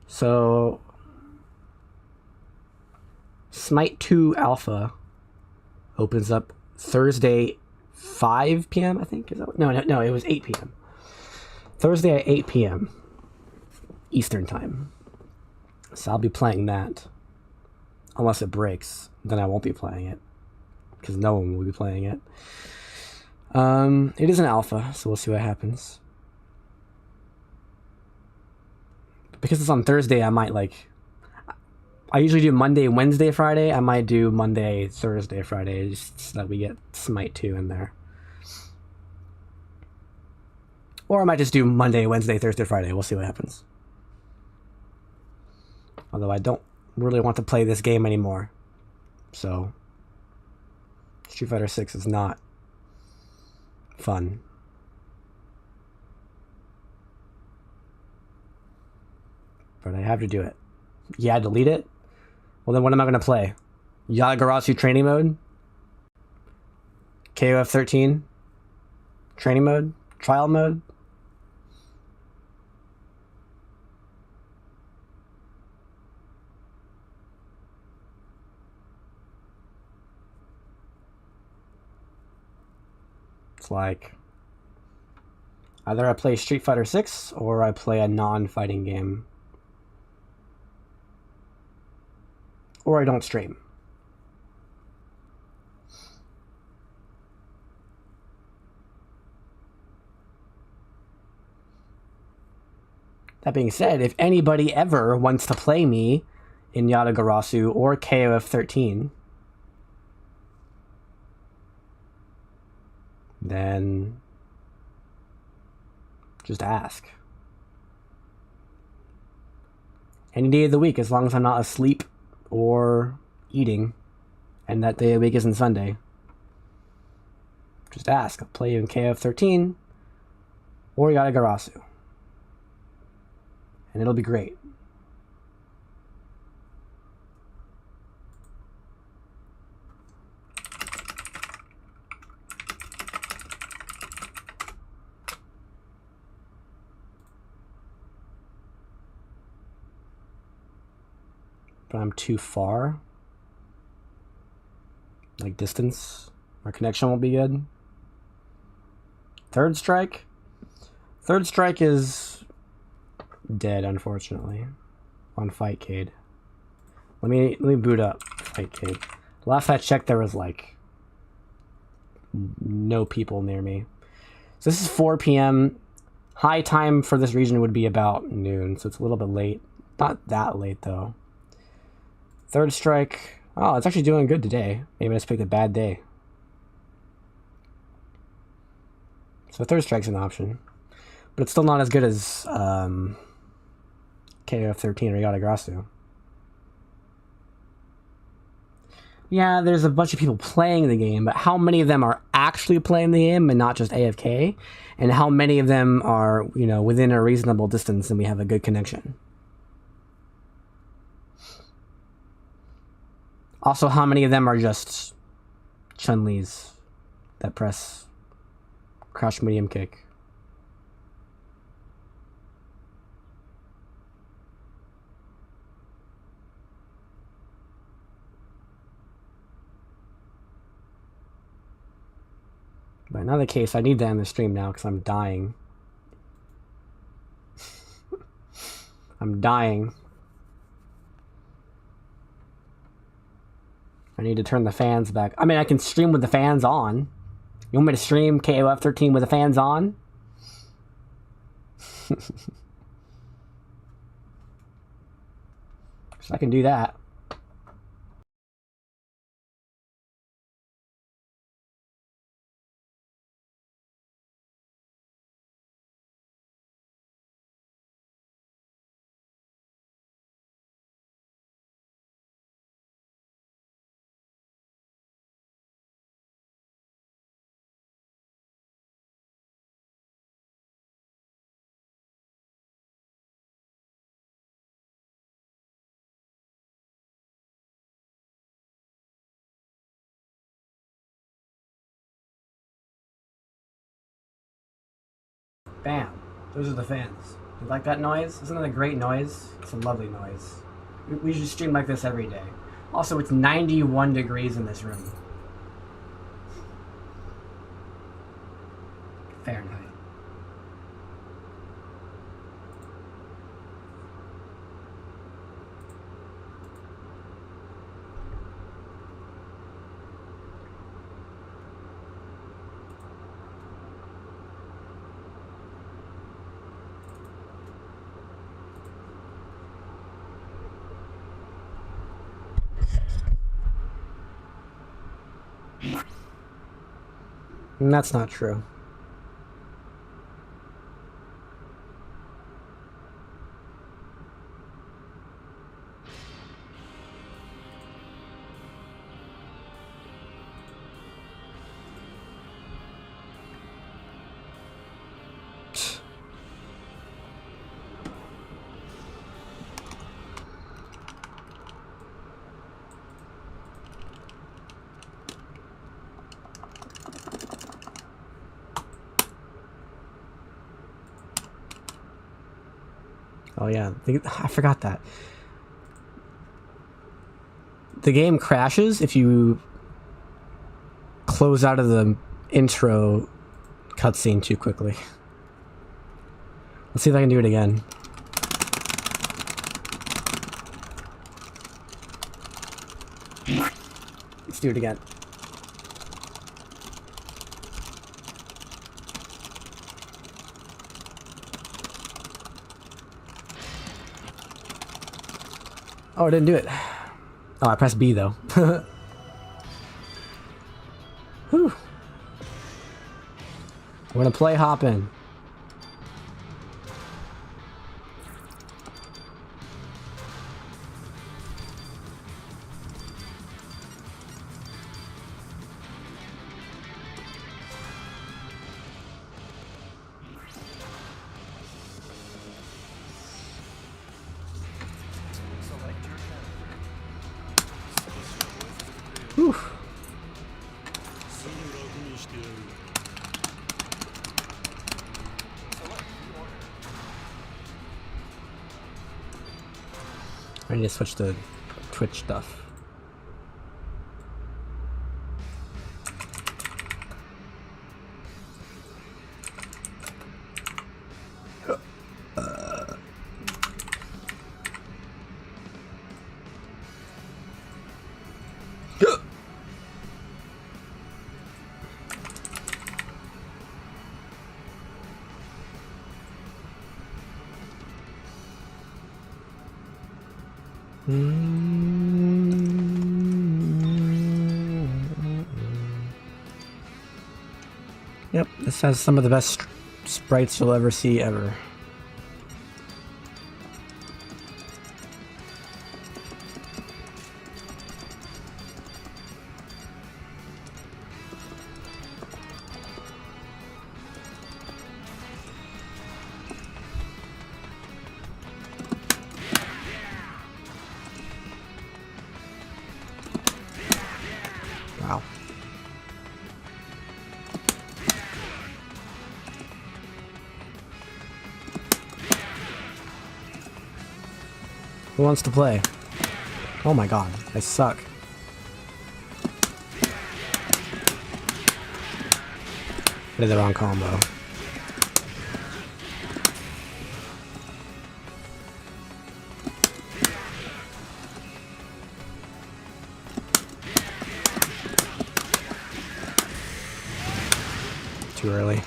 So, Smite 2 Alpha opens up Thursday 5 p.m. I think. Is that, no, it was 8 p.m. Thursday at 8 p.m. Eastern time. So I'll be playing that. Unless it breaks, then I won't be playing it. Because no one will be playing it. It is an alpha, so we'll see what happens. Because it's on Thursday, I might like... I usually do Monday, Wednesday, Friday. I might do Monday, Thursday, Friday, just so that we get Smite 2 in there. Or I might just do Monday, Wednesday, Thursday, Friday. We'll see what happens. Although I don't really want to play this game anymore. So... Street Fighter 6 is not fun. But I have to do it. Yeah, delete it? Well, then what am I going to play? Yagarasu training mode? KoF XIII? Training mode? Trial mode? It's like... either I play Street Fighter 6 or I play a non-fighting game. Or I don't stream. That being said, if anybody ever wants to play me in Yatagarasu or KoF XIII, then just ask. Any day of the week, as long as I'm not asleep or eating, and that day of the week isn't Sunday. Just ask. I'll play you in KoF XIII or Yatagarasu. And it'll be great. But I'm too far. Like distance. Our connection won't be good. Third strike? Third strike is dead, unfortunately. On Fightcade. Let me boot up Fightcade. Last I checked, there was like no people near me. So this is 4 p.m. High time for this region would be about noon, so it's a little bit late. Not that late though. Third strike. Oh, it's actually doing good today. Maybe I just picked a bad day. So third strike's an option. But it's still not as good as KoF XIII or Yatagarasu. Yeah, there's a bunch of people playing the game, but how many of them are actually playing the game and not just AFK? And how many of them are, you know, within a reasonable distance and we have a good connection? Also, how many of them are just Chun-Li's that press crouch medium kick? But in other case, I need to end the stream now because I'm dying. I'm dying. I need to turn the fans back. I mean, I can stream with the fans on. You want me to stream KoF XIII with the fans on? So I can do that. Bam. Those are the fans. You like that noise? Isn't that a great noise? It's a lovely noise. We should stream like this every day. Also, it's 91 degrees in this room. Fahrenheit. And that's not true. Oh yeah, I forgot that. The game crashes if you close out of the intro cutscene too quickly. Let's see if I can do it again. Let's do it again. Oh, I didn't do it. Oh, I pressed B though. Whew. I'm gonna play Hoppin'. Whew. I need to switch to Twitch stuff. Yep, this has some of the best sprites you'll ever see ever. Wow. Who wants to play? Oh my god, I suck. I did the wrong combo. Too early.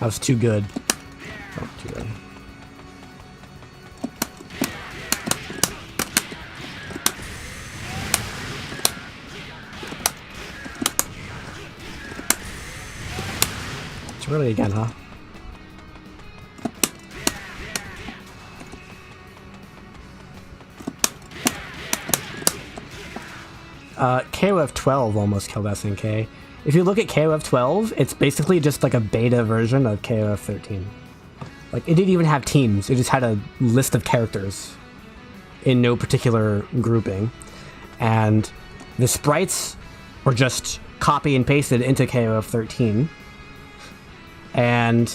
I was too good. Oh, too early. Too early again, huh? KoF XII almost killed SNK. If you look at KoF XII, it's basically just like a beta version of KoF XIII. Like, it didn't even have teams, it just had a list of characters in no particular grouping. And the sprites were just copy and pasted into KoF XIII. And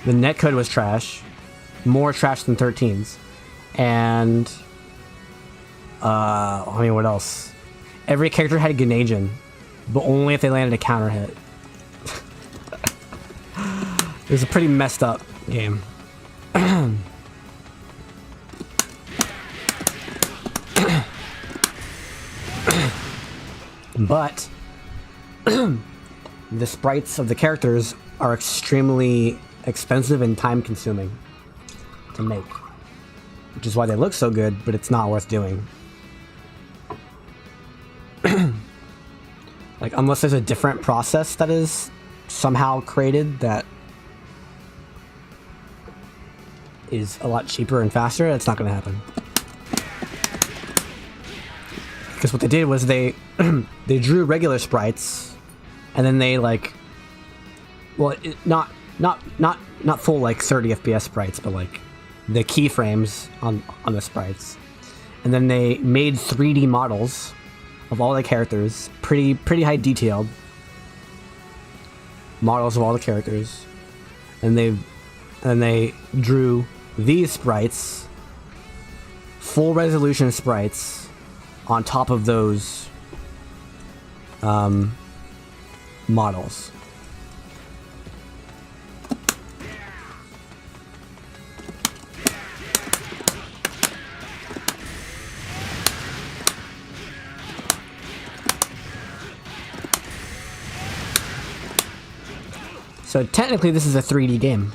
the netcode was trash. More trash than 13's. And I mean, what else? Every character had a Grenadian, but only if they landed a counter hit. It was a pretty messed up game. But the sprites of the characters are extremely expensive and time consuming to make, which is why they look so good, but it's not worth doing. Like, unless there's a different process that is somehow created that is a lot cheaper and faster, it's not going to happen. Because what they did was they they drew regular sprites, and then they like, well, not full like 30 FPS sprites, but like the keyframes on the sprites, and then they made 3D models of all the characters, pretty high detailed models of all the characters, and they drew these sprites, full resolution sprites, on top of those models. So technically this is a 3D game.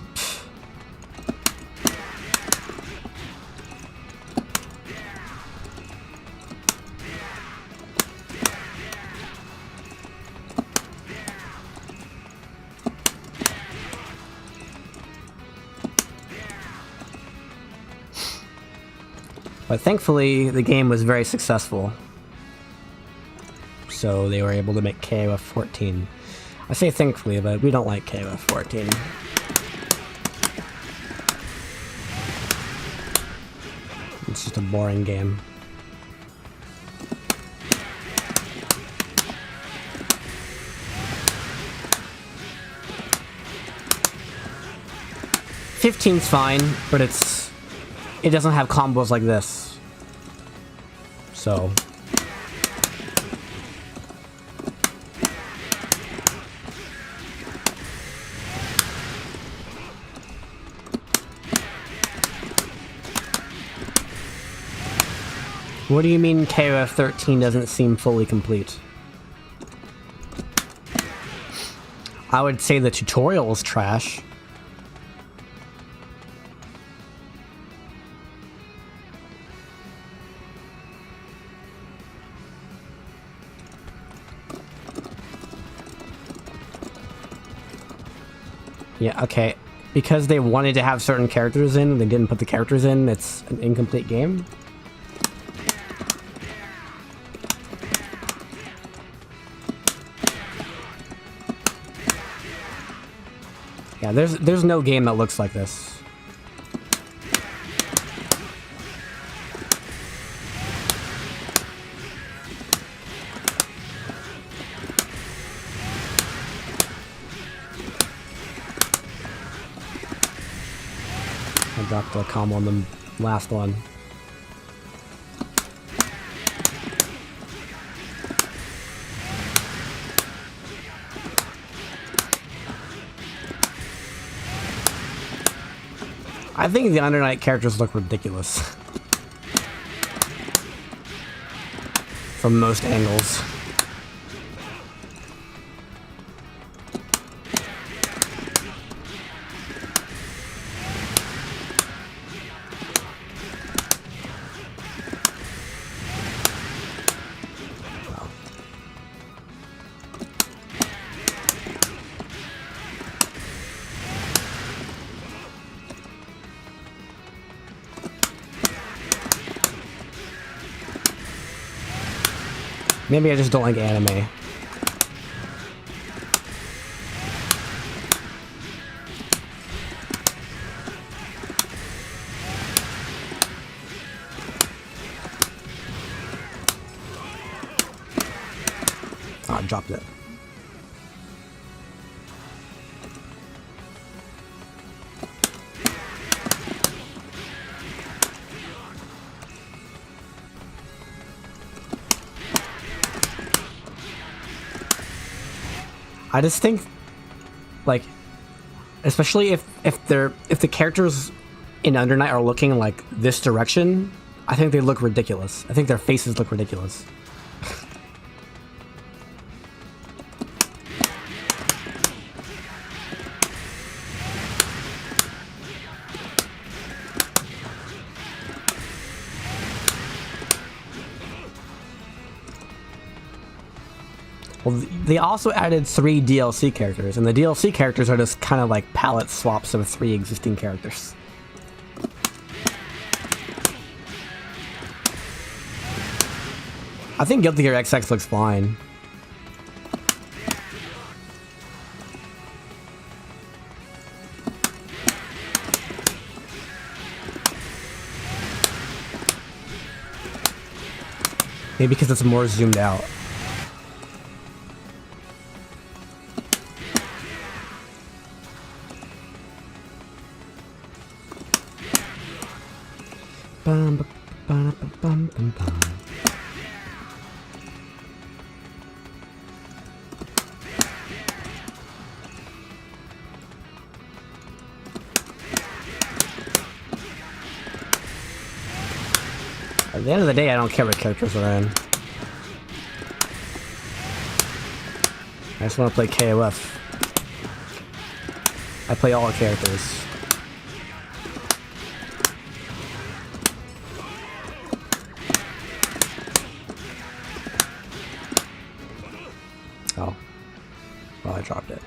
But thankfully, the game was very successful. So they were able to make KoF XIII. I say thankfully, but we don't like KoF XIII. It's just a boring game. XV's fine, but it doesn't have combos like this. So what do you mean KoF XIII doesn't seem fully complete? I would say the tutorial is trash. Yeah, okay. Because they wanted to have certain characters in, they didn't put the characters in, it's an incomplete game. Yeah, there's no game that looks like this. I dropped a combo on the last one. I think the Under Night characters look ridiculous. From most angles. Maybe I just don't like anime. Oh, I dropped it. I just think, like, especially if the characters in Under Night are looking like this direction, I think they look ridiculous. I think their faces look ridiculous. Well, they also added 3 DLC characters, and the DLC characters are just kind of like palette swaps of 3 existing characters. I think Guilty Gear XX looks fine. Maybe because it's more zoomed out. Bum, ba, ba, ba, bum, bum, bum. At the end of the day, I don't care what characters are in. I just want to play KoF. I play all characters. Oh. Well, I dropped it.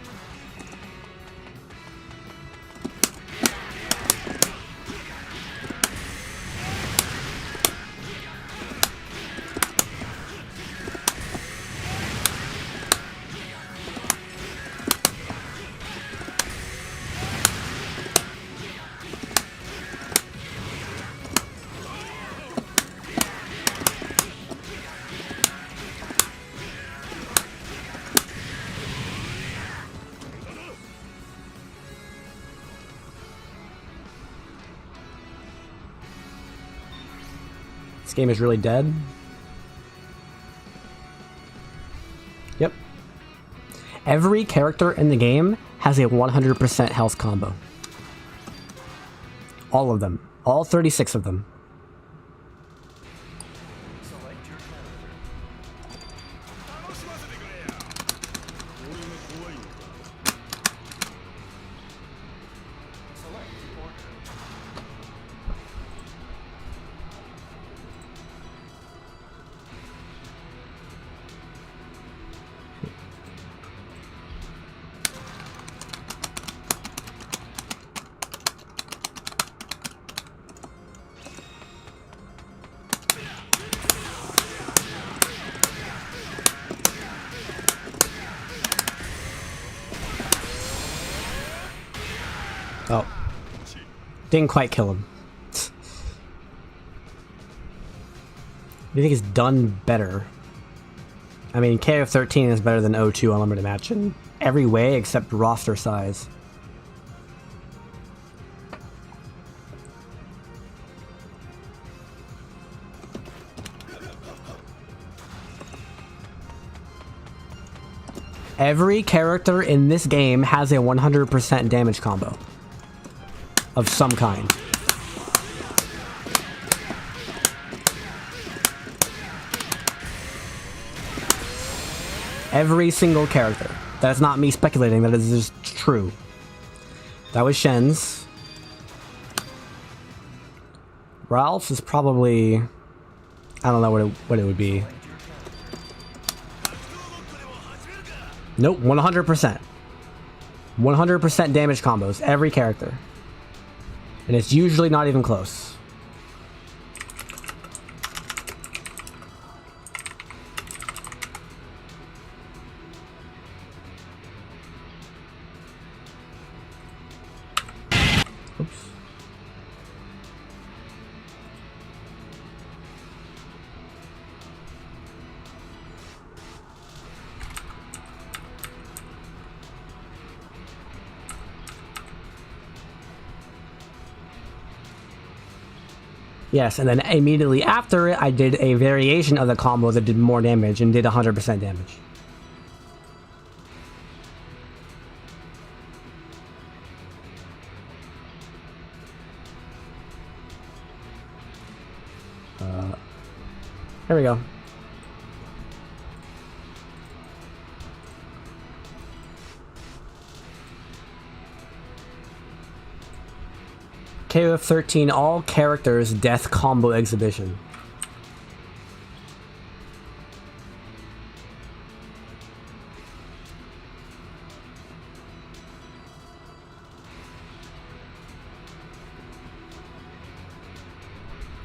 game is really dead. Yep. Every character in the game has a 100% health combo. All of them. All 36 of them. Oh. Didn't quite kill him. Do you think he's done better? I mean, KoF XIII is better than O2 Unlimited Match in every way except roster size. Every character in this game has a 100% damage combo. Of some kind. Every single character. That's not me speculating, that is just true. That was Shen's. Ralph's is probably... I don't know what it would be. Nope, 100%. 100% damage combos, every character. And it's usually not even close. Oops. Yes, and then immediately after it, I did a variation of the combo that did more damage and did 100% damage. There we go. KoF XIII all characters death combo exhibition.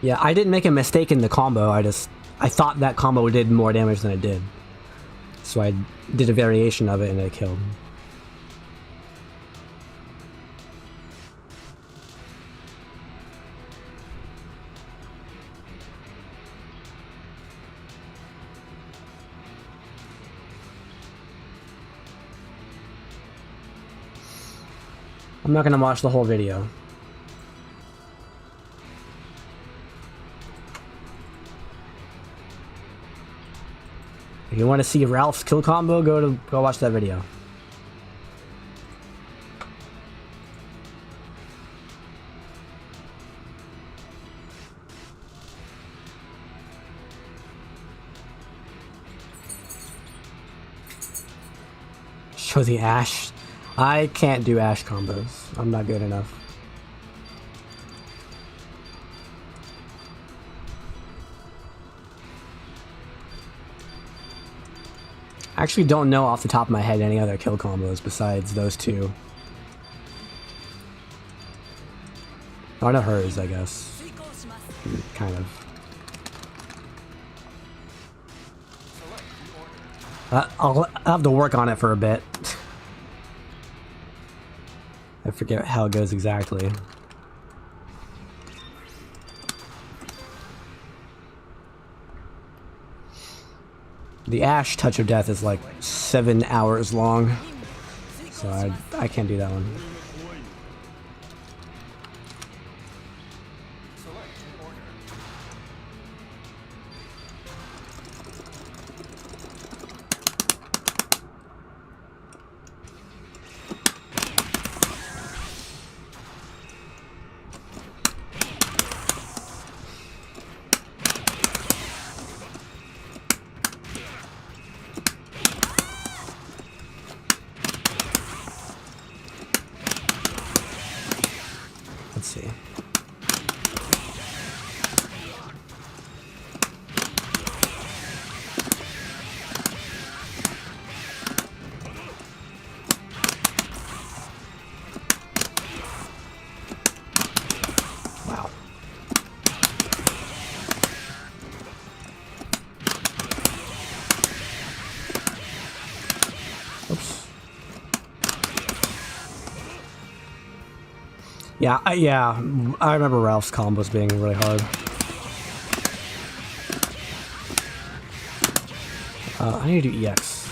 Yeah, I didn't make a mistake in the combo, I thought that combo did more damage than it did. So I did a variation of it and it killed. I'm not gonna watch the whole video. If you want to see Ralph's kill combo, go watch that video. Show the Ashe. I can't do Ashe combos. I'm not good enough. I actually don't know off the top of my head any other kill combos besides those two. Oh, I know hers, I guess. Kind of. I'll have to work on it for a bit. I forget how it goes exactly. The Ashe Touch of Death is like 7 hours long, so I can't do that one. see. Wow. Oops. Yeah, I remember Ralph's combos being really hard. I need to do EX.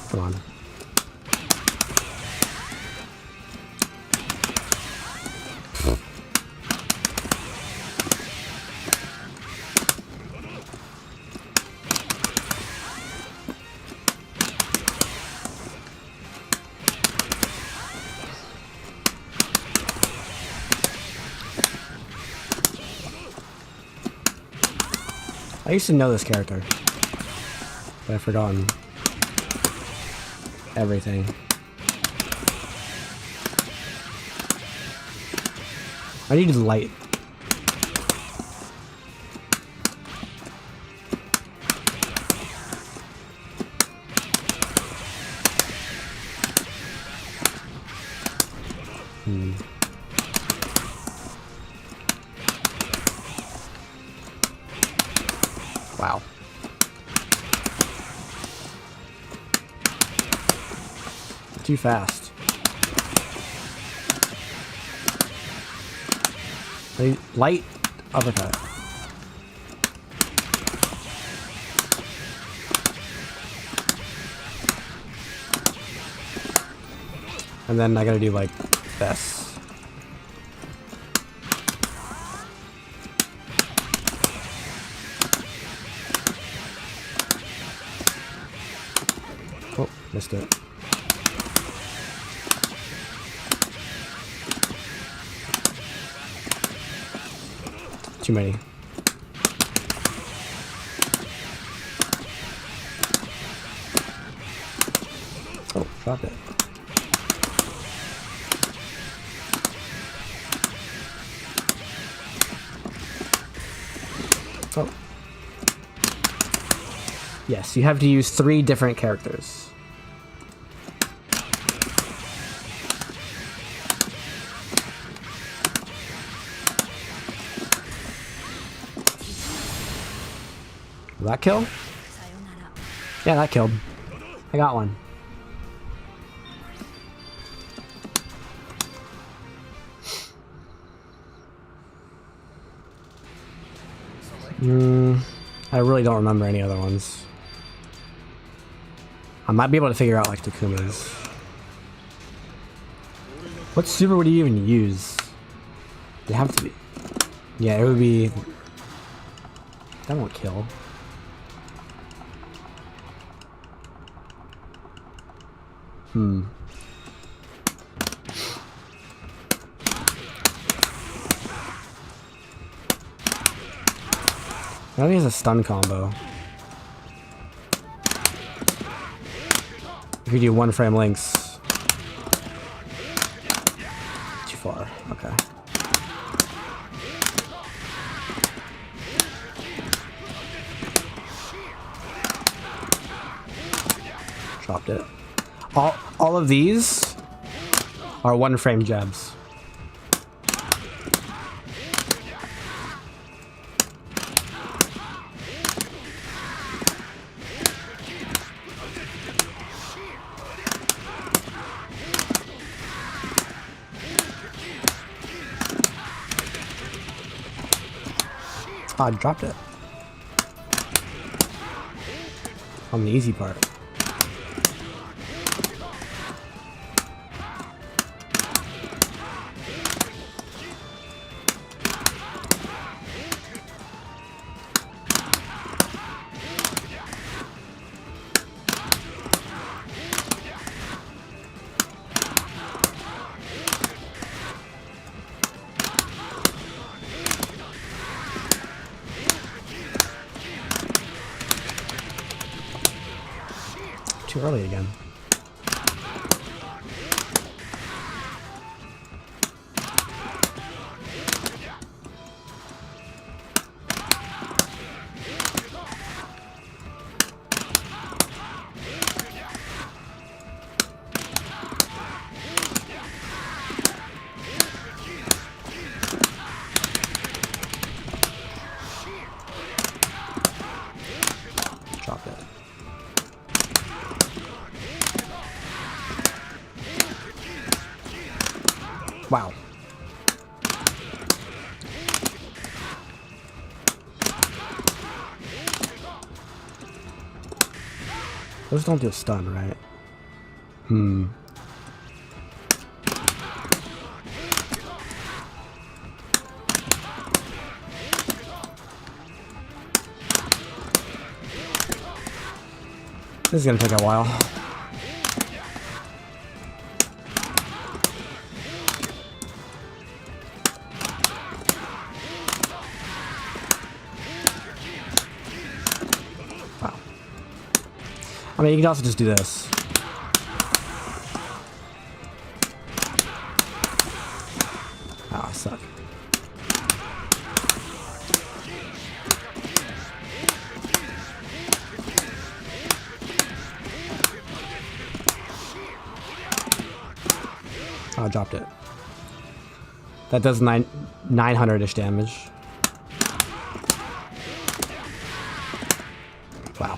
Come on. I used to know this character, but I've forgotten everything. I need light. Wow. Too fast. Light uppercut. And then I gotta do like this. Oh, missed it. Too many. Oh, dropped it. Oh. Yes, you have to use 3 different characters. Will that kill? Yeah, that killed. I got one. I really don't remember any other ones. I might be able to figure out like Takuma's. What super would you even use? It'd have to be. Yeah, it would be. That won't kill. I think it's a stun combo. If you do 1 frame links. Too far. Okay. Dropped it. All of these are 1 frame jabs. Oh, I dropped it. On the easy part. too early again. Drop it. Wow. Those don't do a stun, right? This is gonna take a while. Wow. I mean, you can also just do this. Oh, I suck. Oh, I dropped it. That does 900-ish damage. Wow.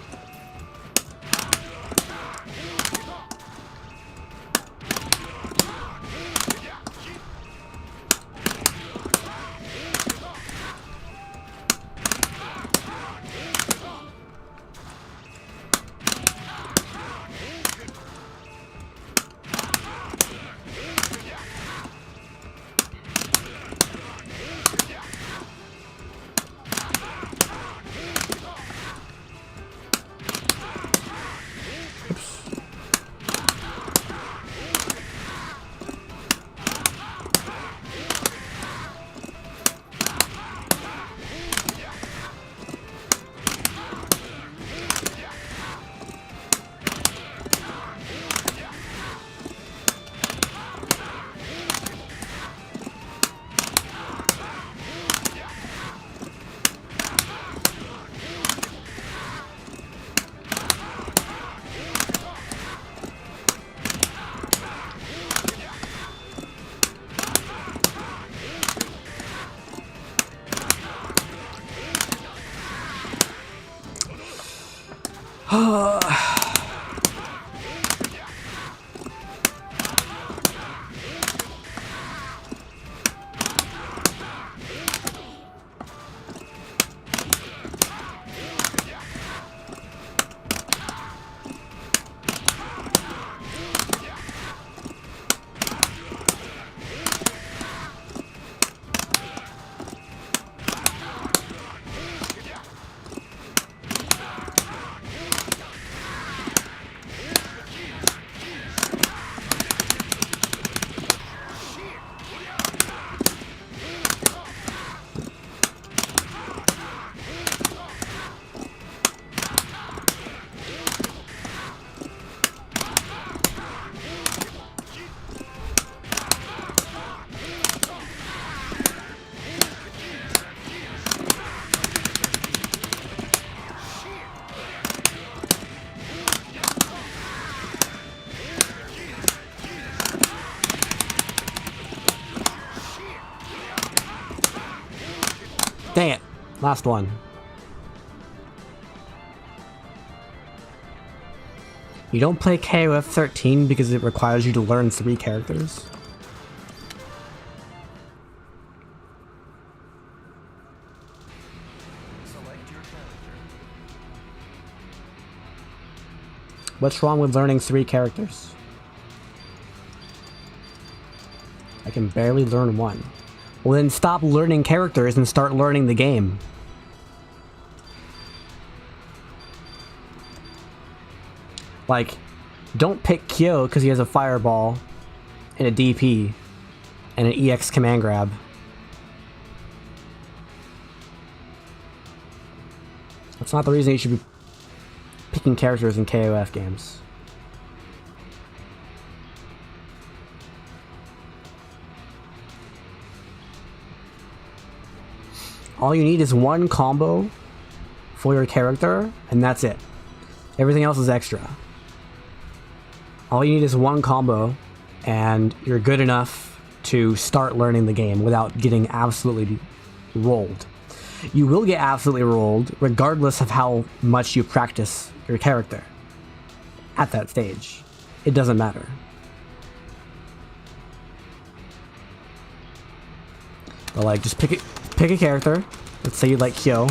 Dang it. Last one. You don't play KoF XIII because it requires you to learn 3 characters? What's wrong with learning 3 characters? I can barely learn 1. Well then stop learning characters and start learning the game. Like, don't pick Kyo because he has a fireball and a DP and an EX command grab. That's not the reason you should be picking characters in KoF games. All you need is one combo for your character, and that's it. Everything else is extra. All you need is one combo, and you're good enough to start learning the game without getting absolutely rolled. You will get absolutely rolled regardless of how much you practice your character at that stage. It doesn't matter. But like, just pick a character. Let's say you like Kyo.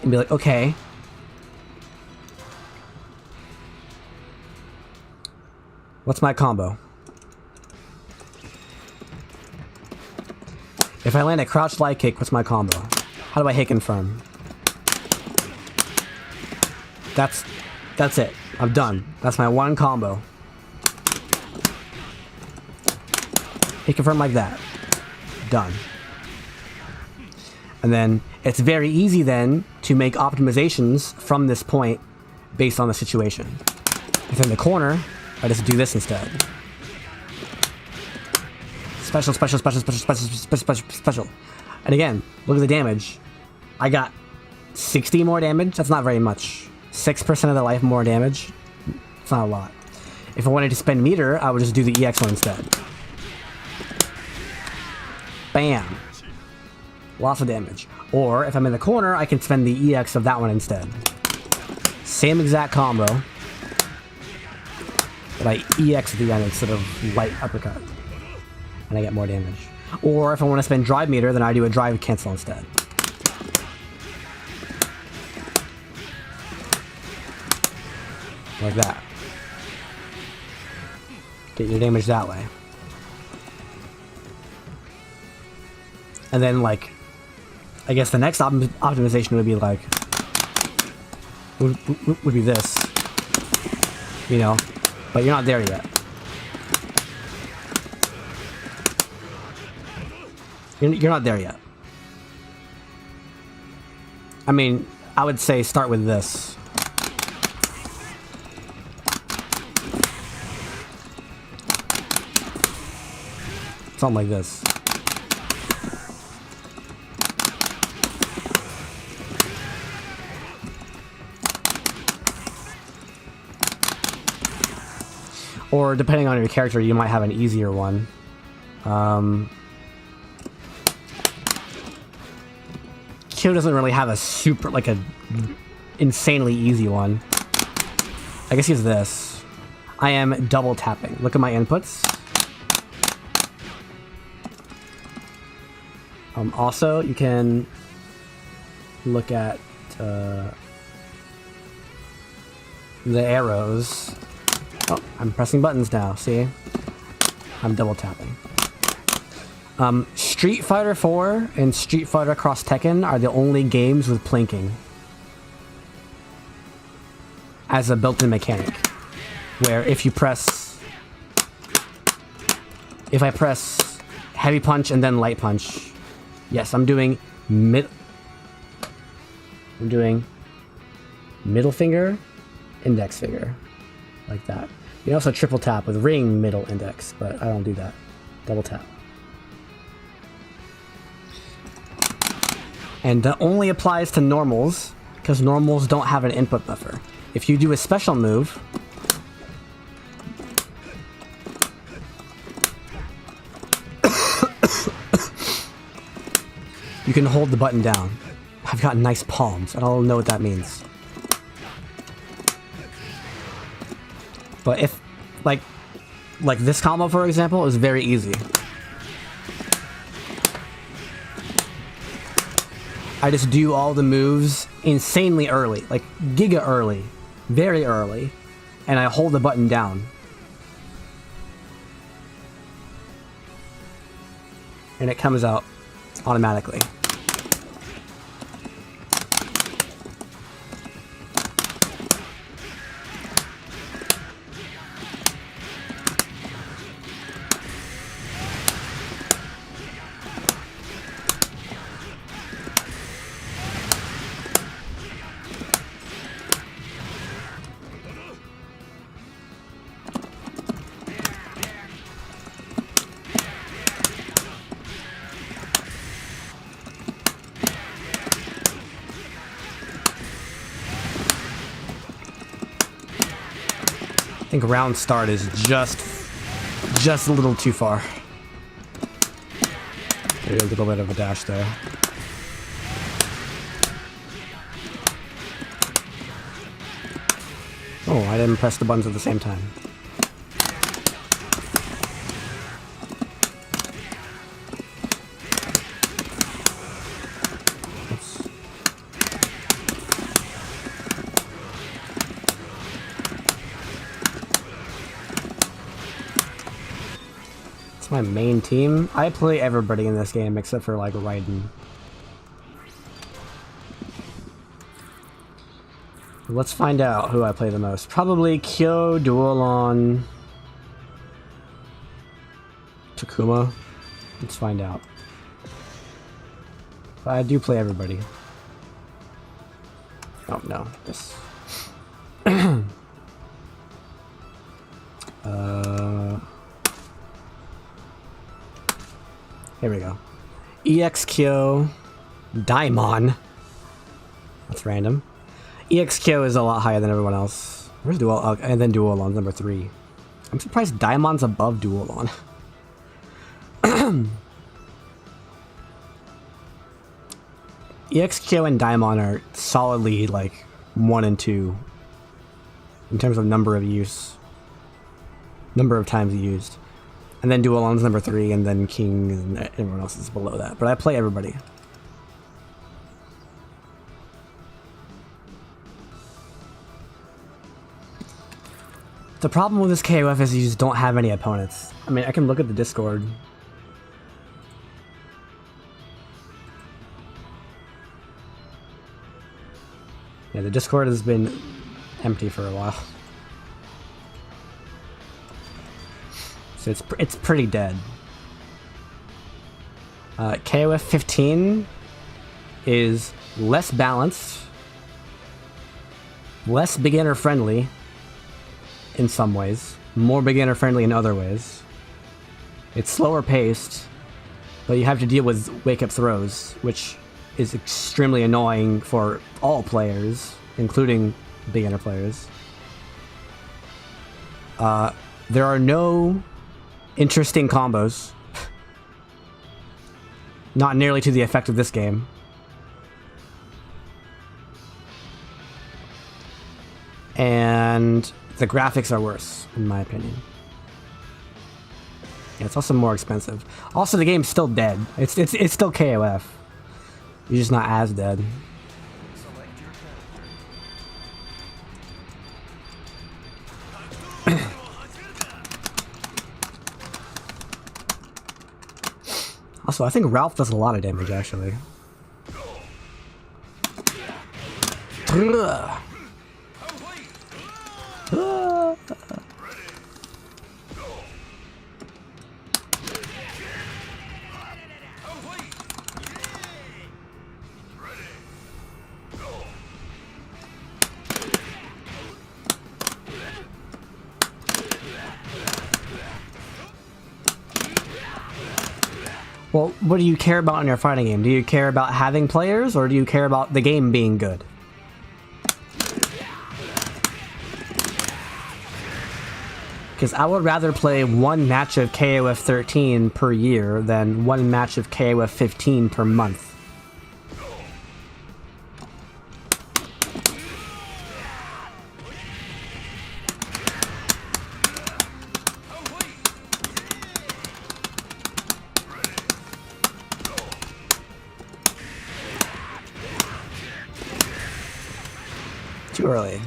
And be like, okay. What's my combo? If I land a crouch slide kick, what's my combo? How do I hit confirm? That's it. I'm done. That's my one combo. Hit confirm like that. Done. And then it's very easy then to make optimizations from this point based on the situation. If in the corner, I just do this instead. Special, special, special, special, special, special, special, special. And again, look at the damage. I got 60 more damage. That's not very much. 6% of the life more damage. It's not a lot. If I wanted to spend meter, I would just do the EX one instead. Bam. Lots of damage. Or if I'm in the corner, I can spend the EX of that one instead. Same exact combo. But I EX at the end instead of light uppercut. And I get more damage. Or if I want to spend drive meter, then I do a drive cancel instead. Like that. Get your damage that way. And then, like, I guess the next optimization would be like, would be this, you know, but you're not there yet. You're not there yet. I mean, I would say start with this. Something like this. Or depending on your character, you might have an easier one. Kyo doesn't really have a super, like a insanely easy one. I guess he's this. I am double tapping. Look at my inputs. Also, you can look at the arrows. Oh, I'm pressing buttons now, see? I'm double tapping. Street Fighter 4 and Street Fighter Cross Tekken are the only games with plinking as a built-in mechanic. Where if I press heavy punch and then light punch, yes, I'm doing middle finger, index finger. Like that. You can also triple tap with ring, middle, index, but I don't do that. Double tap. And that only applies to normals, because normals don't have an input buffer. If you do a special move, you can hold the button down. I've got nice palms. I don't know what that means. But if, like this combo, for example, is very easy. I just do all the moves insanely early, like giga early, very early, and I hold the button down. And it comes out automatically. think round start is just a little too far. Maybe a little bit of a dash there. Oh, I didn't press the buttons at the same time. Oops. It's my main team. I play everybody in this game except for like Raiden. Let's find out who I play the most. Probably Kyo, Duolon, Takuma. Let's find out. But I do play everybody. Oh no, this. Here we go. EX Kyo, Daimon. That's random. EXKO is a lot higher than everyone else. Where's Duolon? And then Duolon's number 3. I'm surprised Daimon's above Duolon. EXKO and Daimon are solidly like 1 and 2 in terms of number of use. Number of times used. And then Duolon's number 3, and then King, and everyone else is below that. But I play everybody. The problem with this KoF is you just don't have any opponents. I mean, I can look at the Discord. Yeah, the Discord has been empty for a while. So it's pretty dead. KoF 15 is less balanced, less beginner friendly in some ways, more beginner friendly in other ways. It's slower paced, but you have to deal with wake up throws, which is extremely annoying for all players, including beginner players. There are no interesting combos. Not nearly to the effect of this game. And the graphics are worse, in my opinion. Yeah, it's also more expensive. Also, the game's still dead. It's still KoF. You're just not as dead. Also, I think Ralph does a lot of damage, actually. Well, what do you care about in your fighting game? Do you care about having players, or do you care about the game being good? Because I would rather play one match of KoF 13 per year than one match of KoF 15 per month. Too early.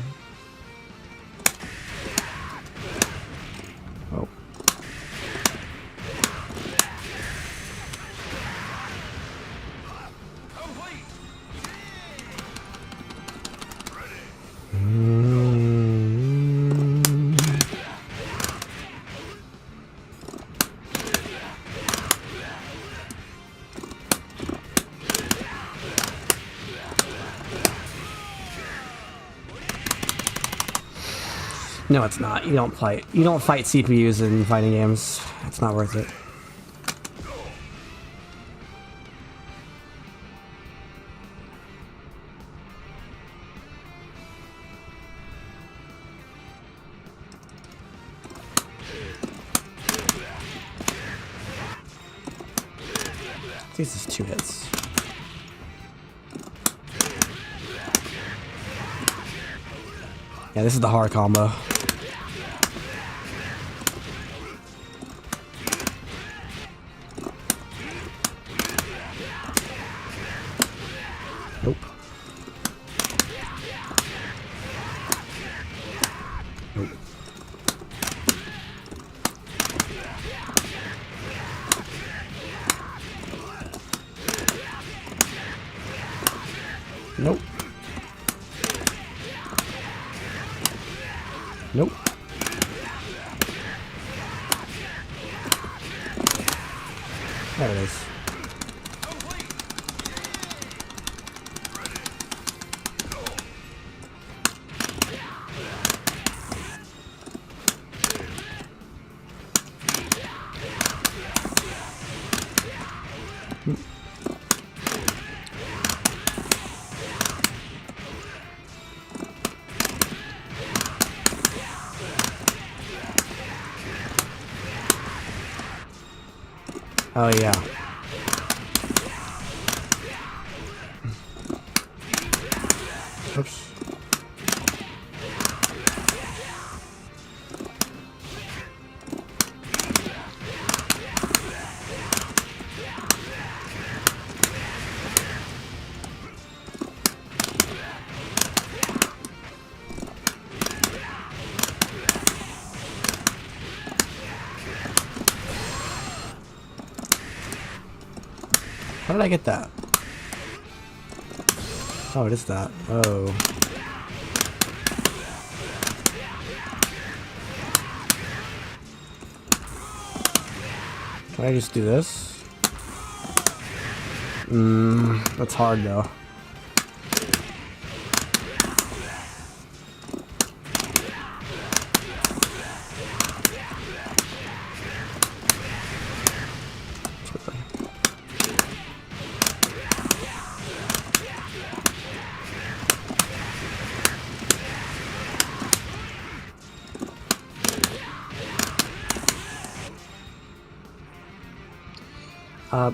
Oh. No, it's not. You don't fight CPUs in fighting games. It's not worth it. This is 2 hits. Yeah, this is the hard combo. Nope. Nope. Nope. Nope. There it is. Oh yeah. Oops. How did I get that? Oh, it is that. Oh. Can I just do this? That's hard though.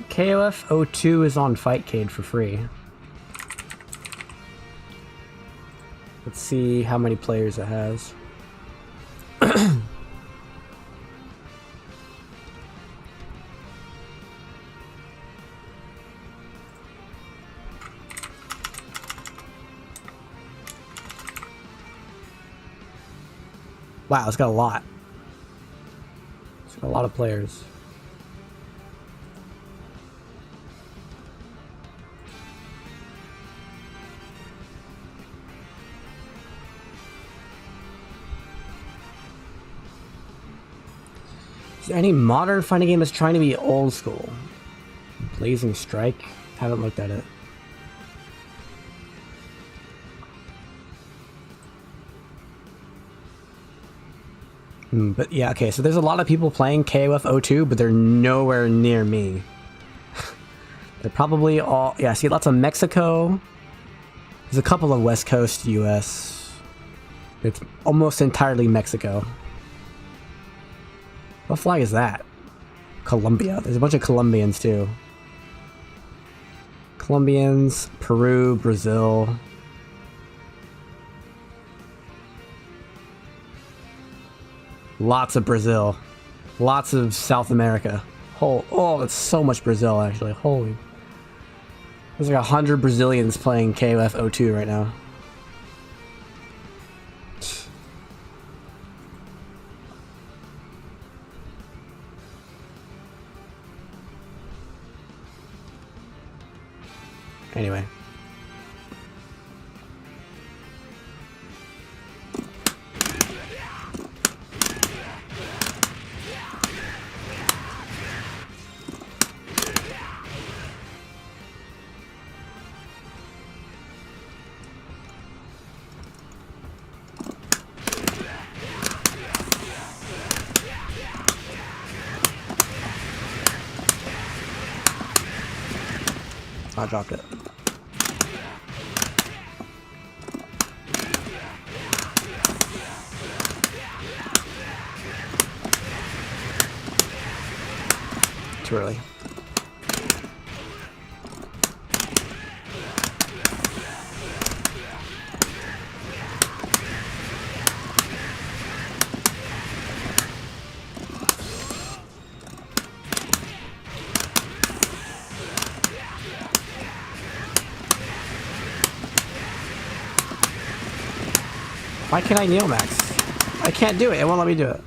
KoF XIII is on Fightcade for free. Let's see how many players it has. Wow, it's got a lot. It's got a lot of players. Is there any modern fighting game that's trying to be old school? Blazing Strike? Haven't looked at it. But yeah, okay, so there's a lot of people playing KoF XIII, but they're nowhere near me. They're probably all... Yeah, I see lots of Mexico. There's a couple of West Coast US. It's almost entirely Mexico. What flag is that? Colombia. There's a bunch of Colombians too. Colombians, Peru, Brazil. Lots of Brazil. Lots of South America. Oh, that's so much Brazil actually. Holy. There's like 100 Brazilians playing KoF XIII right now. Anyway. I dropped it. Too early. Why can't I kneel max? I can't do it. It won't let me do it.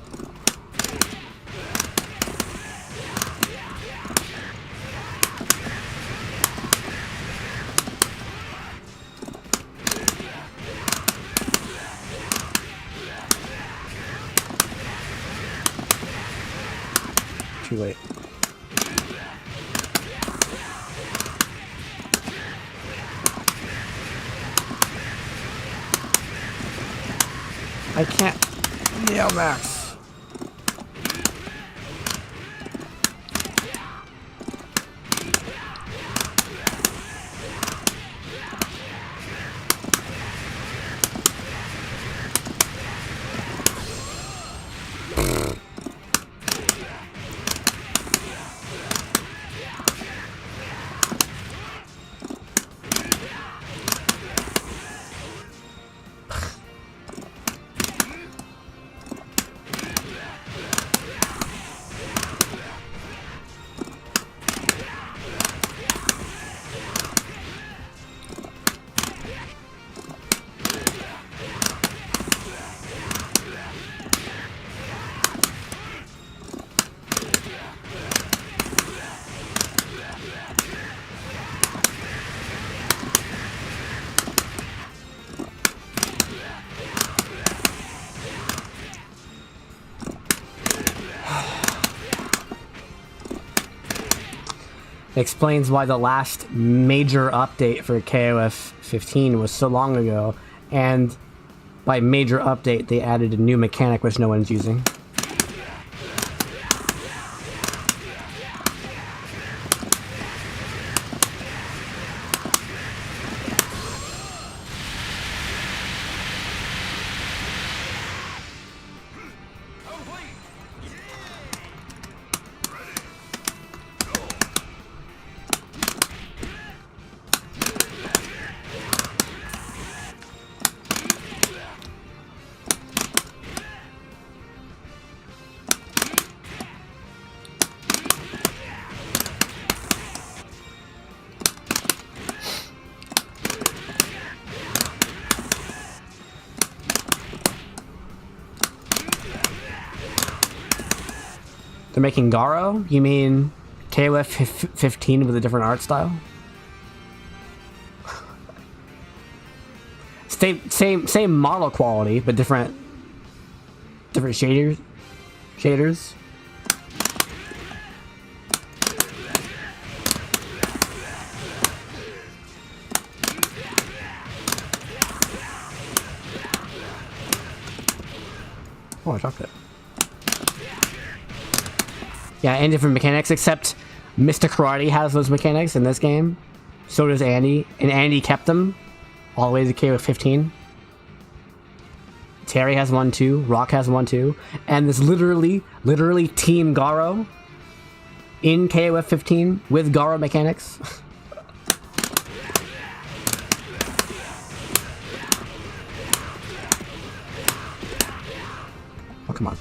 Too late. I can't nail max. Explains why the last major update for KoF 15 was so long ago, and by major update they added a new mechanic which no one's using. They're making Garo? You mean KoF 15 with a different art style? Same model quality, but different shaders. Oh, I dropped it. Yeah, and different mechanics, except Mr. Karate has those mechanics in this game. So does Andy, and Andy kept them all the way to KoF 15. Terry has one too, Rock has one too, and there's literally Team Garo in KoF 15 with Garo mechanics. Oh, come on.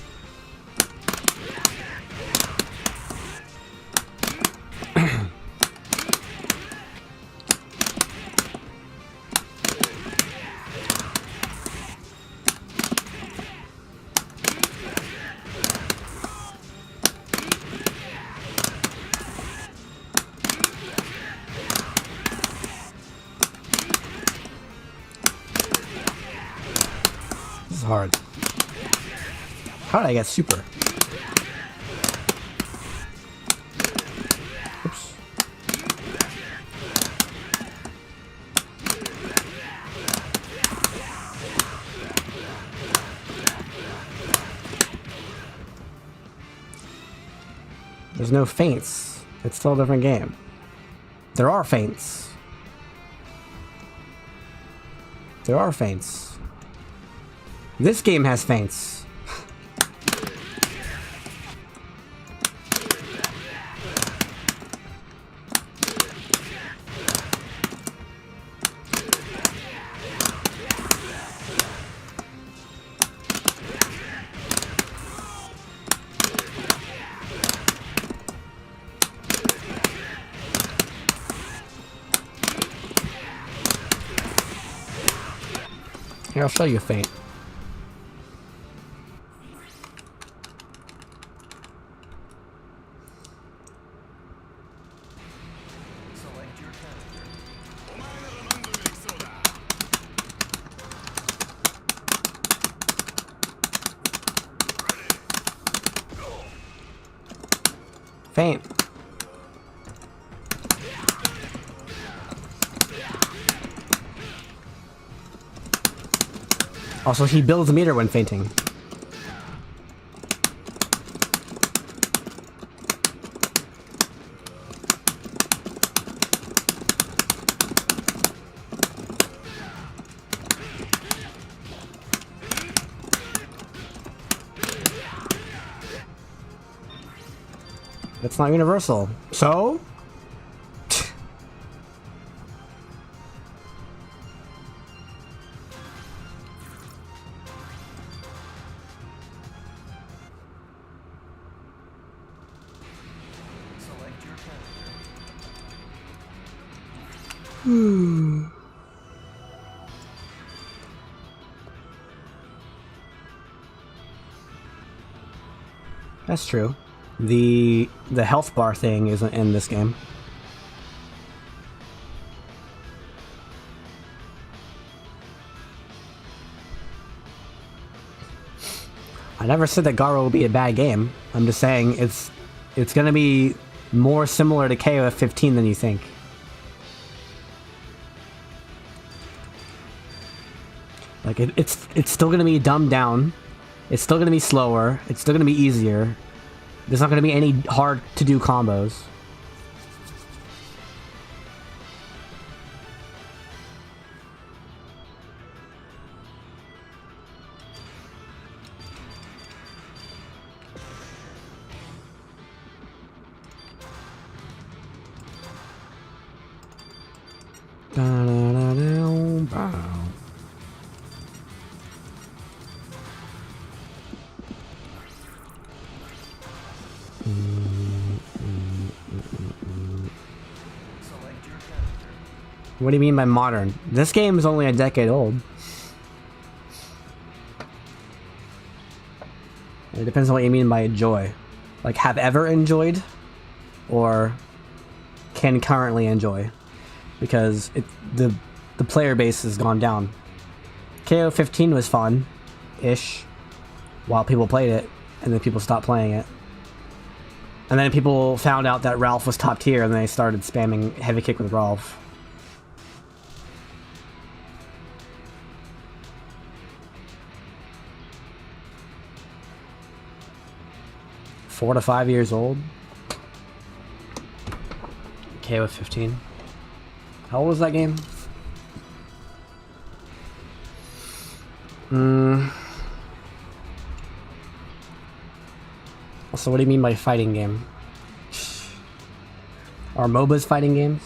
This is hard. How did I get super? Oops. There's no feints. It's still a different game. There are feints. There are feints. This game has feints. Here, I'll show you a feint. Faint. Also, he builds a meter when fainting. That's not universal. So? That's true. The health bar thing isn't in this game. I never said that Garo will be a bad game. I'm just saying it's gonna be more similar to KoF 15 than you think. Like it's still gonna be dumbed down. It's still gonna be slower. It's still gonna be easier. There's not gonna be any hard to do combos. What do you mean by modern? This game is only a decade old. It depends on what you mean by enjoy. Like, have ever enjoyed? Or can currently enjoy? Because the player base has gone down. KoF 15 was fun-ish while people played it, and then people stopped playing it. And then people found out that Ralph was top tier, and they started spamming heavy kick with Ralph. Four to 5 years old. KoF 15. How old was that game? So what do you mean by fighting game? Are MOBAs fighting games?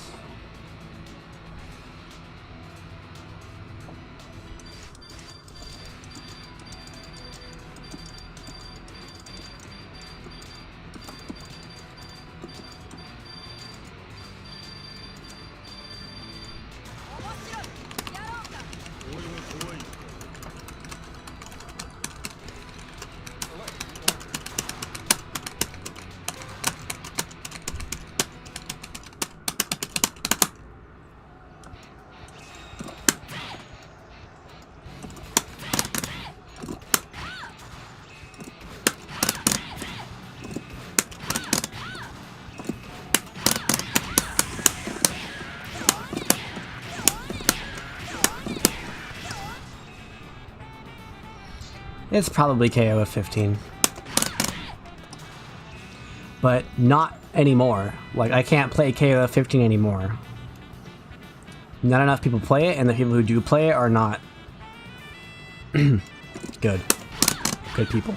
It's probably KoF 15. But not anymore. Like, I can't play KoF 15 anymore. Not enough people play it, and the people who do play it are not good. Good people.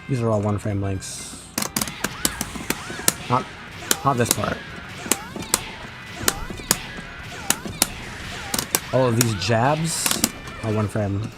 These are all one frame links. Not this part. All of these jabs are one frame.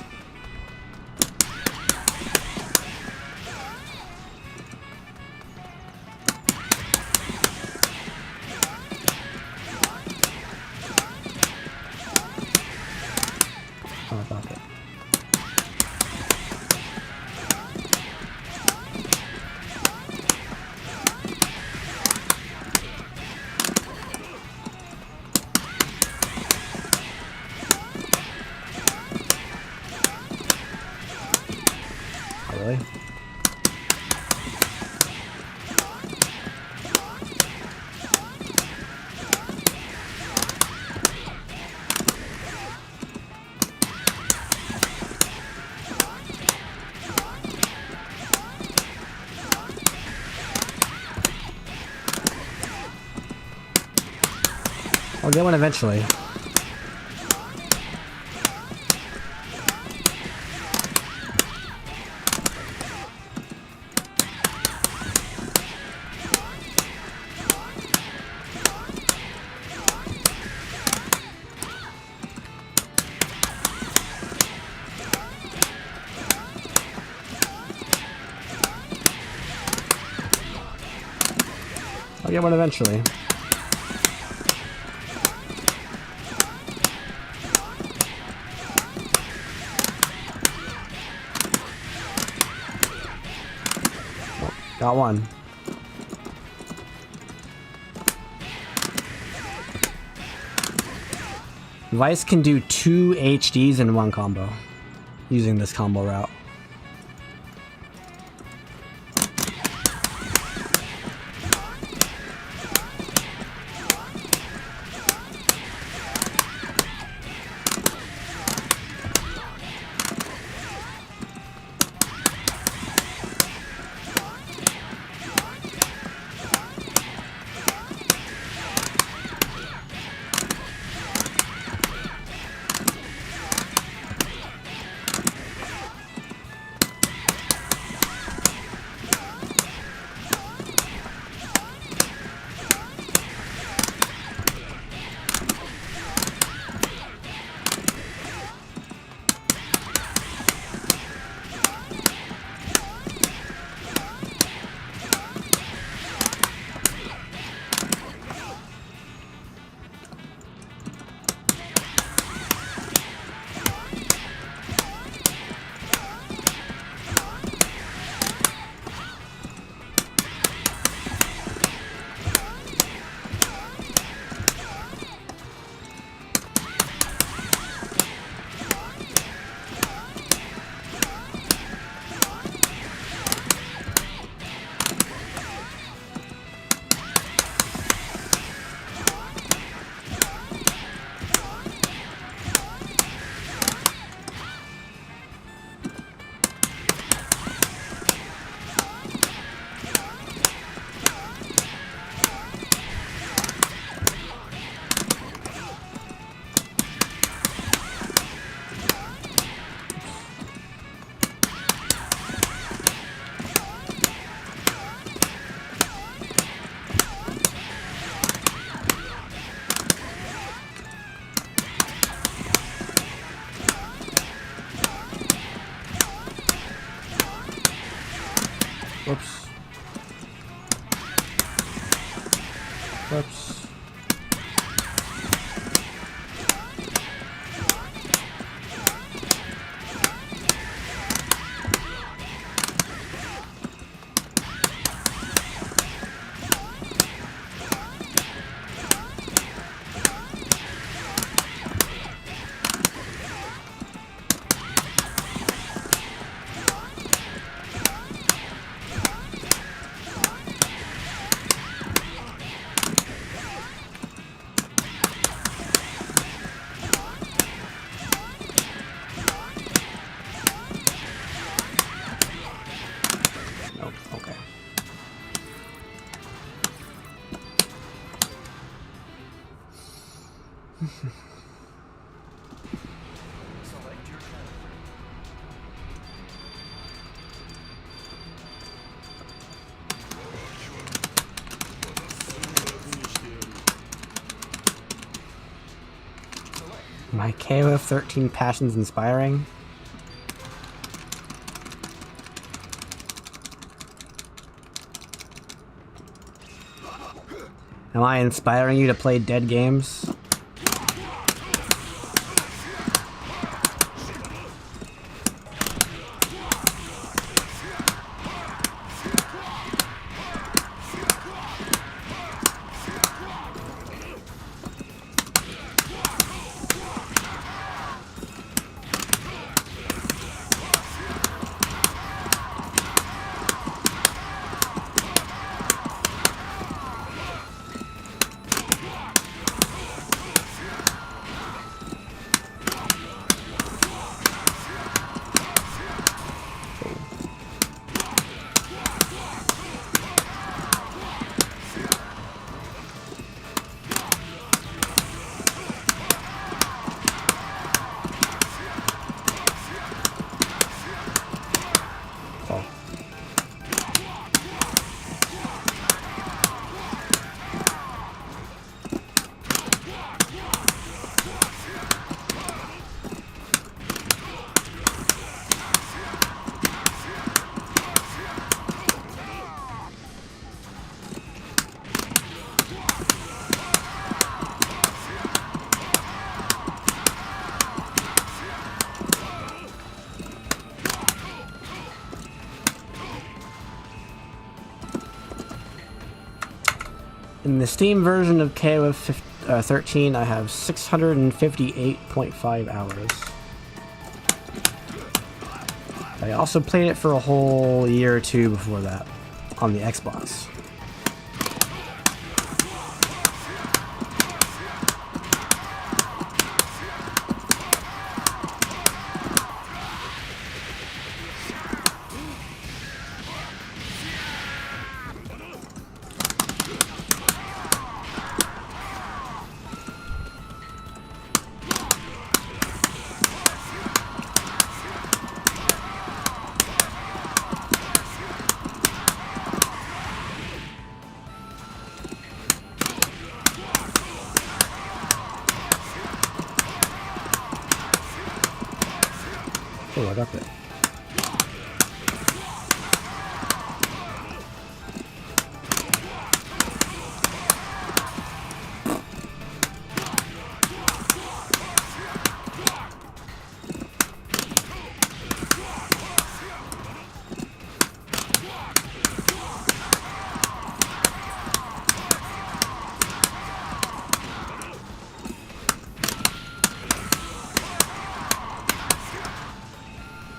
I'll get one eventually. I'll get one eventually. Oh, got one. Vice can do 2 HDs in one combo using this combo route. Whoops. Whoops. Nope, okay. My KoF 13 passions inspiring. Am I inspiring you to play dead games? In the Steam version of KoF XIII, I have 658.5 hours. I also played it for a whole year or two before that on the Xbox. Oh, I got that.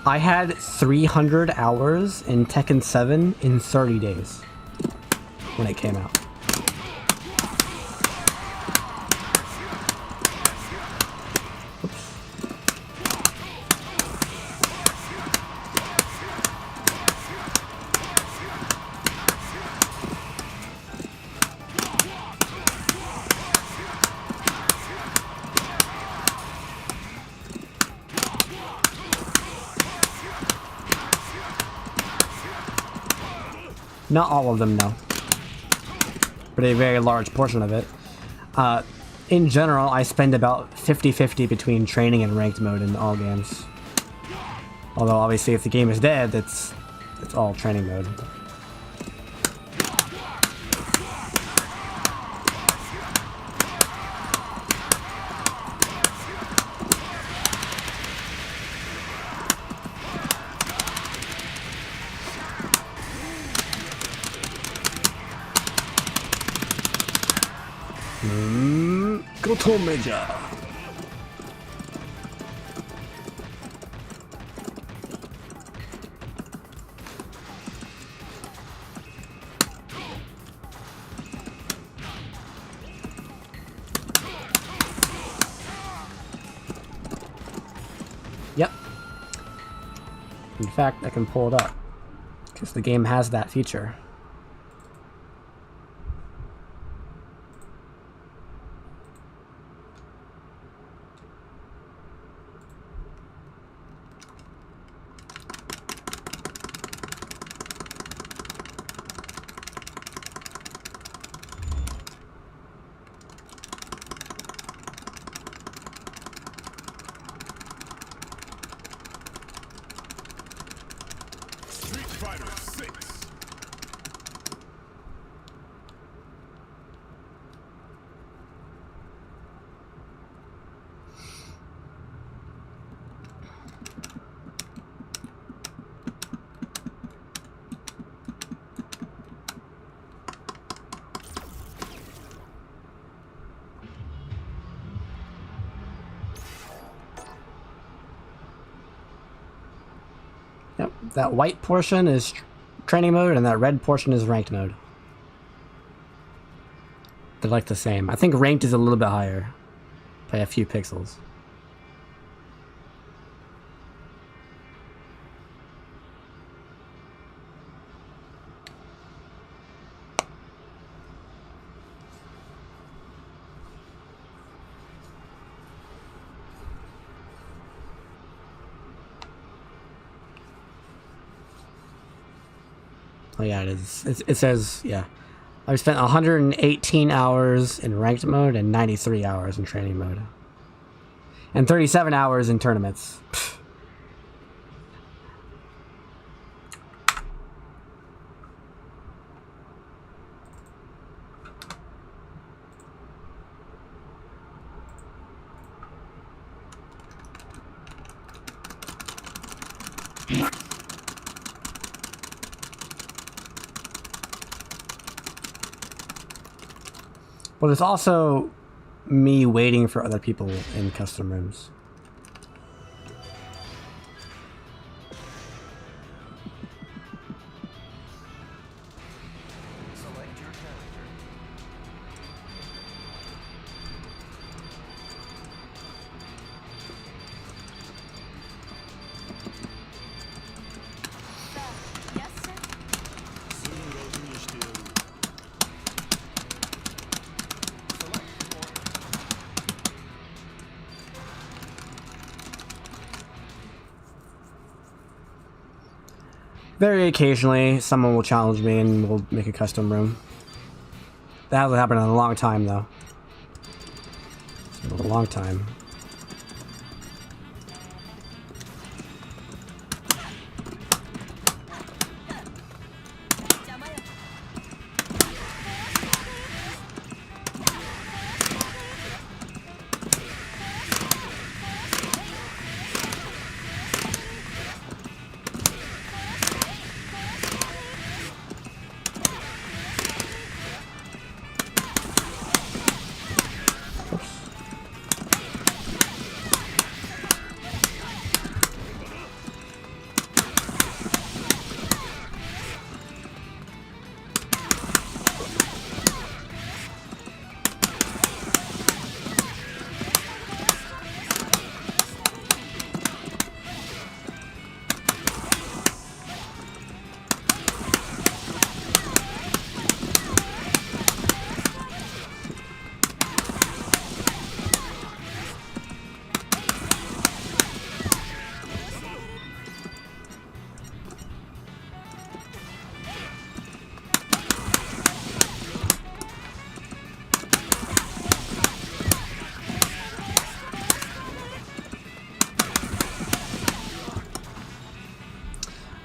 I had 300 hours in Tekken 7 in 30 days when it came out. Oops. Not all of them, no. But a very large portion of it. In general, I spend about 50-50 between training and ranked mode in all games. Although, obviously, if the game is dead, it's all training mode. Go to Major. Yep. In fact, I can pull it up because the game has that feature. Street Fighter 6. Yep, that white portion is training mode and that red portion is ranked mode. They're like the same. I think ranked is a little bit higher by a few pixels. Oh yeah, it is. It says, yeah. I've spent 118 hours in ranked mode and 93 hours in training mode. And 37 hours in tournaments. Pfft. But it's also me waiting for other people in custom rooms. Yes, sir. Very occasionally, someone will challenge me and we'll make a custom room. That hasn't happened in a long time, though. It's been a long time.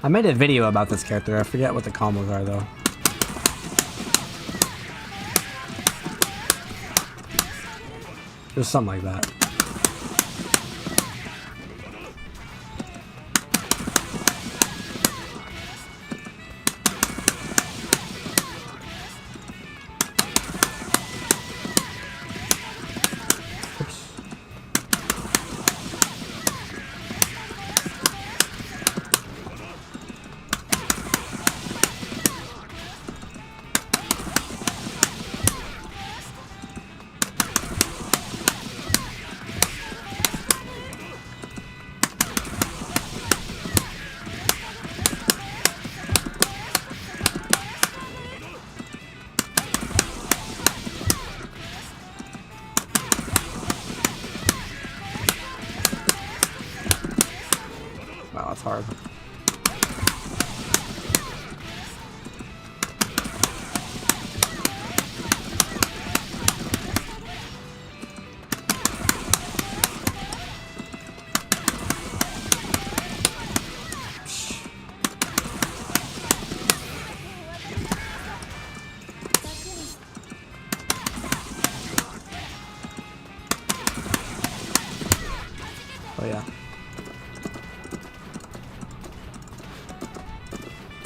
I made a video about this character. I forget what the combos are, though. There's something like that. Wow, that's hard. Oh yeah.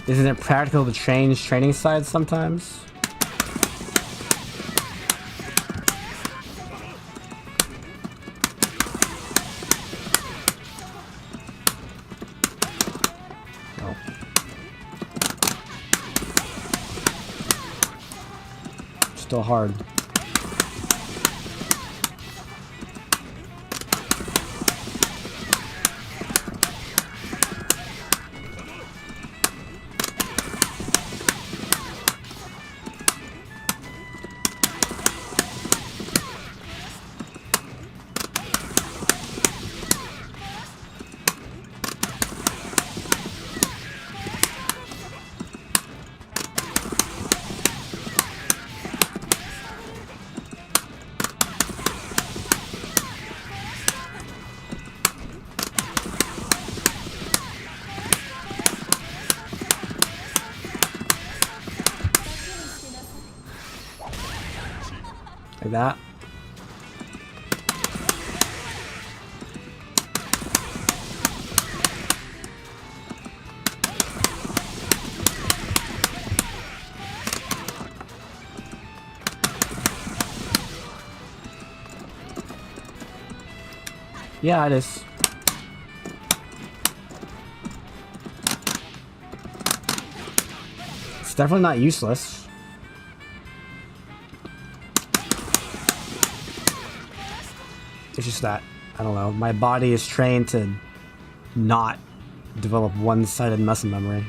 Isn't it practical to change training sides sometimes? No. Still hard. Like that. Yeah, it is. It's definitely not useless. It's just that, I don't know, my body is trained to not develop one-sided muscle memory.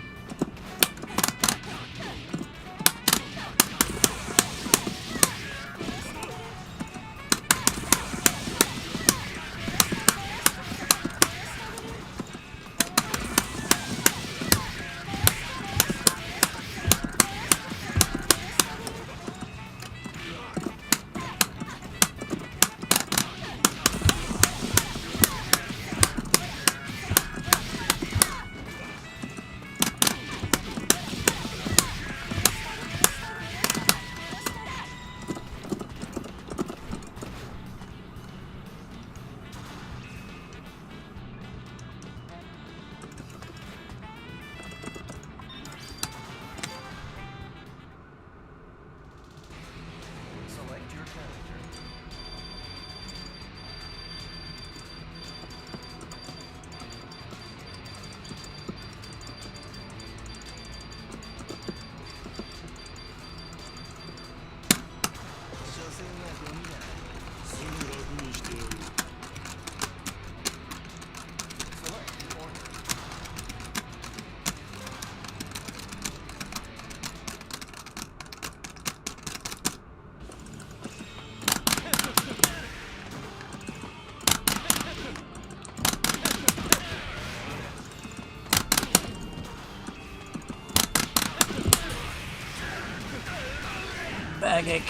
Bagic.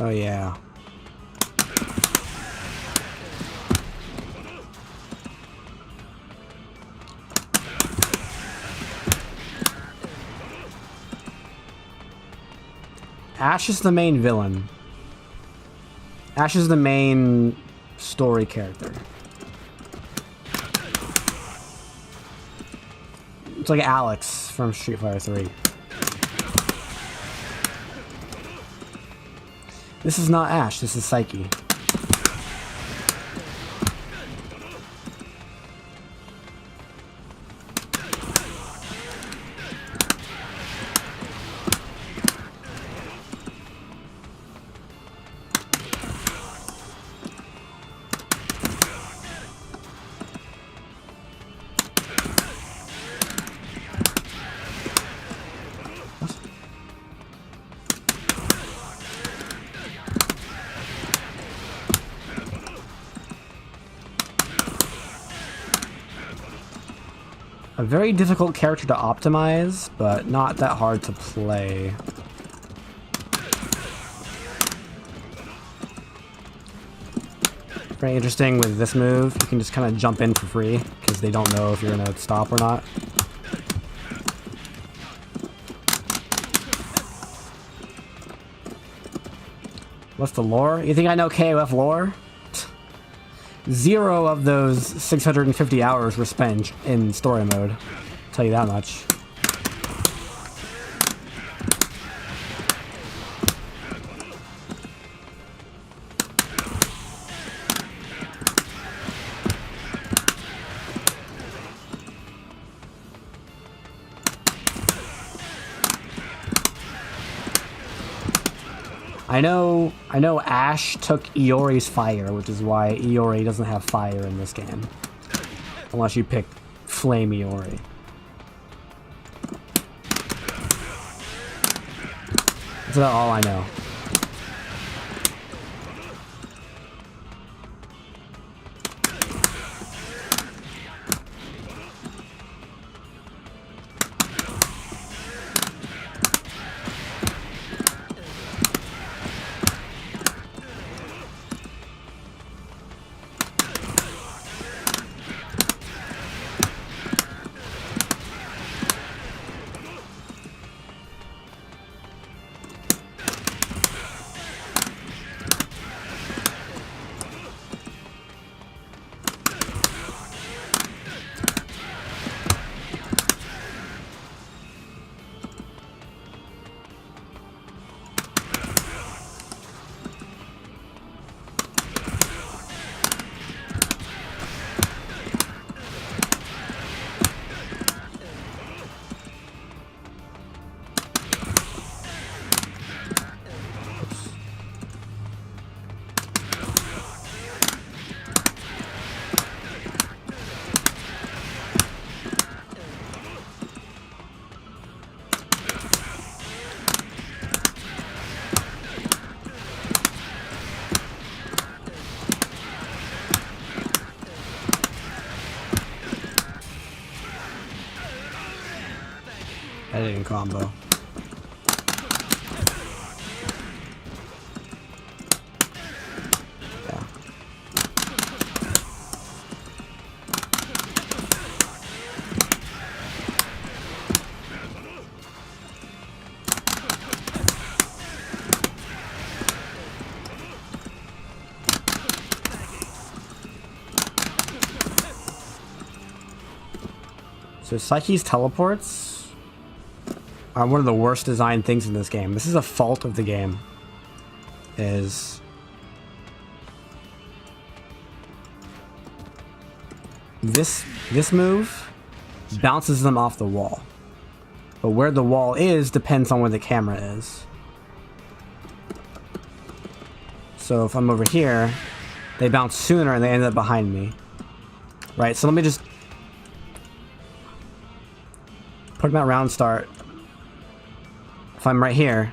Oh yeah. Ash is the main villain. Ash is the main story character. It's like Alex from Street Fighter 3. This is not Ash, this is Psyche. A very difficult character to optimize, but not that hard to play. Very interesting with this move. You can just kind of jump in for free, because they don't know if you're going to stop or not. What's the lore? You think I know KoF lore? 0 of those 650 hours were spent in story mode. I'll tell you that much. I know Ash took Iori's fire, which is why Iori doesn't have fire in this game. Unless you pick Flame Iori. That's about all I know. didn't combo. Yeah. So Psyche's teleports are one of the worst designed things in this game. This is a fault of the game. Is this move bounces them off the wall. But where the wall is depends on where the camera is. So if I'm over here, they bounce sooner and they end up behind me. Right, so let me just put them at round start. If I'm right here,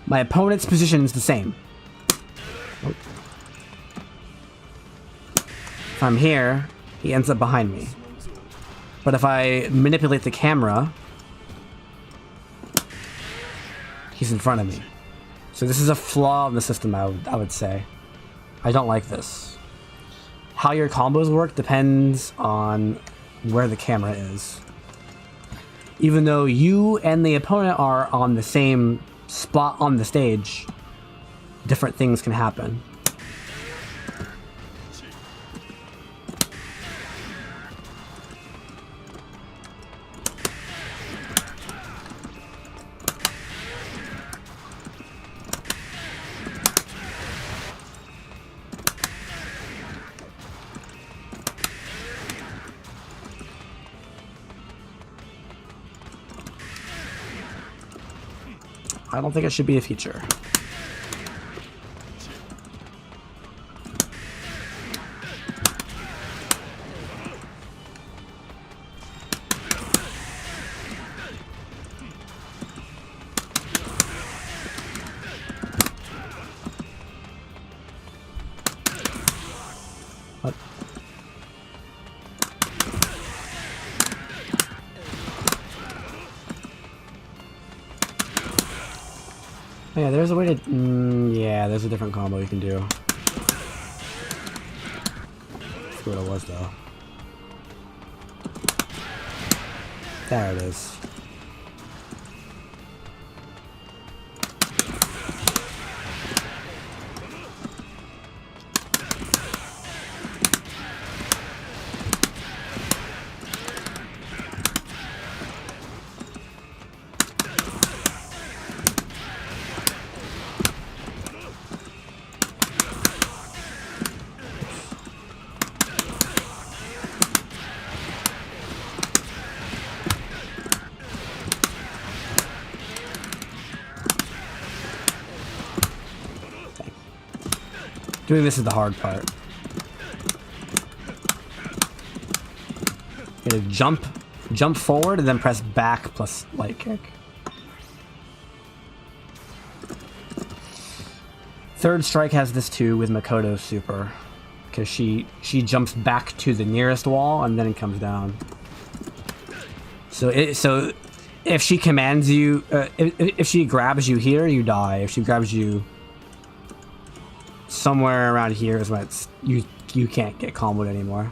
my opponent's position is the same. Oh. If I'm here, he ends up behind me. But if I manipulate the camera, he's in front of me. So this is a flaw in the system, I would say. I don't like this. How your combos work depends on where the camera is. Even though you and the opponent are on the same spot on the stage, different things can happen. I don't think it should be a feature. What? Yeah, there's a way to... yeah, there's a different combo you can do. That's what it was, though. There it is. Doing this is the hard part. You gotta jump forward and then press back plus light kick. Third Strike has this too with Makoto's super, because she jumps back to the nearest wall and then it comes down. So if she commands you, if she grabs you here, you die. If she grabs you somewhere around here is when it's you can't get comboed anymore.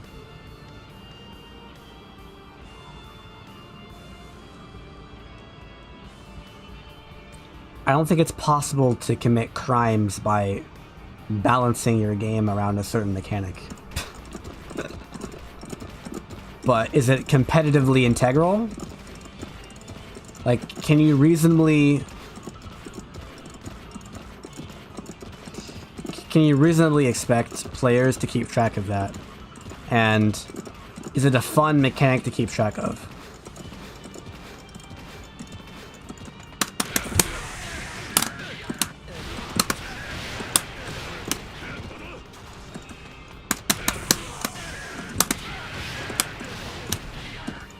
I don't think it's possible to commit crimes by balancing your game around a certain mechanic. But is it competitively integral? Like, can you reasonably expect players to keep track of that? And is it a fun mechanic to keep track of?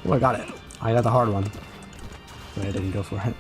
Oh, I got it. I got the hard one. But I didn't go for it.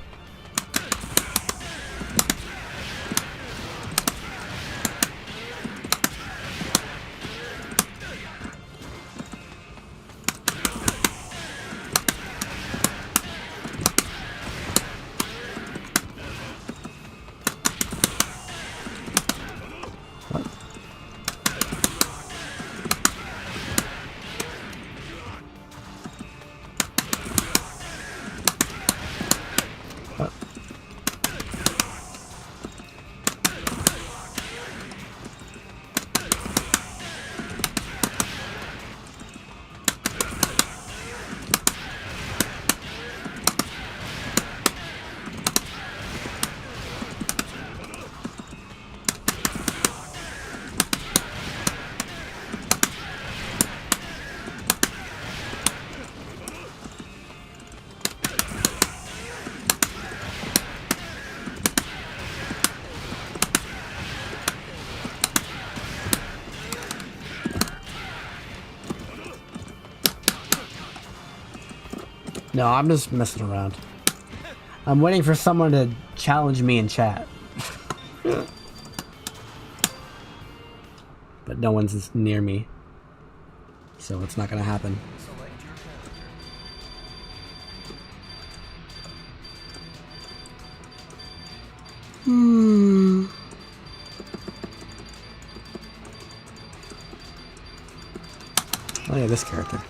No, I'm just messing around. I'm waiting for someone to challenge me in chat. But no one's near me. So it's not gonna happen. Oh yeah, this character.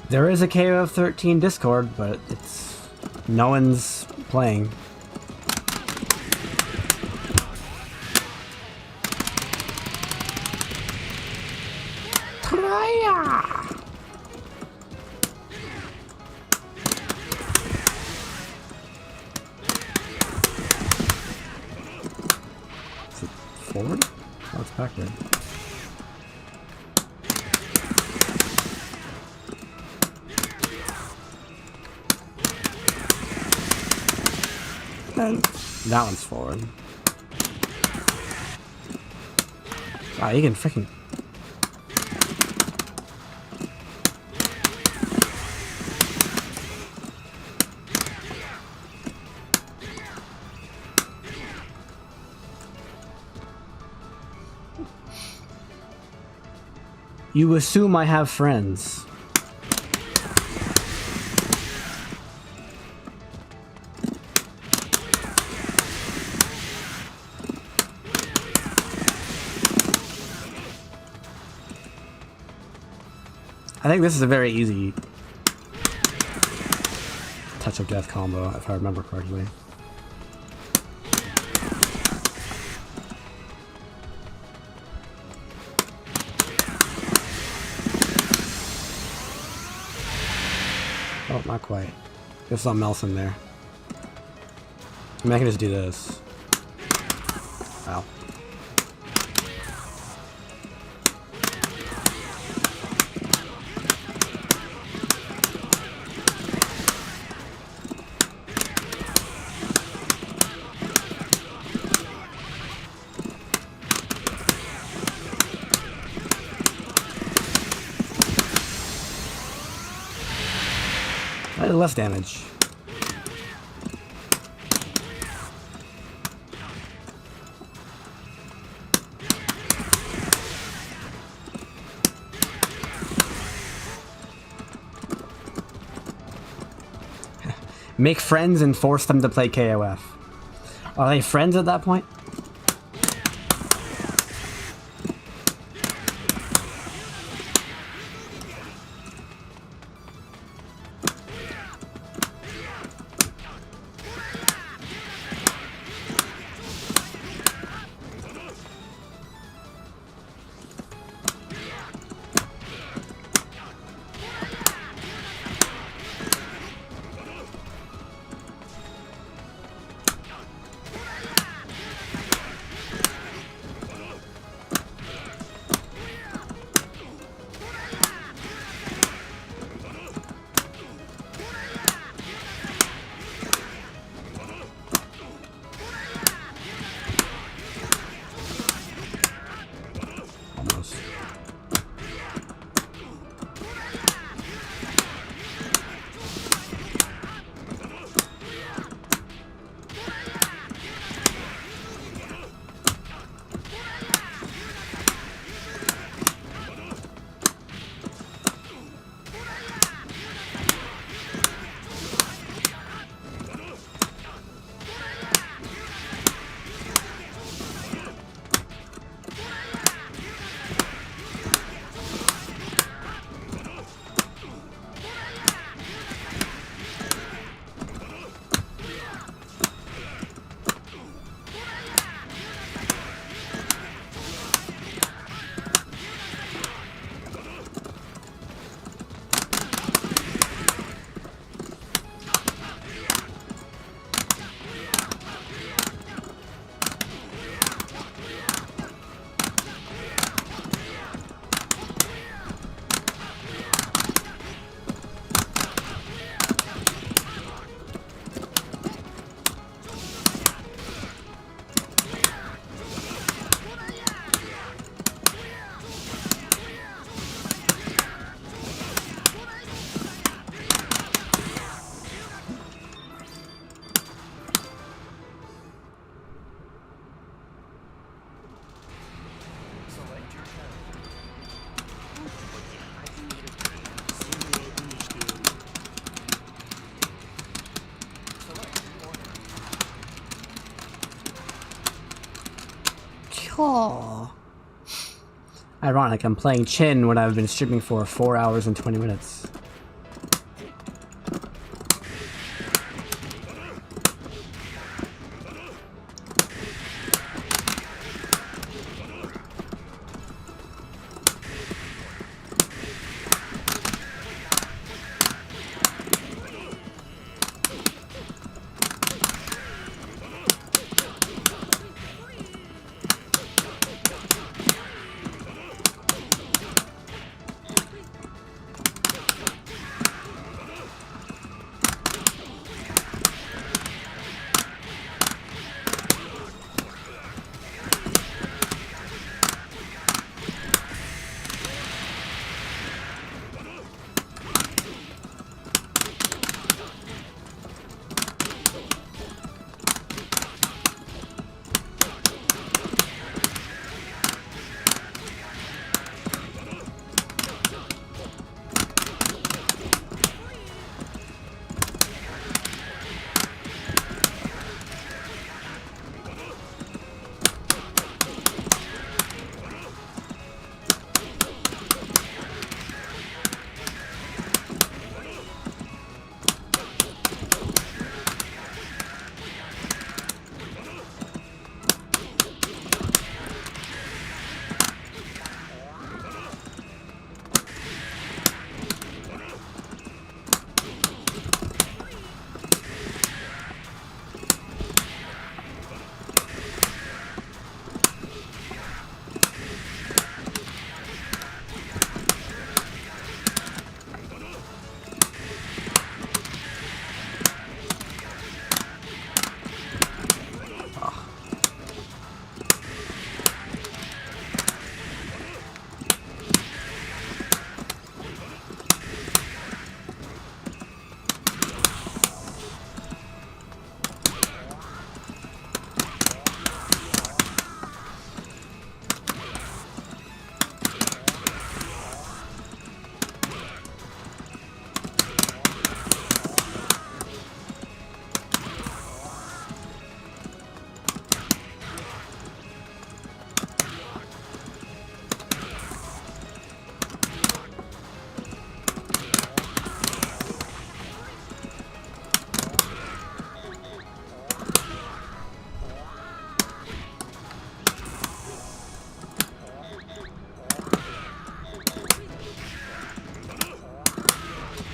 There is a KoF XIII Discord, but it's no one's playing. Is it forward? Oh, it's backward. That one's forward. Wow, you can freaking. You assume I have friends. I think this is a very easy touch of death combo, if I remember correctly. Oh, not quite. There's something else in there. I mean, I can just do this. Wow. I did less damage. Make friends and force them to play KoF. Are they friends at that point? Ironic, I'm playing Chin when I've been streaming for 4 hours and 20 minutes.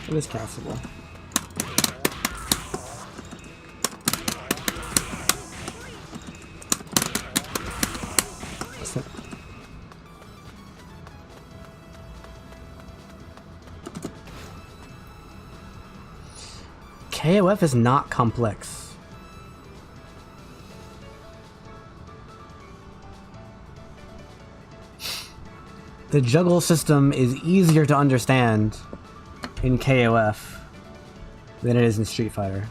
It is castable. KoF is not complex. The juggle system is easier to understand in KoF than it is in Street Fighter.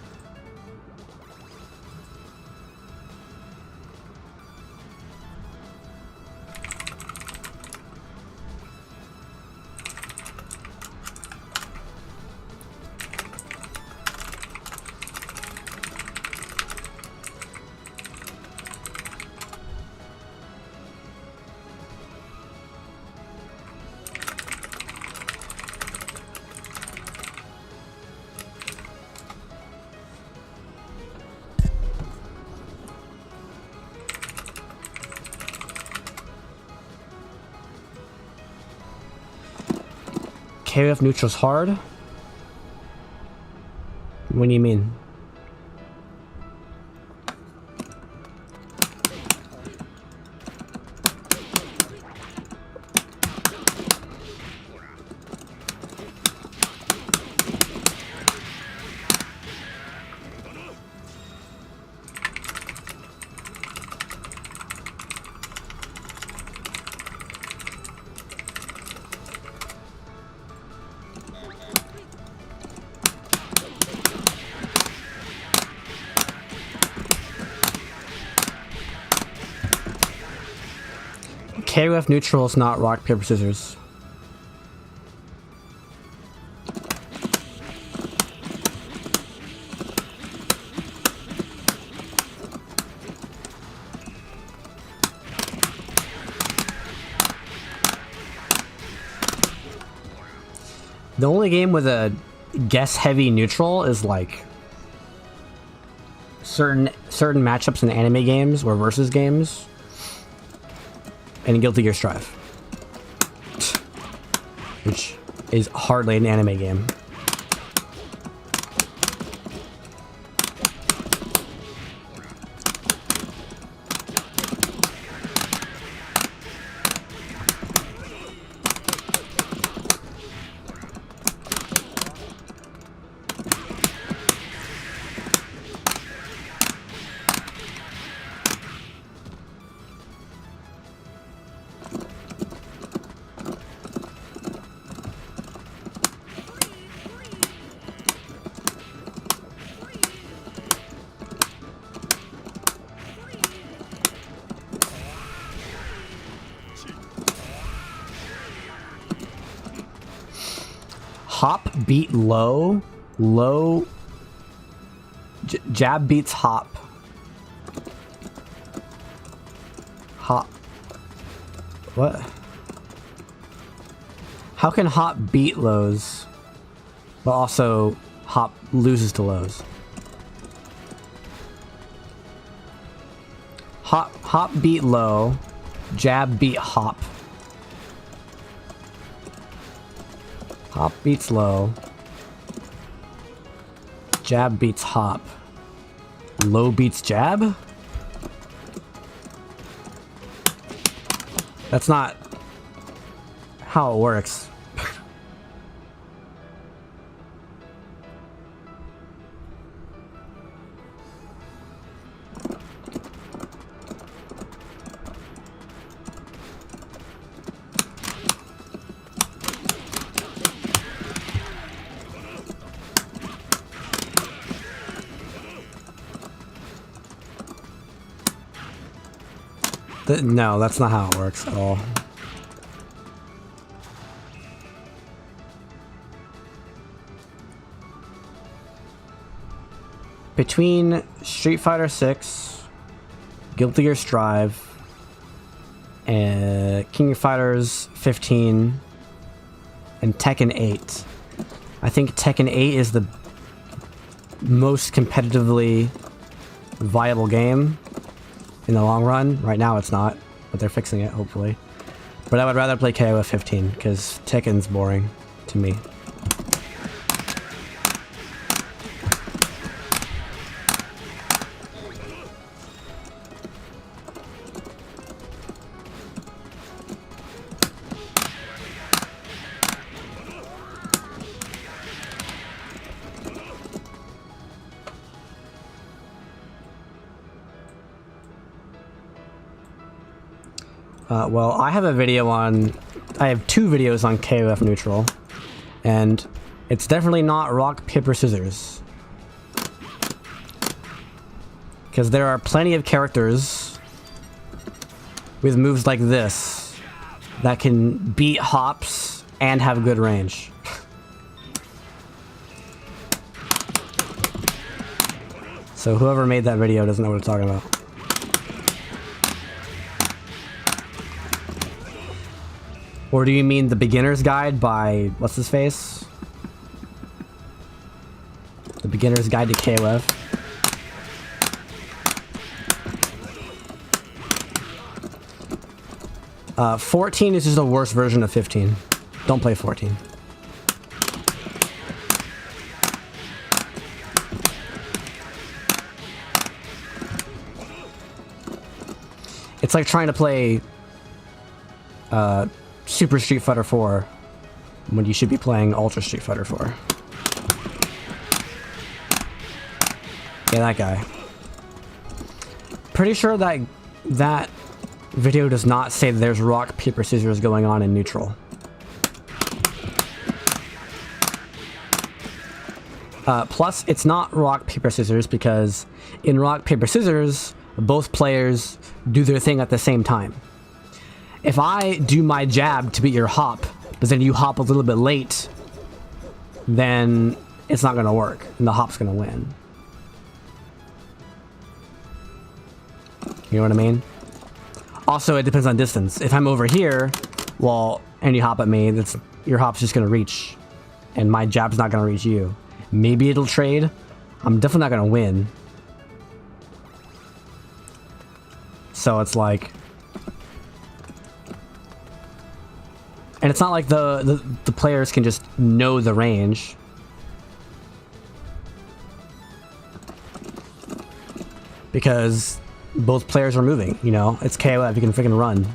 KoF neutral's hard? What do you mean? KoF neutral is not rock, paper, scissors. The only game with a guess-heavy neutral is like certain matchups in anime games or versus games, and Guilty Gear Strive, which is hardly an anime game. Hop beat low, jab beats hop. Hop. What? How can hop beat lows, but also hop loses to lows? Hop beat low, jab beat hop. Hop beats low. Jab beats hop. Low beats jab? That's not how it works. No, that's not how it works at all. Between Street Fighter 6, Guilty Gear Strive, and King of Fighters 15, and Tekken 8, I think Tekken 8 is the most competitively viable game in the long run. Right now it's not, but they're fixing it, hopefully. But I would rather play KoF 15, because Tekken's boring to me. Well, I have I have two videos on KoF neutral, and it's definitely not rock, paper, scissors. Because there are plenty of characters with moves like this that can beat hops and have good range. So whoever made that video doesn't know what it's talking about. Or do you mean the beginner's guide by what's his face? The beginner's guide to KoF. 14 is just a worse version of 15. Don't play 14. It's like trying to play Super Street Fighter 4 when you should be playing Ultra Street Fighter 4. Yeah, that guy. Pretty sure that that video does not say that there's rock, paper, scissors going on in neutral. Plus, it's not rock, paper, scissors because in rock, paper, scissors, both players do their thing at the same time. If I do my jab to beat your hop, but then you hop a little bit late, then it's not going to work, and the hop's going to win. You know what I mean? Also, it depends on distance. If I'm over here, well, and you hop at me, your hop's just going to reach and my jab's not gonna reach you. Maybe it'll trade. I'm definitely not gonna win. So it's like, and it's not like the players can just know the range. Because both players are moving, you know? It's KOF, you can freaking run.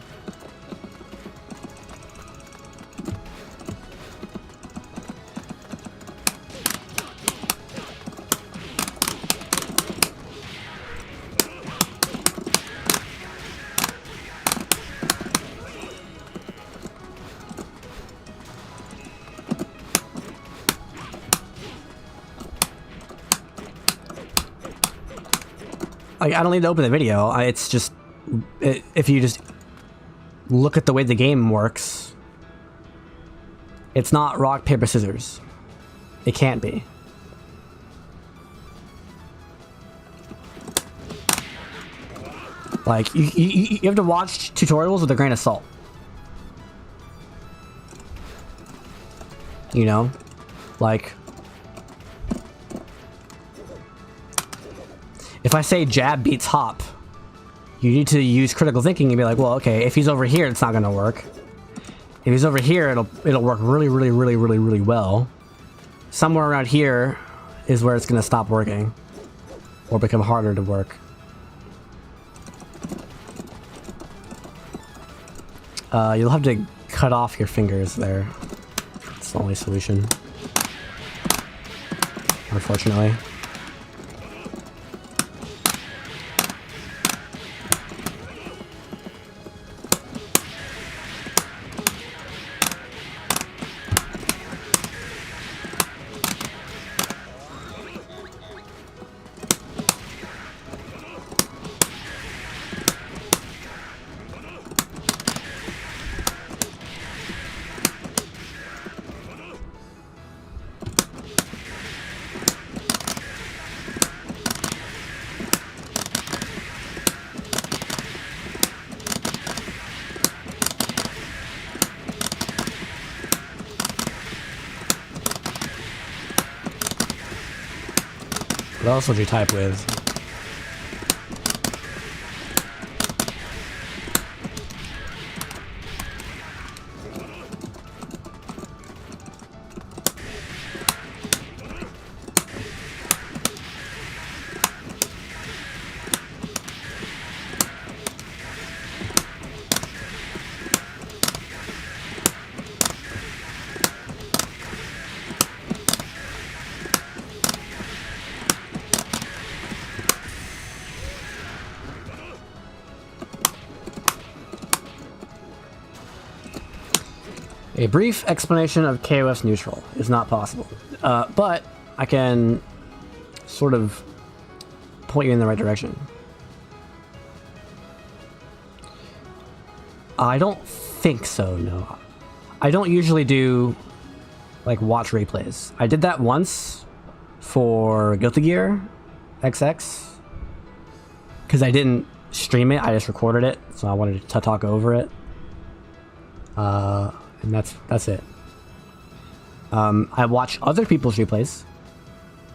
Like, I don't need to open the video. It's just, if you just look at the way the game works, it's not rock, paper, scissors. It can't be. Like, you have to watch tutorials with a grain of salt. You know? Like, if I say jab beats hop, you need to use critical thinking and be like, well, okay, if he's over here, it's not gonna work. If he's over here, it'll work really well. Somewhere around here is where it's gonna stop working or become harder to work. You'll have to cut off your fingers there. It's the only solution, unfortunately. What else would you type with? A brief explanation of KoF's neutral is not possible, but I can sort of point you in the right direction. I don't think so, no. I don't usually do, like, watch replays. I did that once for Guilty Gear XX, because I didn't stream it, I just recorded it, so I wanted to talk over it. And that's it. I watch other people's replays,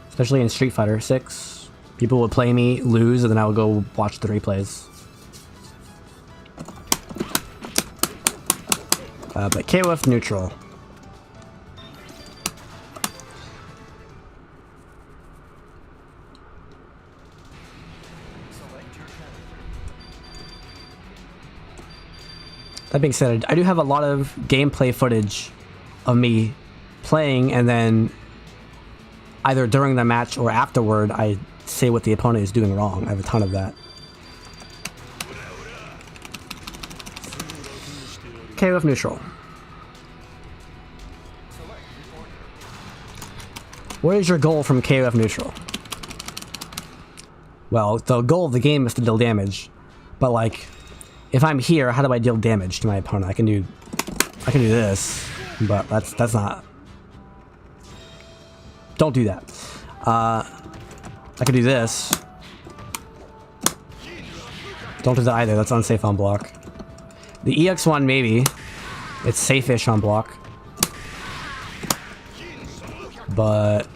especially in Street Fighter 6. People would play me, lose, and then I would go watch the replays. But KoF neutral. That being said, I do have a lot of gameplay footage of me playing, and then either during the match or afterward, I say what the opponent is doing wrong. I have a ton of that. KoF neutral. What is your goal from KoF neutral? Well, the goal of the game is to deal damage, but like, if I'm here, how do I deal damage to my opponent? I can do this, but that's not. Don't do that. I can do this. Don't do that either. That's unsafe on block. The EX one maybe. It's safe-ish on block. but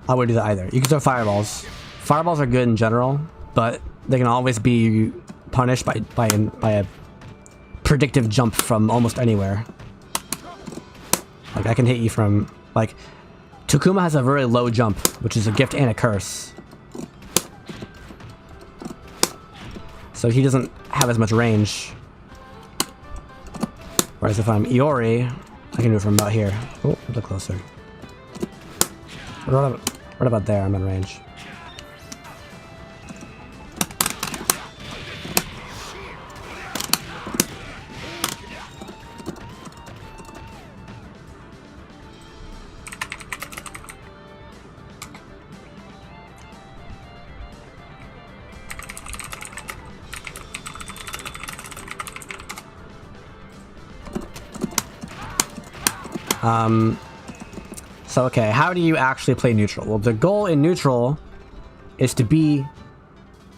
I wouldn't do that either. You can throw fireballs. Fireballs are good in general, but they can always be punished by a predictive jump from almost anywhere. Like, I can hit you from, like, Takuma has a very low jump, which is a gift and a curse. So he doesn't have as much range. Whereas if I'm Iori, I can do it from about here. Oh, a little closer. What about there? I'm in range. So okay, how do you actually play neutral? Well, the goal in neutral is to be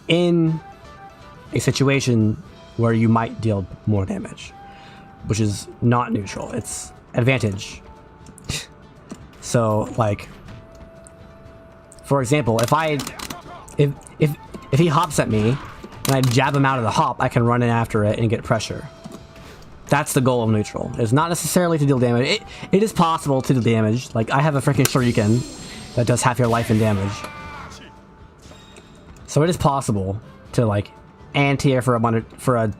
in a situation where you might deal more damage, which is not neutral, it's advantage. So, like, for example, if he hops at me and I jab him out of the hop, I can run in after it and get pressure. That's the goal of neutral. It's not necessarily to deal damage. It is possible to deal damage. Like, I have a freaking shuriken that does half your life in damage. So it is possible to, like, anti-air for a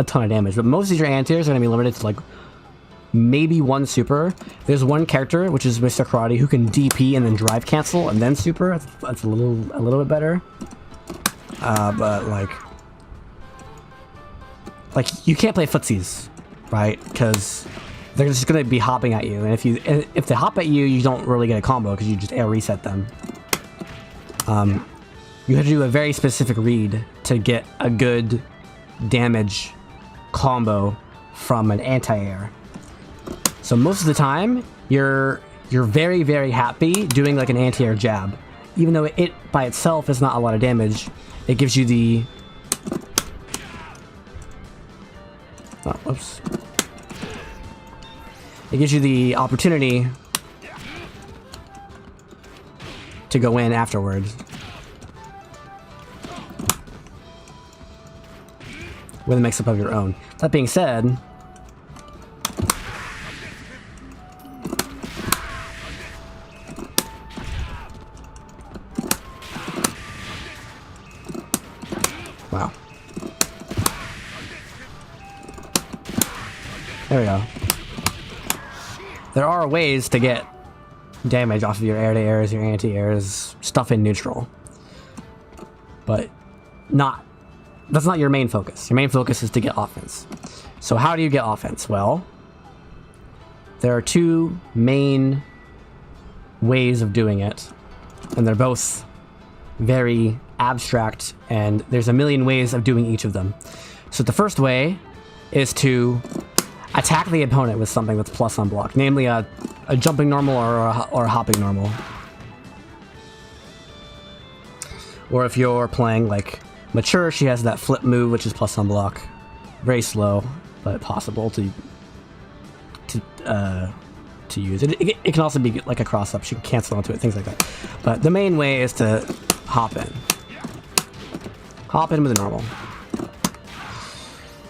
ton of damage. But most of your anti-airs are going to be limited to, like, maybe one super. There's one character, which is Mr. Karate, who can DP and then drive cancel and then super. That's a little bit better. But, like, you can't play footsies. Right, because they're just going to be hopping at you, and if they hop at you, you don't really get a combo because you just air reset them. You have to do a very specific read to get a good damage combo from an anti-air. So most of the time, you're very, very happy doing like an anti-air jab, even though it by itself is not a lot of damage. It gives you the oops. It gives you the opportunity to go in afterwards with a mix-up of your own. That being said, wow. There we go. There are ways to get damage off of your air-to-airs, your anti-airs, stuff in neutral. But that's not your main focus. Your main focus is to get offense. So how do you get offense? Well, there are two main ways of doing it, and they're both very abstract, and there's a million ways of doing each of them. So the first way is to attack the opponent with something that's plus on block, namely a jumping normal or a hopping normal. Or if you're playing like Mature, she has that flip move, which is plus on block. Very slow, but possible to use. It can also be like a cross up. She can cancel onto it, things like that. But the main way is to hop in. Hop in with a normal.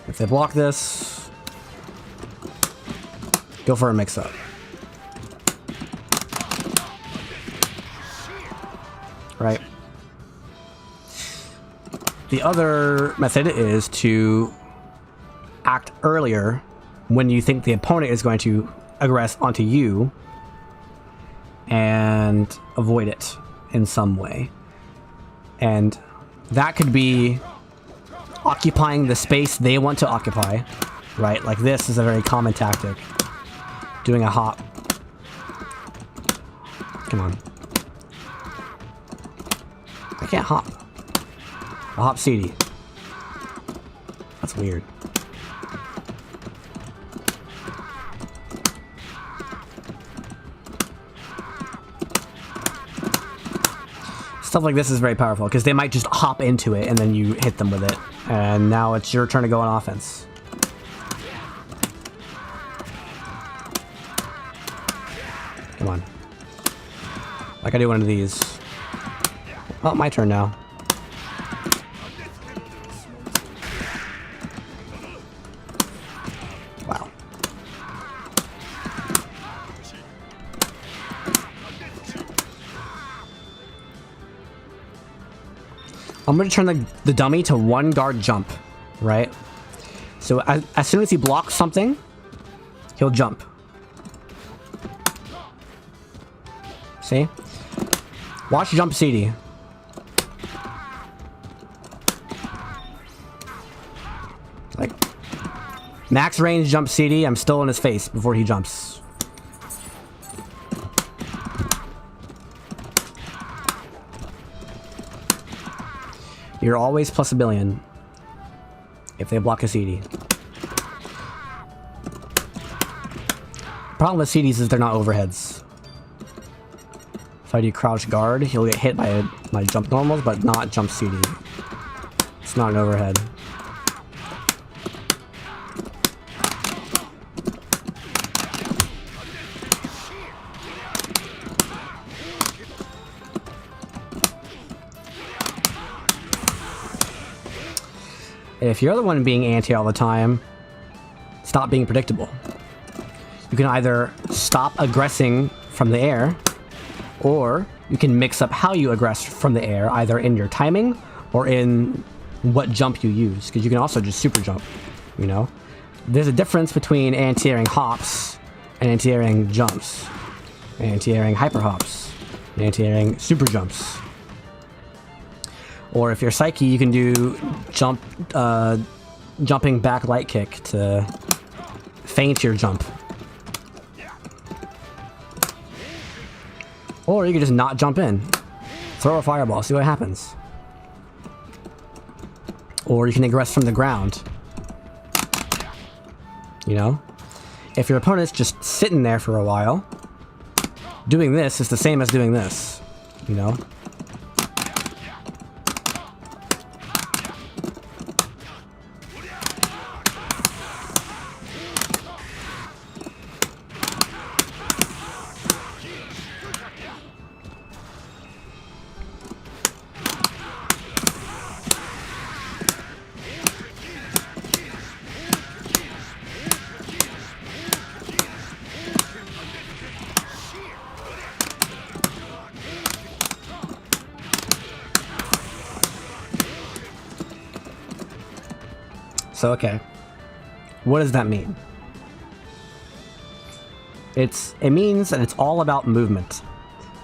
If they block this, go for a mix-up. Right. The other method is to act earlier when you think the opponent is going to aggress onto you and avoid it in some way. And that could be occupying the space they want to occupy, right? Like this is a very common tactic. Doing a hop. Come on. I can't hop. I'll hop CD. That's weird. Stuff like this is very powerful because they might just hop into it and then you hit them with it. And now it's your turn to go on offense. Like I do one of these. Oh, my turn now. Wow. I'm going to turn the dummy to 1 guard jump, right? So as soon as he blocks something, he'll jump. See? Watch jump CD. Like, max range jump CD, I'm still in his face before he jumps. You're always plus a billion if they block a CD. Problem with CDs is they're not overheads. If I do crouch guard, he'll get hit by my jump normals, but not jump CD. It's not an overhead. If you're the one being anti all the time, stop being predictable. You can either stop aggressing from the air, or you can mix up how you aggress from the air, either in your timing or in what jump you use, because you can also just super jump, you know? There's a difference between anti-airing hops and anti-airing jumps, anti-airing hyper hops, and anti-airing super jumps. Or if you're Psyche, you can do jumping back light kick to feint your jump. Or you can just not jump in. Throw a fireball, see what happens. Or you can aggress from the ground. You know? If your opponent's just sitting there for a while, doing this is the same as doing this. You know? So, okay. What does that mean? It means that it's all about movement.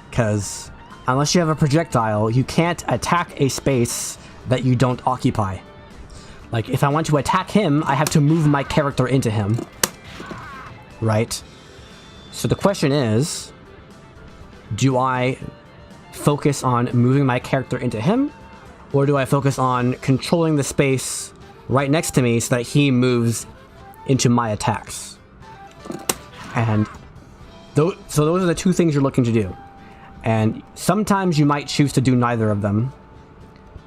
Because unless you have a projectile, you can't attack a space that you don't occupy. Like, if I want to attack him, I have to move my character into him. Right? So the question is, do I focus on moving my character into him? Or do I focus on controlling the space right next to me so that he moves into my attacks? And so those are the two things you're looking to do. And sometimes you might choose to do neither of them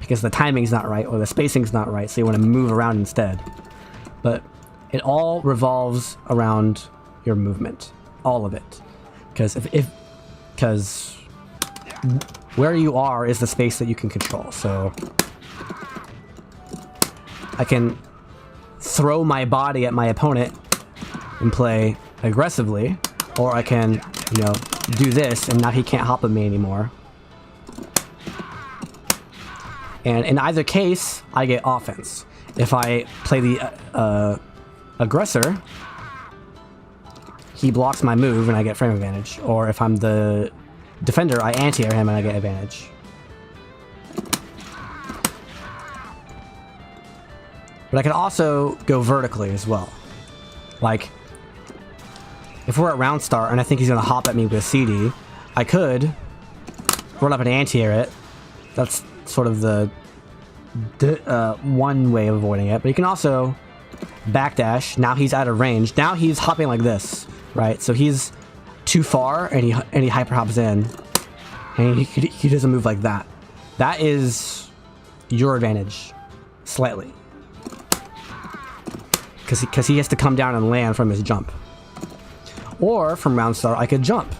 because the timing's not right or the spacing's not right, so you want to move around instead. But it all revolves around your movement. All of it. Because where you are is the space that you can control. So I can throw my body at my opponent and play aggressively, or I can, you know, do this and now he can't hop at me anymore. And in either case, I get offense. If I play the aggressor, he blocks my move and I get frame advantage. Or if I'm the defender, I anti-air him and I get advantage. But I can also go vertically as well. Like, if we're at round start and I think he's going to hop at me with CD, I could run up and anti-air it. That's sort of the one way of avoiding it. But you can also backdash. Now he's out of range. Now he's hopping like this, right? So he's too far and he hyper hops in. And he doesn't move like that. That is your advantage, slightly. Because he has to come down and land from his jump. Or from round start, I could jump.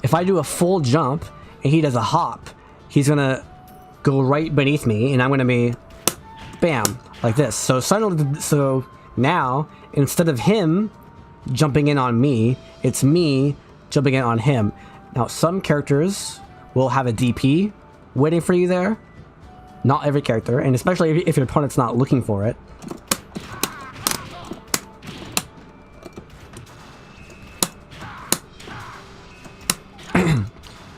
If I do a full jump and he does a hop, he's gonna go right beneath me, and I'm gonna be, bam, like this. So suddenly, so now instead of him jumping in on me, it's me jumping in on him. Now some characters will have a DP waiting for you there. Not every character, and especially if your opponent's not looking for it.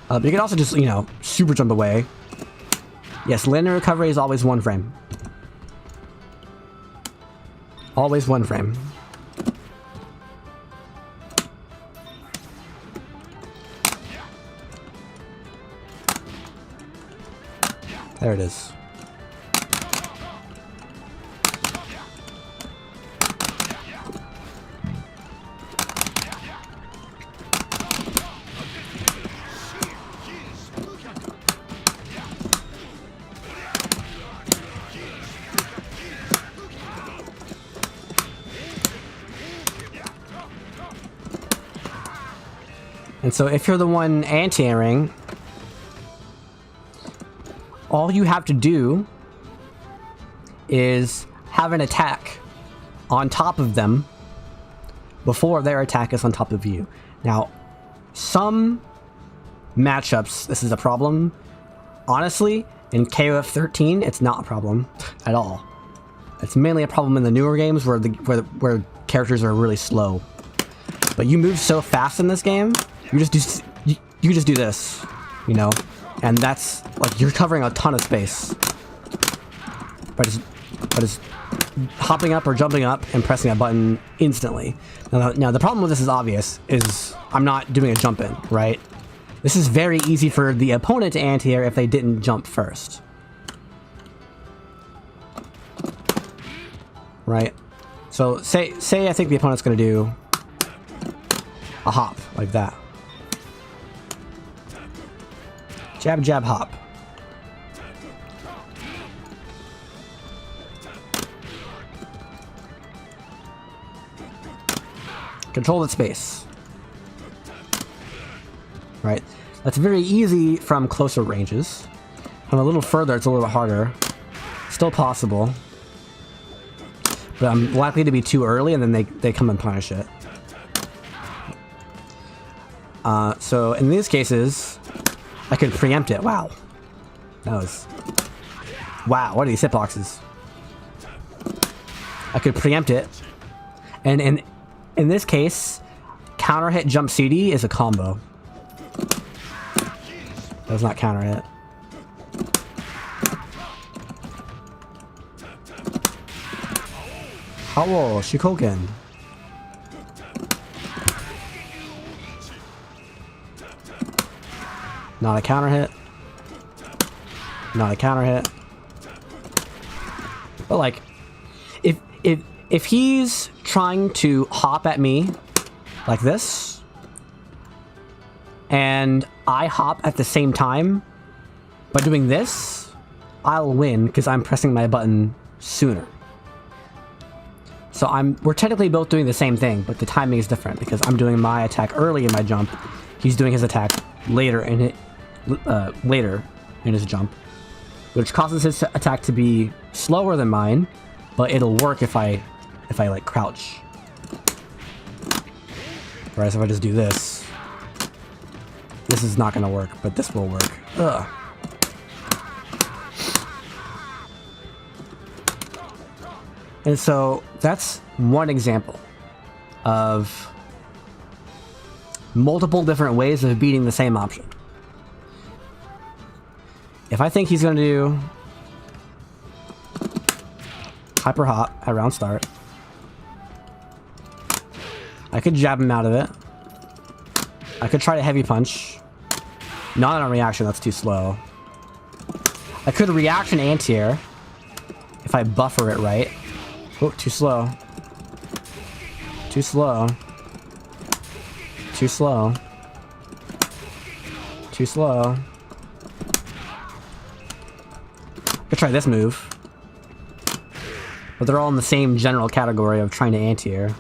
But you can also just, you know, super jump away. Yes, landing recovery is always 1 frame. Always 1 frame. There it is. And so if you're the one anti-airing, all you have to do is have an attack on top of them before their attack is on top of you. Now, some matchups, this is a problem. Honestly, in KoF XIII, it's not a problem at all. It's mainly a problem in the newer games where characters are really slow. But you move so fast in this game, you just do this, you know, and that's like you're covering a ton of space. But it's hopping up or jumping up and pressing a button instantly. Now the problem with this is obvious. Is I'm not doing a jump in, right? This is very easy for the opponent to anti-air if they didn't jump first, right? So say I think the opponent's gonna do a hop like that. Jab, jab, hop. Control the space. Right? That's very easy from closer ranges. From a little further, it's a little harder. Still possible. But I'm likely to be too early, and then they come and punish it. So in these cases, I could preempt it. Wow. That was... Wow, what are these hitboxes? I could preempt it. And in this case, counter hit jump CD is a combo. Does not counter hit. Hello, Shikoken. Not a counter hit. Not a counter hit. But like, if he's trying to hop at me like this, and I hop at the same time by doing this, I'll win because I'm pressing my button sooner. So we're technically both doing the same thing, but the timing is different because I'm doing my attack early in my jump. He's doing his attack later in his jump, which causes his attack to be slower than mine, but it'll work if I like crouch. Whereas if I just do this, this is not gonna work, but this will work. Ugh. And so that's one example of multiple different ways of beating the same option. If I think he's going to do hyper hop at round start, I could jab him out of it. I could try to heavy punch. Not on reaction, that's too slow. I could reaction anti-air if I buffer it right. Oh, too slow. Too slow. Too slow. Too slow. Could try this move. But they're all in the same general category of trying to anti-air.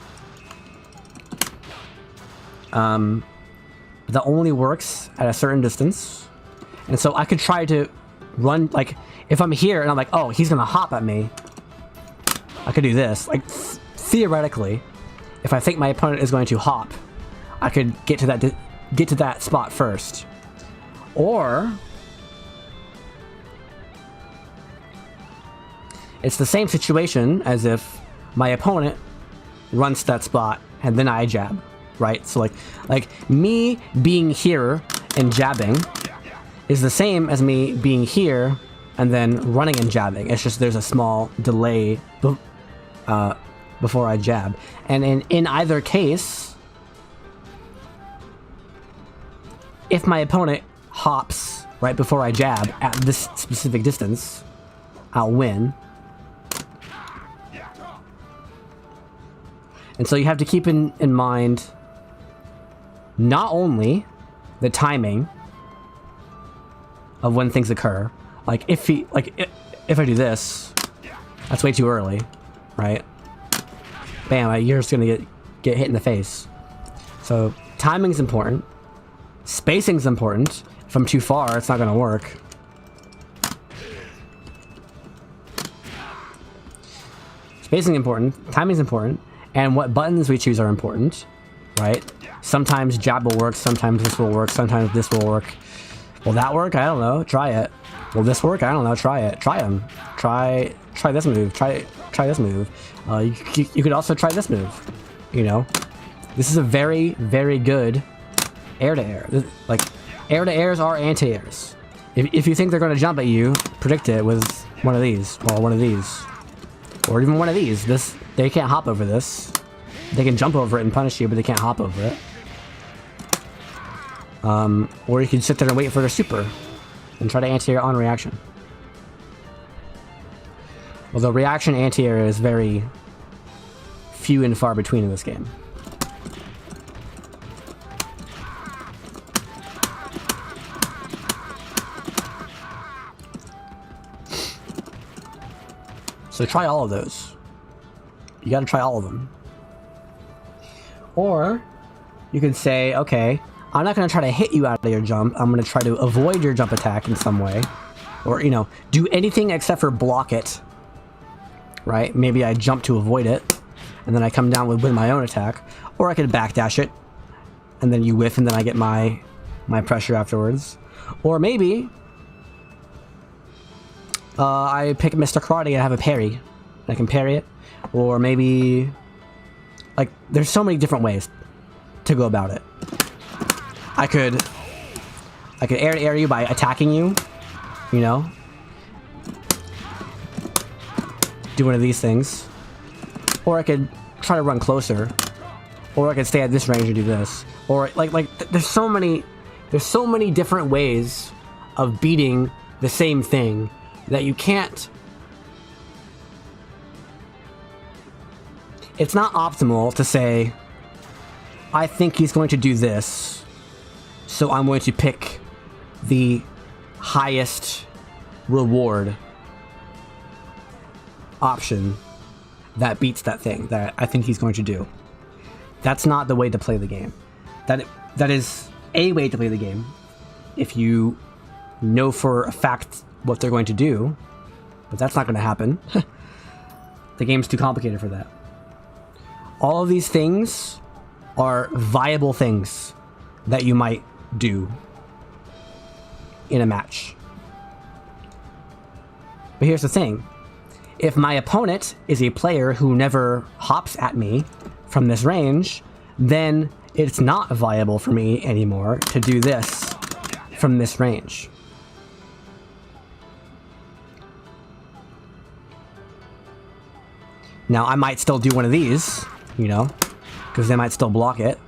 That only works at a certain distance. And so I could try to run, like, if I'm here and I'm like, oh, he's gonna hop at me, I could do this. Like, theoretically, if I think my opponent is going to hop, I could get to that spot first. Or it's the same situation as if my opponent runs to that spot and then I jab, right? So like me being here and jabbing is the same as me being here and then running and jabbing. It's just there's a small delay before I jab. And in either case, if my opponent hops right before I jab at this specific distance, I'll win. And so you have to keep in mind not only the timing of when things occur, like if I do this, that's way too early, right? Bam, you're just gonna get hit in the face. So timing's important, spacing's important. If I'm too far, it's not gonna work. Spacing important, timing's important, and what buttons we choose are important, right? Sometimes jab will work, sometimes this will work, sometimes this will work. Will that work? I don't know. Try it. Will this work? I don't know. Try it. Try them. Try this move. Try this move. You could also try this move. You know, this is a very, very good air-to-air. Like, air-to-airs are anti-airs. If you think they're going to jump at you, predict it with one of these, or one of these, or even one of these. They can't hop over this. They can jump over it and punish you, but they can't hop over it. Or you can sit there and wait for their super and try to anti-air on reaction. Although reaction anti-air is very few and far between in this game. So try all of those. You gotta try all of them. Or you can say, okay, I'm not going to try to hit you out of your jump. I'm going to try to avoid your jump attack in some way. Or, you know, do anything except for block it. Right? Maybe I jump to avoid it, and then I come down with my own attack. Or I could backdash it, and then you whiff, and then I get my pressure afterwards. Or maybe I pick Mr. Karate and I have a parry. And I can parry it. Or maybe, like, there's so many different ways to go about it. I could air you by attacking you, you know? Do one of these things. Or I could try to run closer. Or I could stay at this range and do this. Or, there's so many different ways of beating the same thing that you can't... It's not optimal to say, I think he's going to do this, so I'm going to pick the highest reward option that beats that thing that I think he's going to do. That's not the way to play the game. That is a way to play the game if you know for a fact what they're going to do, but that's not going to happen. The game's too complicated for that. All of these things are viable things that you might do in a match. But here's the thing. If my opponent is a player who never hops at me from this range, then it's not viable for me anymore to do this from this range. Now, I might still do one of these, you know, because they might still block it,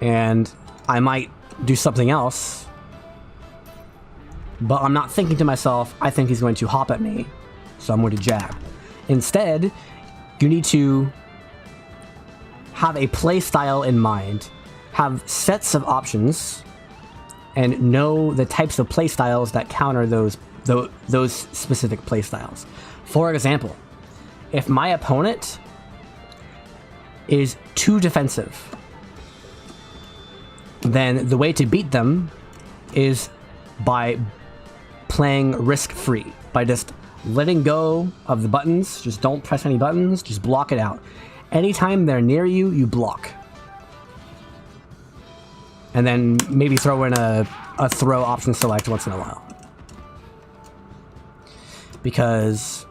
and I might do something else, but I'm not thinking to myself, I think he's going to hop at me, so I'm going to jab. Instead, you need to have a play style in mind, have sets of options, and know the types of play styles that counter those specific play styles. For example, if my opponent is too defensive, then the way to beat them is by playing risk-free, by just letting go of the buttons. Just don't press any buttons, just block it out. Anytime they're near you, you block. And then maybe throw in a throw option select once in a while. Because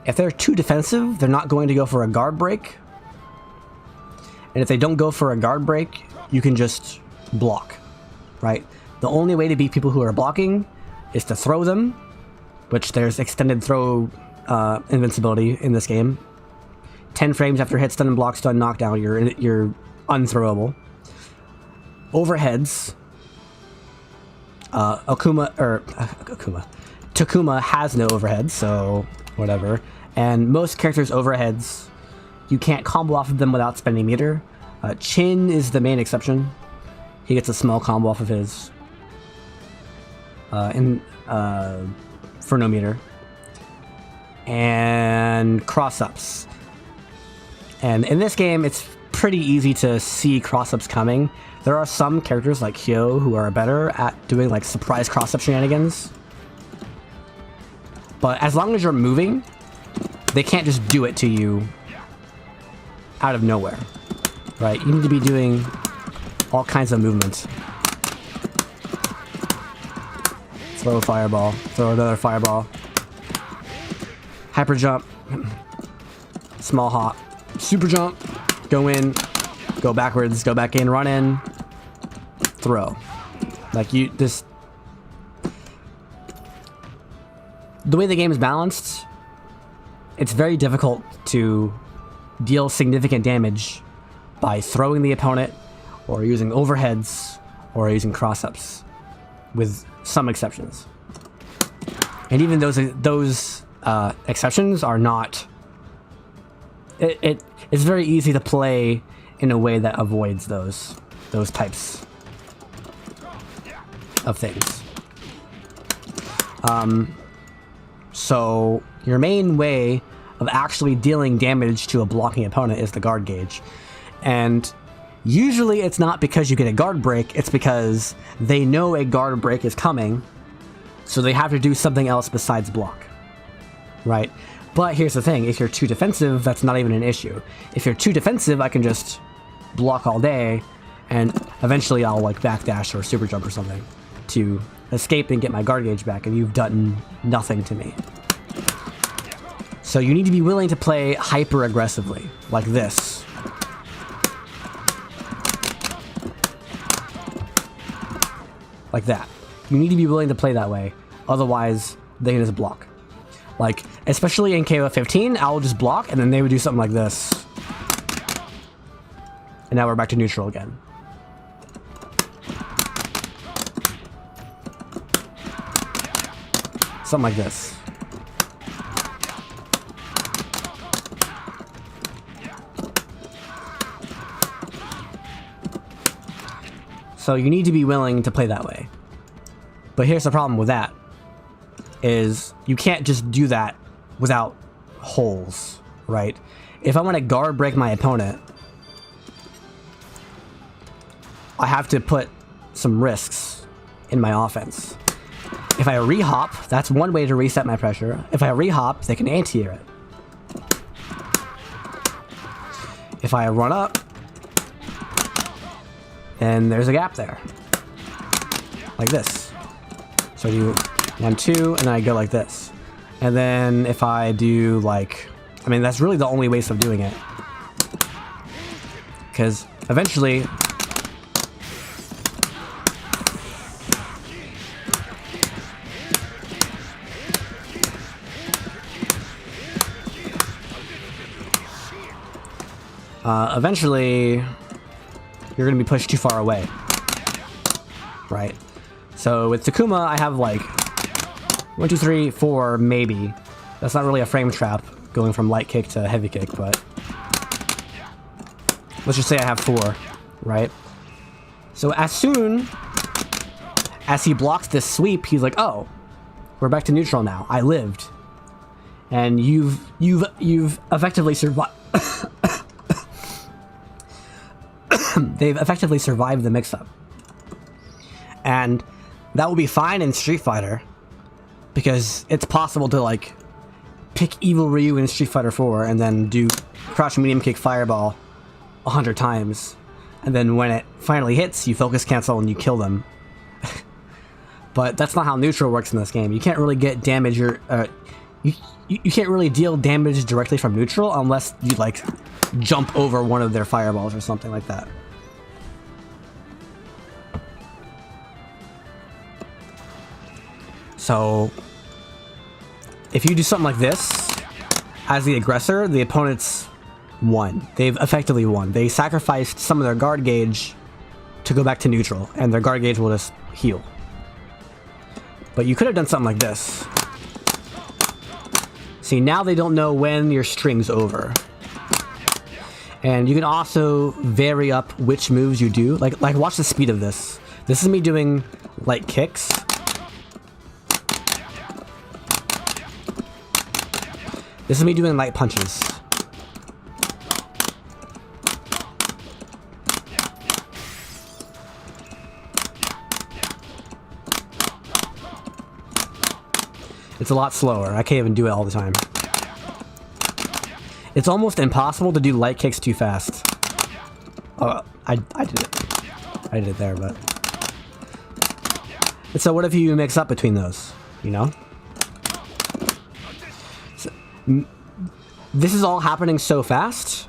if they're too defensive, they're not going to go for a guard break. And if they don't go for a guard break, you can just block, right? The only way to beat people who are blocking is to throw them, which there's extended throw invincibility in this game. 10 frames after hit, stun, and block, stun, knockdown, you're unthrowable. Overheads. Takuma has no overheads, so whatever. And most characters' overheads, you can't combo off of them without spending meter. Chin is the main exception. He gets a small combo off of his. For no meter. And cross-ups. And in this game, it's pretty easy to see cross-ups coming. There are some characters like Hyo who are better at doing like surprise cross-up shenanigans. But as long as you're moving, they can't just do it to you out of nowhere, right? You need to be doing all kinds of movements. Throw a fireball, throw another fireball. Hyper jump, small hop, super jump, go in, go backwards, go back in, run in, throw. Like the way the game is balanced, it's very difficult to deal significant damage by throwing the opponent or using overheads or using cross-ups, with some exceptions. And even those exceptions are not... It's very easy to play in a way that avoids those types of things. So your main way of actually dealing damage to a blocking opponent is the guard gauge. And usually it's not because you get a guard break, it's because they know a guard break is coming, so they have to do something else besides block, right? But here's the thing, if you're too defensive, that's not even an issue. If you're too defensive, I can just block all day, and eventually I'll like backdash or super jump or something to escape and get my guard gauge back, and you've done nothing to me. So you need to be willing to play hyper aggressively, like this. Like that. You need to be willing to play that way, otherwise they can just block. Like, especially in KoF XIII, I'll just block and then they would do something like this. And now we're back to neutral again. Something like this. So you need to be willing to play that way. But here's the problem with that, is you can't just do that without holes, right? If I want to guard break my opponent, I have to put some risks in my offense. If I re-hop, that's one way to reset my pressure. If I re-hop, they can anti-air it. If I run up, then there's a gap there. Like this. So I do 1, 2, and then I go like this. And then if I do like... I mean, that's really the only ways of doing it. Because eventually... eventually, you're going to be pushed too far away, right? So with Takuma, I have like 1, 2, 3, 4, maybe. That's not really a frame trap, going from light kick to heavy kick, but let's just say I have 4, right? So as soon as he blocks this sweep, he's like, oh, we're back to neutral now. I lived. And you've effectively survived. They've effectively survived the mix-up. And that will be fine in Street Fighter, because it's possible to like pick evil Ryu in Street Fighter 4 and then do crouch medium kick fireball 100 times, and then when it finally hits, you focus cancel and you kill them. But that's not how neutral works in this game. You can't really get damage or you can't really deal damage directly from neutral unless you like jump over one of their fireballs or something like that. So if you do something like this as the aggressor, the opponent's won. They've effectively won. They sacrificed some of their guard gauge to go back to neutral, and their guard gauge will just heal. But you could have done something like this. See, now they don't know when your string's over. And you can also vary up which moves you do. Like watch the speed of this. This is me doing light kicks. This is me doing light punches. It's a lot slower. I can't even do it all the time. It's almost impossible to do light kicks too fast. Oh, I did it. I did it there, but... And so what if you mix up between those, you know? So, this is all happening so fast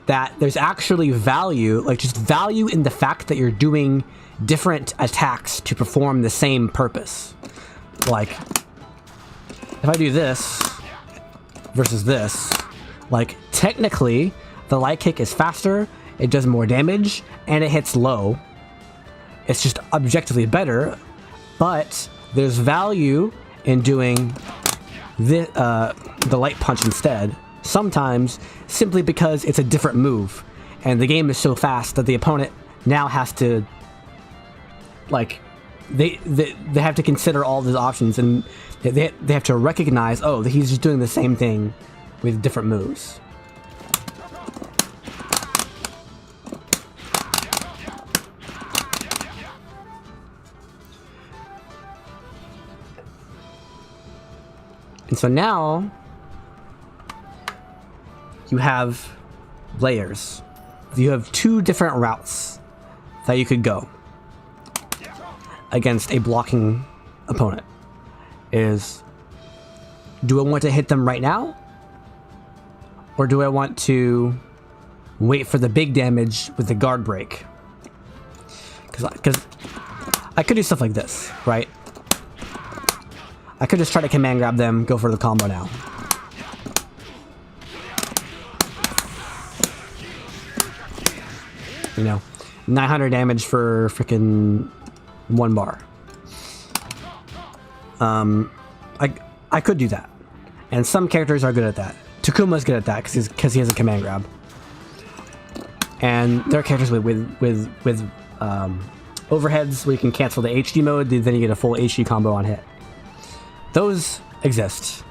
that there's actually value, like just value in the fact that you're doing different attacks to perform the same purpose. Like, if I do this versus this, like technically the light kick is faster, it does more damage, and it hits low. It's just objectively better, but there's value in doing the light punch instead, sometimes simply because it's a different move, and the game is so fast that the opponent now has to, like, they have to consider all these options, and they have to recognize, oh, he's just doing the same thing with different moves. And so now you have layers. You have two different routes that you could go against a blocking opponent. Is, do I want to hit them right now? Or do I want to wait for the big damage with the guard break? Because I could do stuff like this, right? I could just try to command grab them, go for the combo now. You know, 900 damage for freaking 1 bar. I could do that, and some characters are good at that. Takuma's good at that because he has a command grab, and there are characters with overheads where you can cancel the HD mode, then you get a full HD combo on hit. Those exist.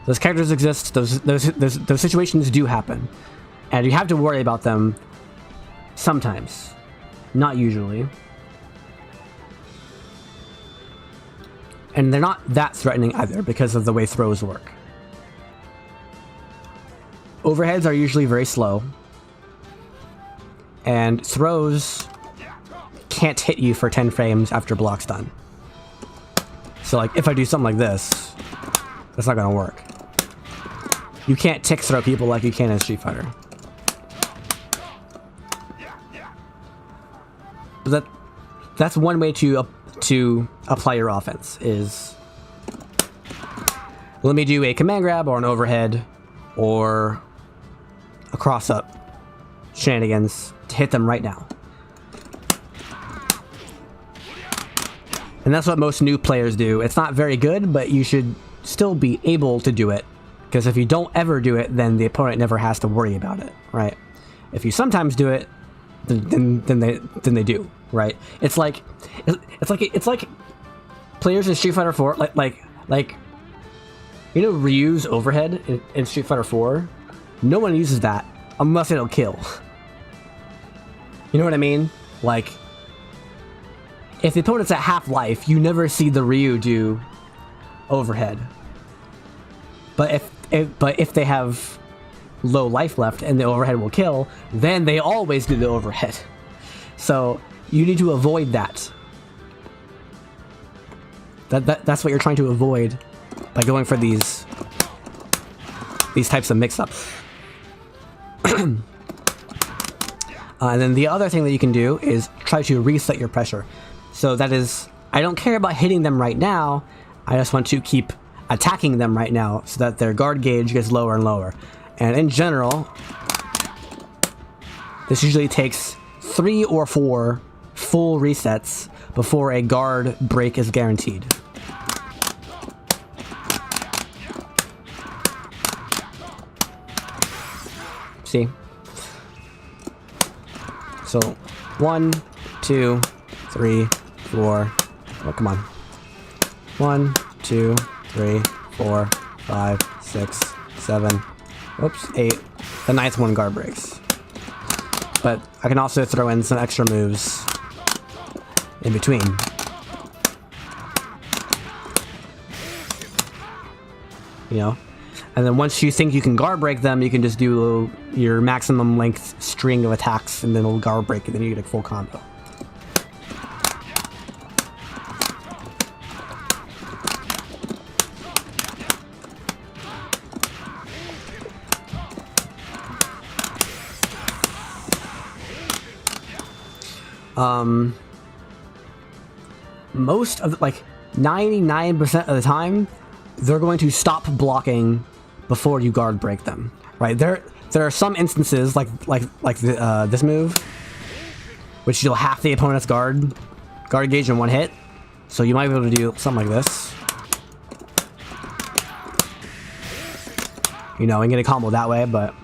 Those characters exist. Those situations do happen, and you have to worry about them sometimes, not usually. And they're not that threatening either because of the way throws work. Overheads are usually very slow, and throws can't hit you for 10 frames after block's done. So like if I do something like this, that's not gonna work. You can't tick throw people like you can in Street Fighter. But that's one way to apply your offense, is let me do a command grab or an overhead or a cross up shenanigans to hit them right now. And that's what most new players do. It's not very good, but you should still be able to do it, because if you don't ever do it, then the opponent never has to worry about it, right? If you sometimes do it, then they do, right? It's like players in Street Fighter 4, like you know Ryu's overhead in Street Fighter 4. No one uses that unless it'll kill. You know what I mean? Like, if the opponent's at half life, you never see the Ryu do overhead. But if they have low life left and the overhead will kill, then they always do the overhead. So you need to avoid that. That's what you're trying to avoid by going for these types of mix-ups. And then the other thing that you can do is try to reset your pressure. So that is, I don't care about hitting them right now, I just want to keep attacking them right now so that their guard gauge gets lower and lower. And in general, this usually takes 3 or 4 full resets before a guard break is guaranteed. See? So 1, 2, 3, 4. Oh, come on. 1, 2, 3, 4, 5, 6, 7. Oops, 8. The 9th one guard breaks. But I can also throw in some extra moves in between. You know? And then once you think you can guard break them, you can just do your maximum length string of attacks and then it'll guard break and then you get a full combo. Most of, like, 99% of the time, they're going to stop blocking before you guard break them, right? There are some instances, like this move, which you'll half the opponent's guard gauge in one hit, so you might be able to do something like this. You know, and get a combo that way, but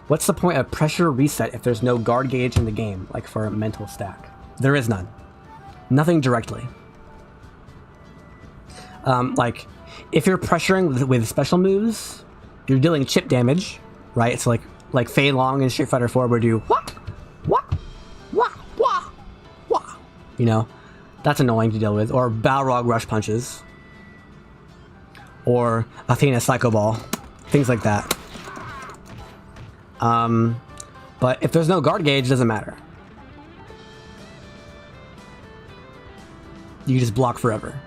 what's the point of pressure reset if there's no guard gauge in the game, like for a mental stack? There is none. Nothing directly. Like, if you're pressuring with special moves, you're dealing chip damage, right? It's like Fei Long in Street Fighter 4 would do wah, wah, wah, wah, wah. You know, that's annoying to deal with. Or Balrog rush punches. Or Athena Psycho Ball. Things like that. But if there's no guard gauge, it doesn't matter. You just block forever.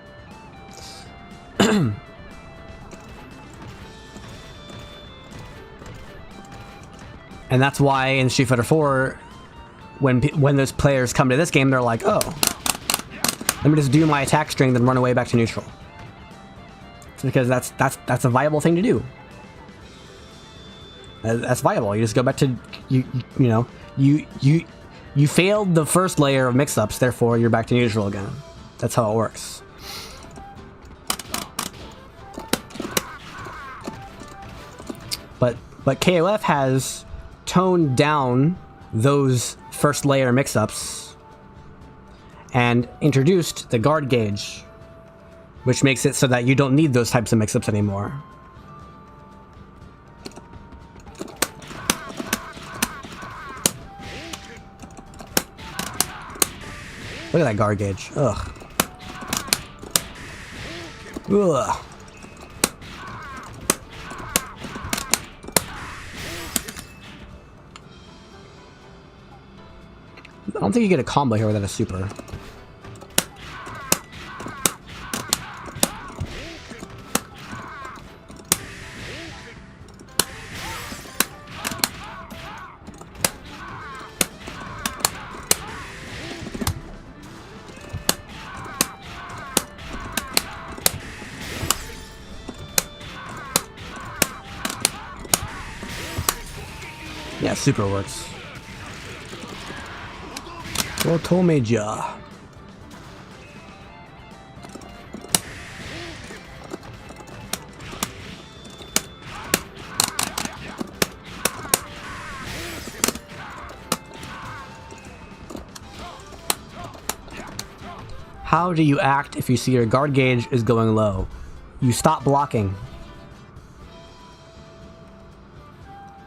And that's why in Street Fighter 4, when those players come to this game, they're like, oh, let me just do my attack string, then run away back to neutral. It's because that's a viable thing to do. That's viable. You just go back to you know you failed the first layer of mix-ups, therefore you're back to neutral again. That's how it works. But KoF has toned down those first layer mix-ups and introduced the guard gauge, which makes it so that you don't need those types of mix-ups anymore. Look at that guard gauge. Ugh. Ugh. I don't think you get a combo here without a super. Yeah, super works. Otomeja. How do you act if you see your guard gauge is going low? You stop blocking.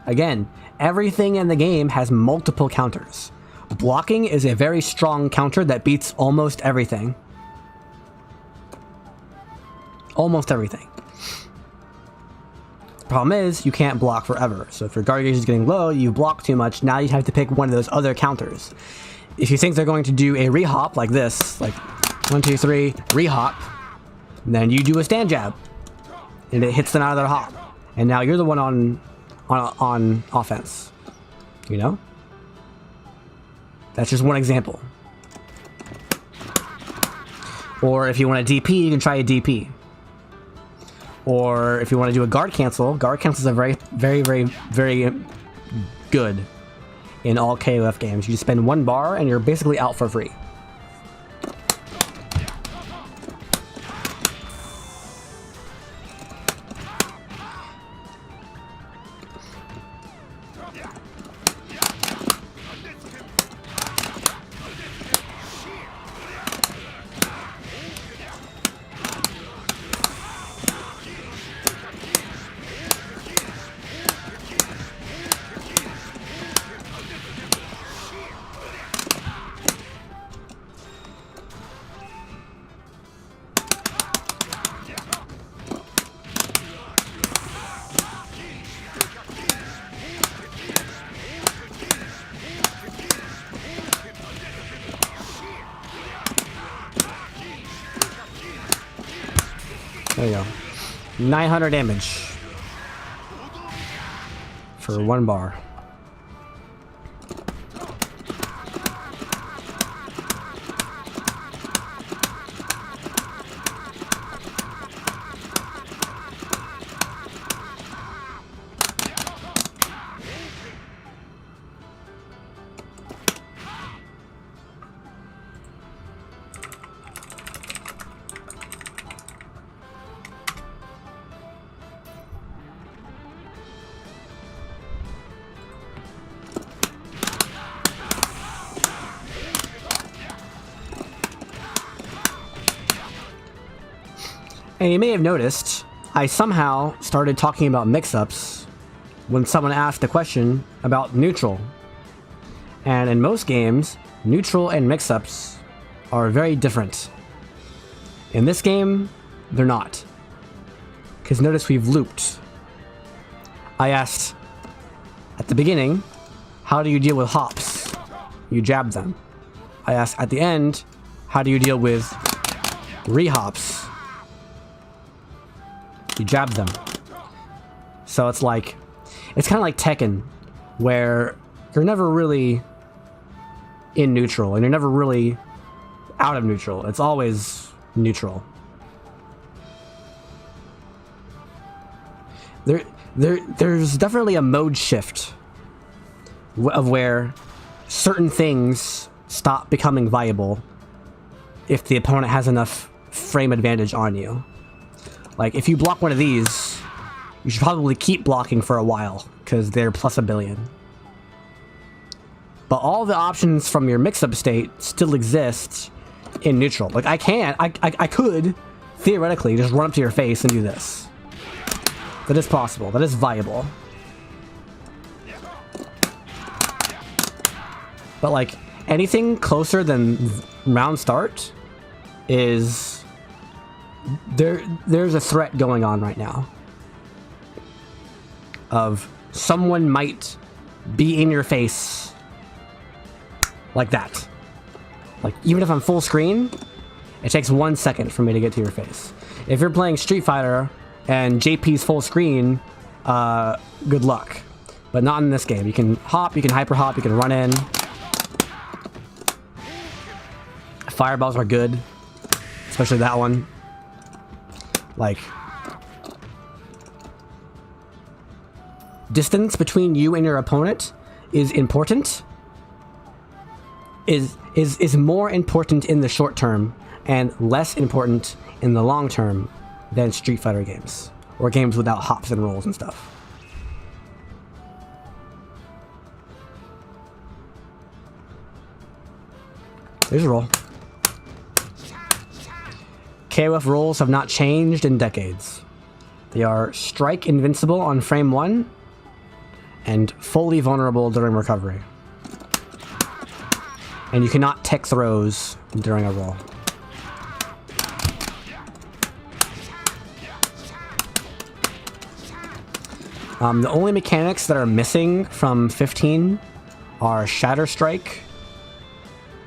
Again, everything in the game has multiple counters. Blocking is a very strong counter that beats almost everything. Almost everything. The problem is, you can't block forever. So if your guard gauge is getting low, you block too much, now you have to pick one of those other counters. If you think they're going to do a rehop like this, like 1, 2, 3, rehop, then you do a stand jab. And it hits them out of their hop. And now you're the one on offense. You know? That's just one example. Or if you want a DP, you can try a DP. Or if you want to do a guard cancels are very good in all KoF games. You just spend 1 bar and you're basically out for free. There you go. 900 damage for 1 bar. And you may have noticed, I somehow started talking about mix-ups when someone asked a question about neutral. And in most games, neutral and mix-ups are very different. In this game, they're not. Because notice we've looped. I asked, at the beginning, how do you deal with hops? You jab them. I asked at the end, how do you deal with rehops? You jab them. So it's kind of like Tekken, where you're never really in neutral, and you're never really out of neutral. It's always neutral. There's definitely a mode shift of where certain things stop becoming viable if the opponent has enough frame advantage on you. Like, if you block one of these, you should probably keep blocking for a while, because they're plus 1 billion. But all the options from your mix-up state still exist in neutral. Like, I could, theoretically, just run up to your face and do this. That is possible. That is viable. But, like, anything closer than round start is... There's a threat going on right now of someone might be in your face like that. Like, even if I'm full screen, it takes 1 second for me to get to your face. If you're playing Street Fighter and JP's full screen, good luck. But not in this game. You can hop, you can hyper hop, you can run in. Fireballs are good, especially that one. Like, distance between you and your opponent is important. Is more important in the short term and less important in the long term than Street Fighter games or games without hops and rolls and stuff. There's a roll. KoF rolls have not changed in decades. They are strike invincible on frame 1 and fully vulnerable during recovery. And you cannot tech throws during a roll. The only mechanics that are missing from 15 are Shatter Strike,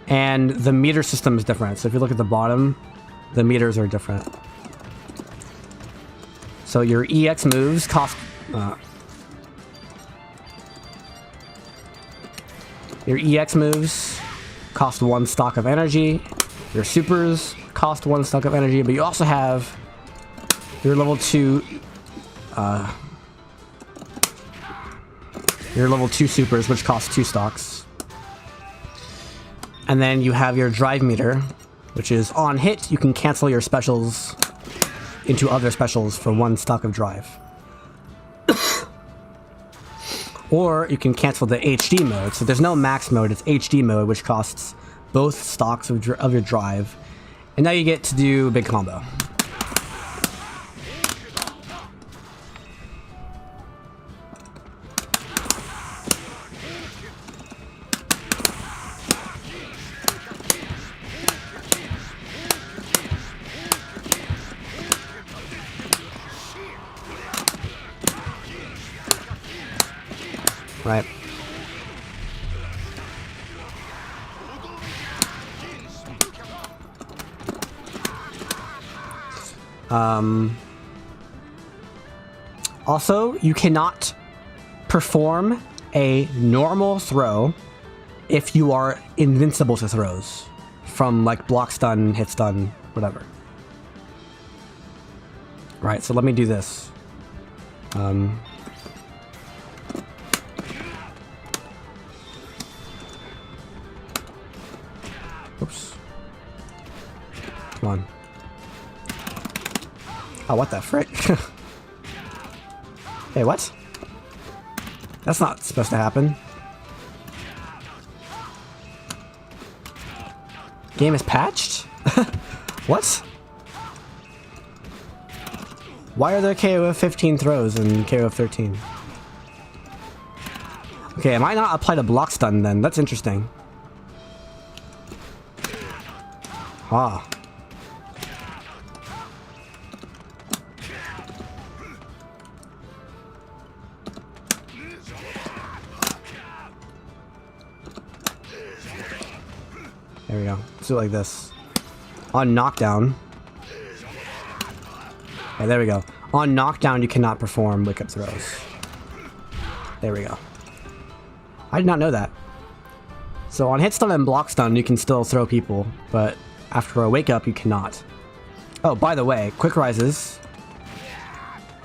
and the meter system is different. So if you look at the bottom, the meters are different. So your EX moves cost... your EX moves cost 1 stock of energy. Your supers cost 1 stock of energy, but you also have your level 2... your level 2 supers, which cost 2 stocks. And then you have your drive meter, which is on hit, you can cancel your specials into other specials for 1 stock of drive. Or you can cancel the HD mode. So there's no max mode, it's HD mode, which costs both stocks of your drive. And now you get to do a big combo. Right. Also, you cannot perform a normal throw if you are invincible to throws from like block stun, hit stun, whatever. Right, so let me do this. Oops. Come on. Oh, what the frick? Hey, what? That's not supposed to happen. Game is patched? What? Why are there KoF 15 throws in KoF 13? Okay, I might not apply to block stun then. That's interesting. Ah. There we go. Let's do it like this. On knockdown. Okay, there we go. On knockdown, you cannot perform wake-up throws. There we go. I did not know that. So on hit stun and block stun, you can still throw people, but after a wake-up, you cannot. Oh, by the way, quick rises.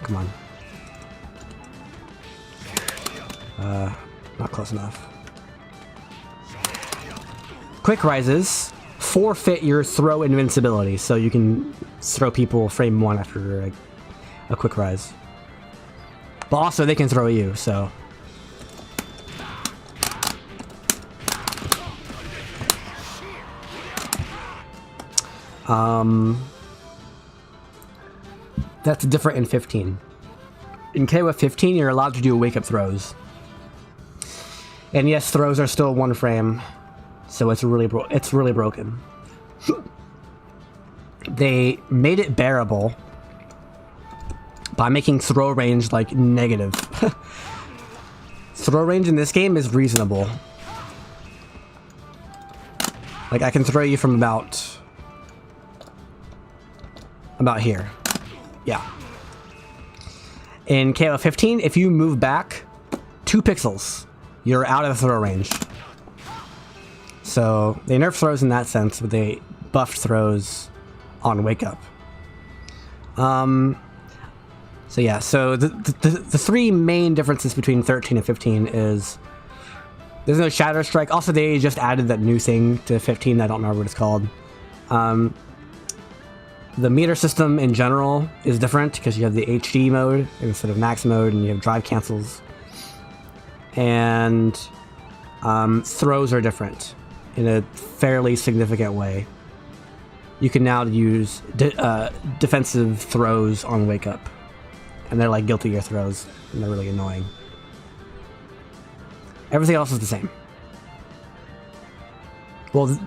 Come on. Not close enough. Quick rises forfeit your throw invincibility, so you can throw people frame 1 after a quick rise. But also they can throw you, so... That's different in 15. In KoF 15, you're allowed to do wake-up throws. And yes, throws are still 1 frame. So it's really broken. They made it bearable by making throw range like negative. Throw range in this game is reasonable. Like I can throw you from about here. Yeah. In KoF 15, if you move back 2 pixels, you're out of throw range. So they nerfed throws in that sense, but they buffed throws on wake up. So yeah, so the 3 main differences between 13 and 15 is there's no Shatter Strike. Also, they just added that new thing to 15. I don't remember what it's called. The meter system in general is different because you have the HD mode instead of max mode, and you have drive cancels. And throws are different in a fairly significant way. You can now use defensive throws on wake up, and they're like guilty gear throws, and they're really annoying. Everything else is the same. Well,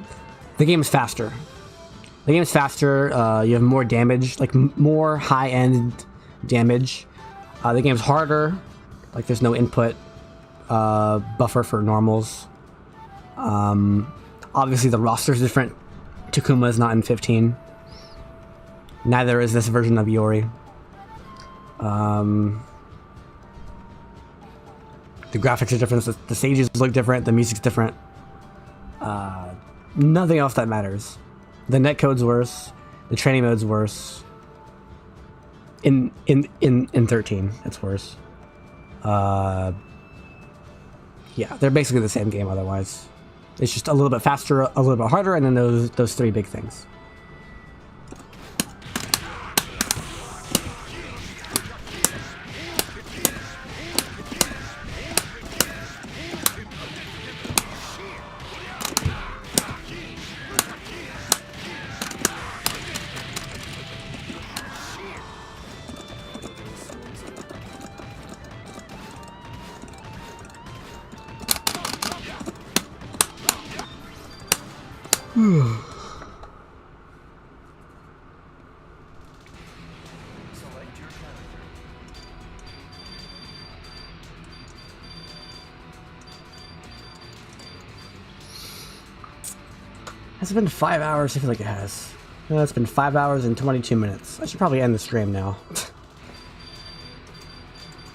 the game is faster. The game is faster. You have more damage, like more high-end damage. The game's harder. Like there's no input buffer for normals. Obviously the roster's different. Takuma is not in 15. Neither is this version of Iori. The graphics are different, the stages look different, the music's different. Nothing else that matters. The netcode's worse, the training mode's worse. In 13, it's worse. Yeah, they're basically the same game otherwise. It's just a little bit faster, a little bit harder, and then those three big things. Has it been 5 hours? I feel like it has. No, it's been 5 hours and 22 minutes. I should probably end the stream now.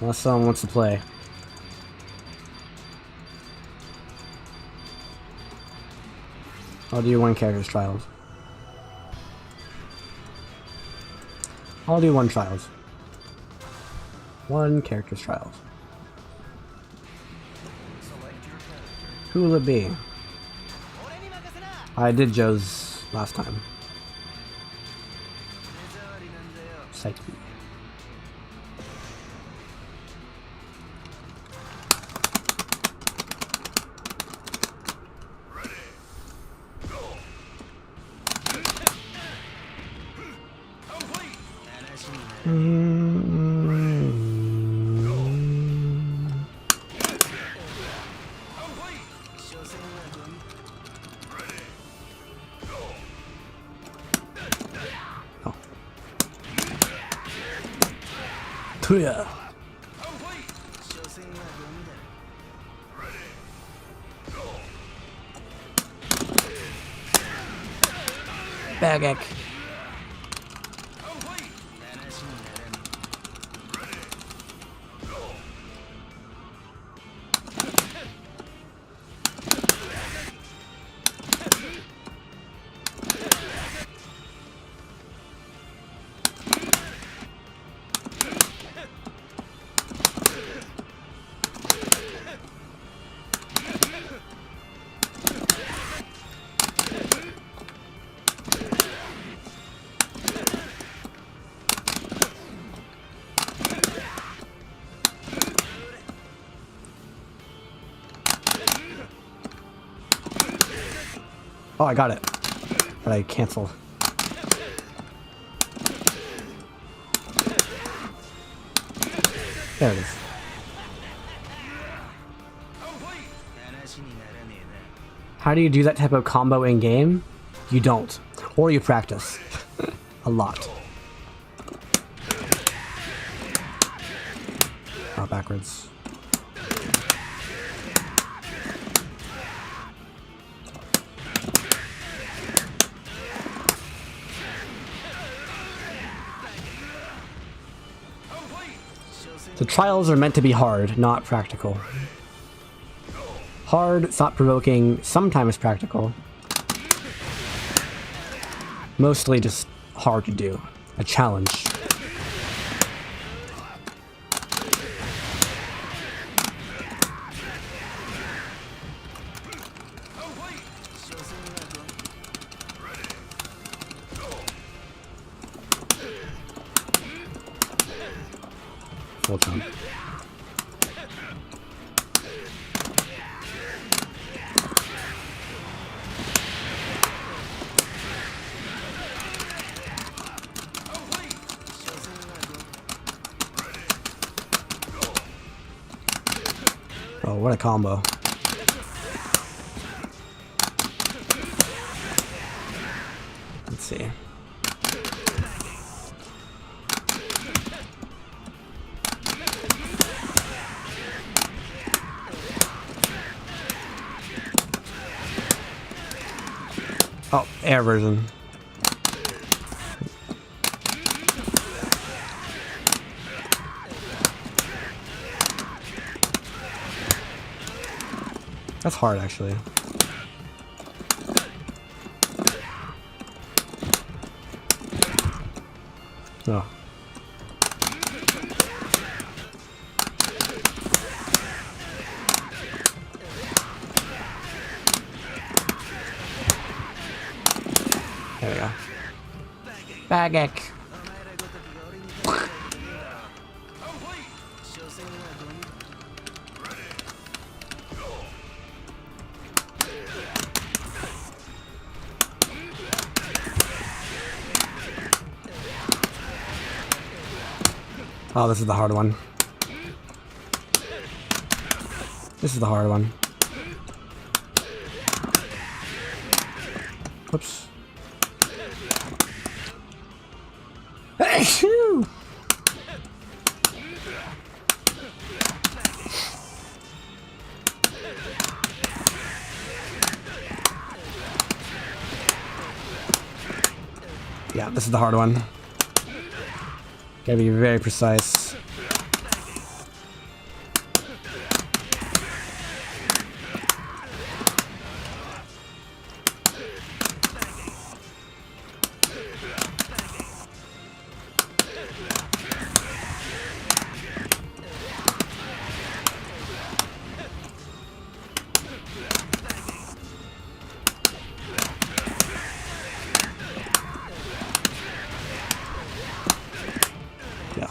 Unless someone wants to play. I'll do one character's trials. I'll do one trials. One character's trials. Who will it be? I did Joe's last time. Psyche. Yeah. Bagek. Oh, I got it. But I canceled. There it is. How do you do that type of combo in game? You don't. Or you practice. A lot. Oh, backwards. The trials are meant to be hard, not practical. Hard, thought-provoking, sometimes practical. Mostly just hard to do. A challenge. Full jump. Oh, what a combo. Let's see. Oh, air version. That's hard, actually. Oh. There we go. Bagek. Oh, this is the hard one. This is the hard one. Whoops. Achoo! Yeah, this is the hard one. Gotta be very precise. Yeah.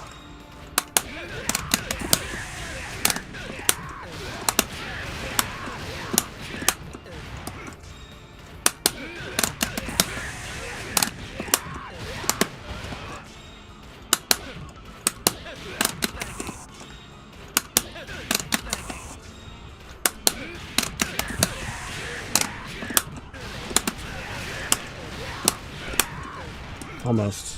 Almost.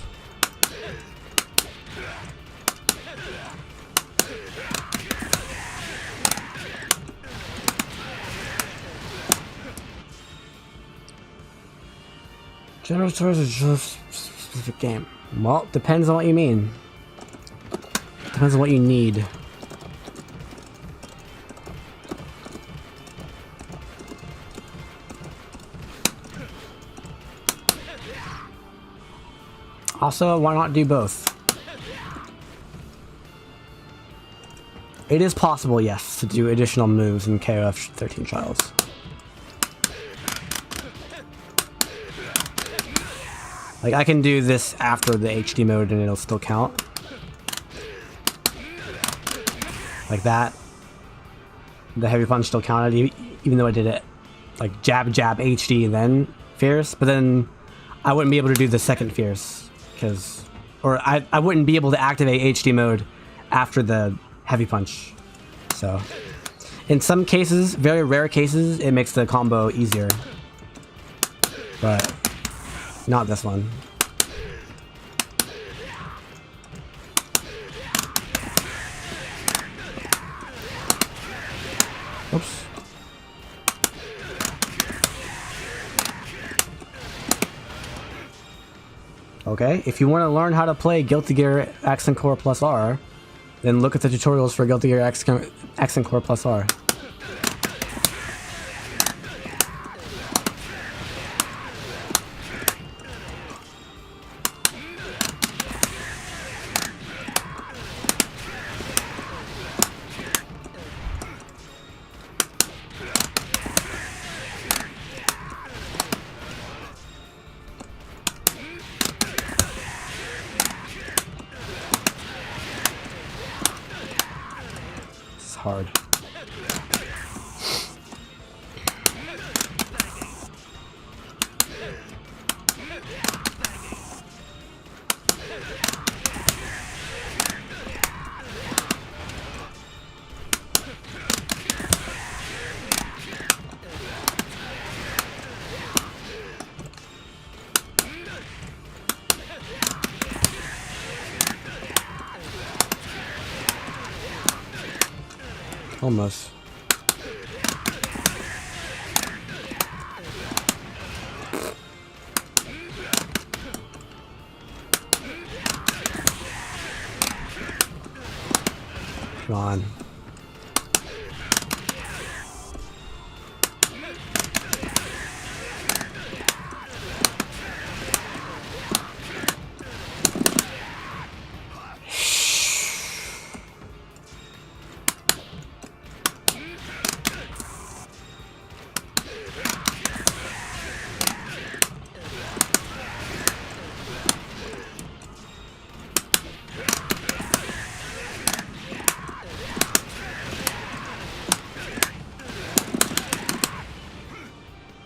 General Tours is just a specific game. Well, depends on what you mean. Depends on what you need. Also, why not do both? It is possible, yes, to do additional moves in KoF XIII Trials. Like, I can do this after the HD mode and it'll still count. Like that. The heavy punch still counted, even though I did it like jab, jab, HD, and then fierce. But then I wouldn't be able to do the second fierce. Or I wouldn't be able to activate HD mode after the heavy punch. So, in some cases, very rare cases, it makes the combo easier. But not this one. Oops. Okay, if you want to learn how to play Guilty Gear X and Core plus R, then look at the tutorials for Guilty Gear X and Core plus R. Hard. Almost. Come on.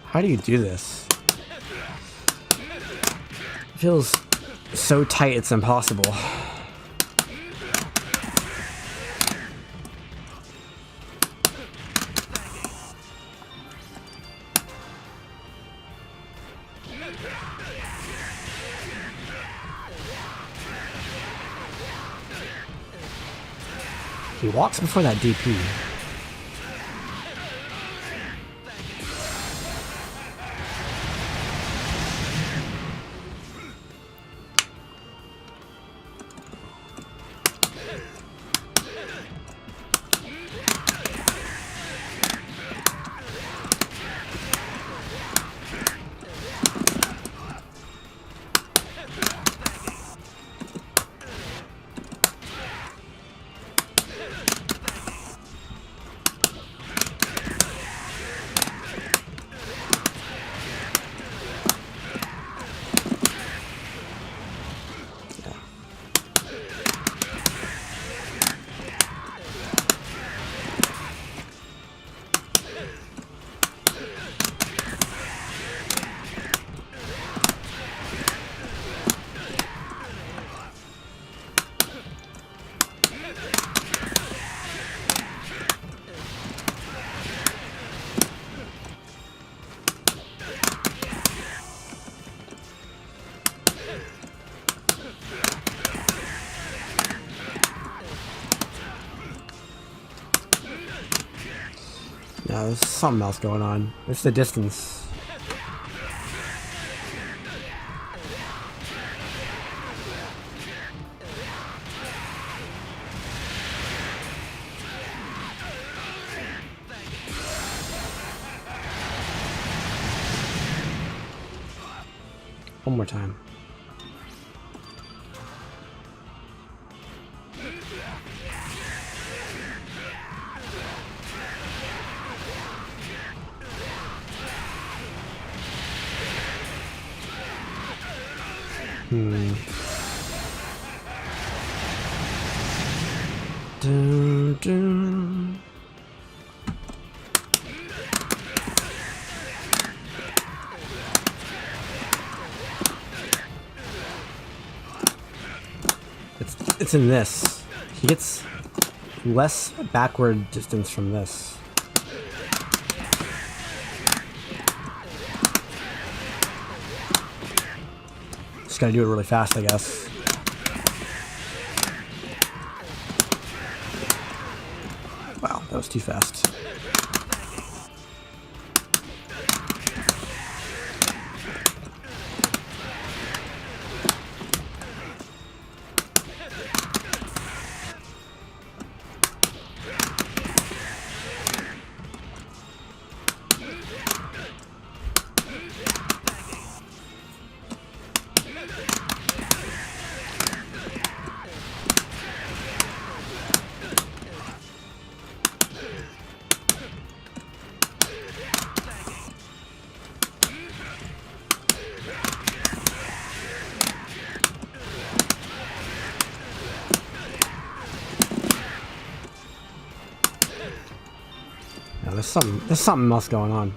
How do you do this? It feels so tight it's impossible. He walks before that DP. No, there's something else going on. It's the distance. One more time. Dun, dun. It's in this. He gets less backward distance from this. Just gotta do it really fast, I guess. Wow, that was too fast. Yeah, there's something else going on.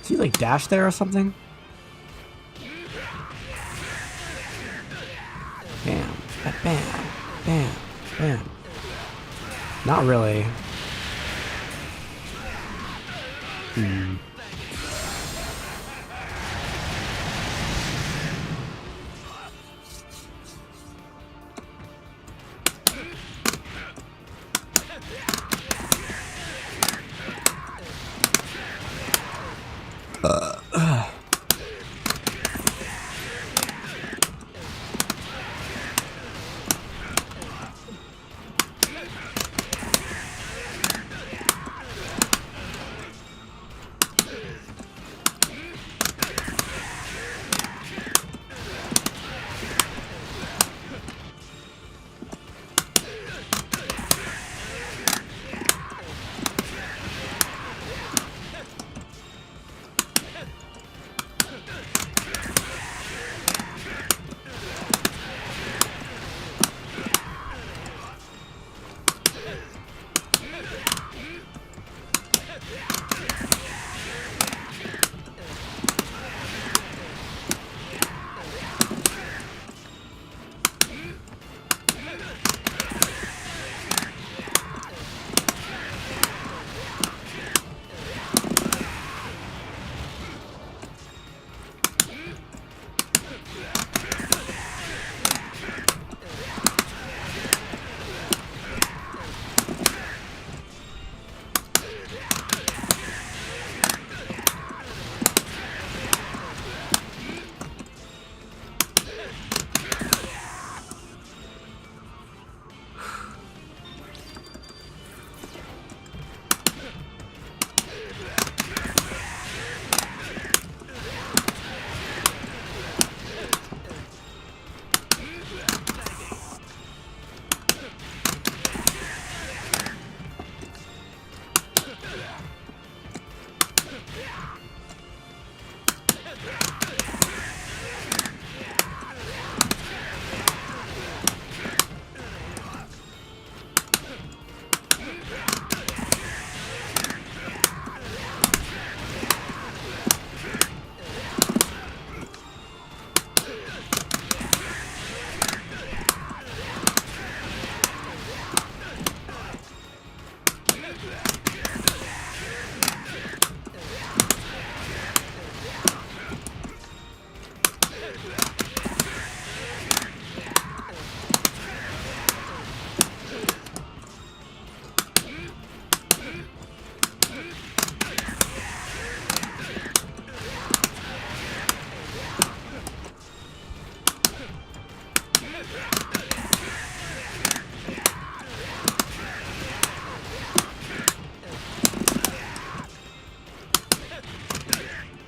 Is he like dash there or something? Bam, bam, bam, bam. Not really.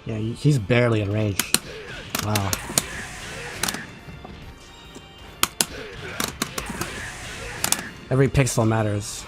Yeah, he's barely in range. Wow. Every pixel matters.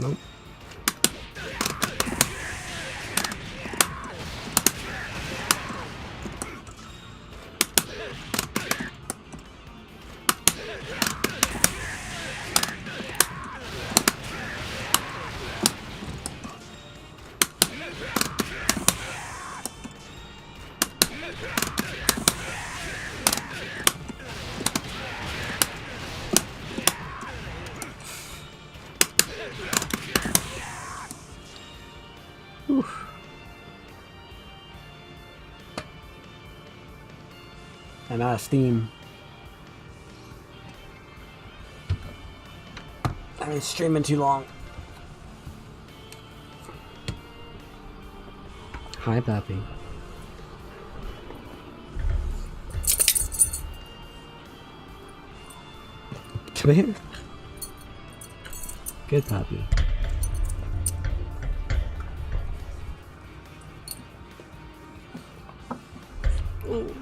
Nope. I'm out of steam. I've been streaming too long. Hi, Pappy. Come here. Good, Pappy. Ooh.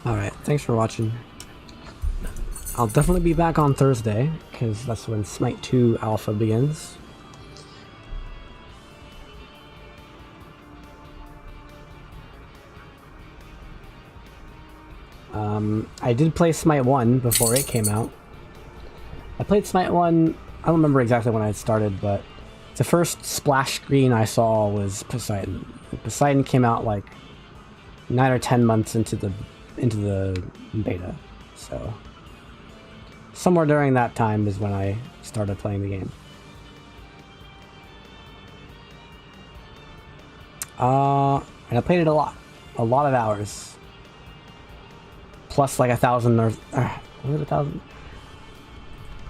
Alright, thanks for watching. I'll definitely be back on Thursday, because that's when Smite 2 Alpha begins. I did play Smite 1 before it came out. I played Smite 1, I don't remember exactly when I started, but the first splash screen I saw was Poseidon. Poseidon came out like 9 or 10 months into the beta, so somewhere during that time is when I started playing the game. And I played it a lot of hours, plus like 1,000 or was it 1,000?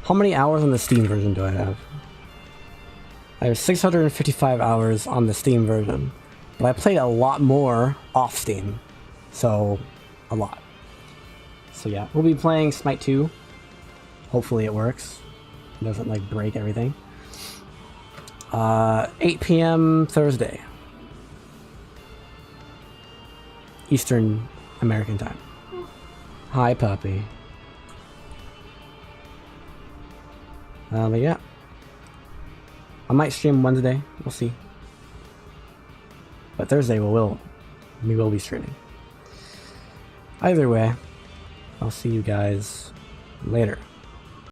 How many hours on the Steam version do I have? I have 655 hours on the Steam version, but I played a lot more off Steam, so a lot. So yeah, we'll be playing Smite 2. Hopefully it works. It doesn't like break everything. 8 p.m. Thursday. Eastern American time. Hi, puppy. But yeah. I might stream Wednesday. We'll see. But Thursday we will be streaming. Either way, I'll see you guys later.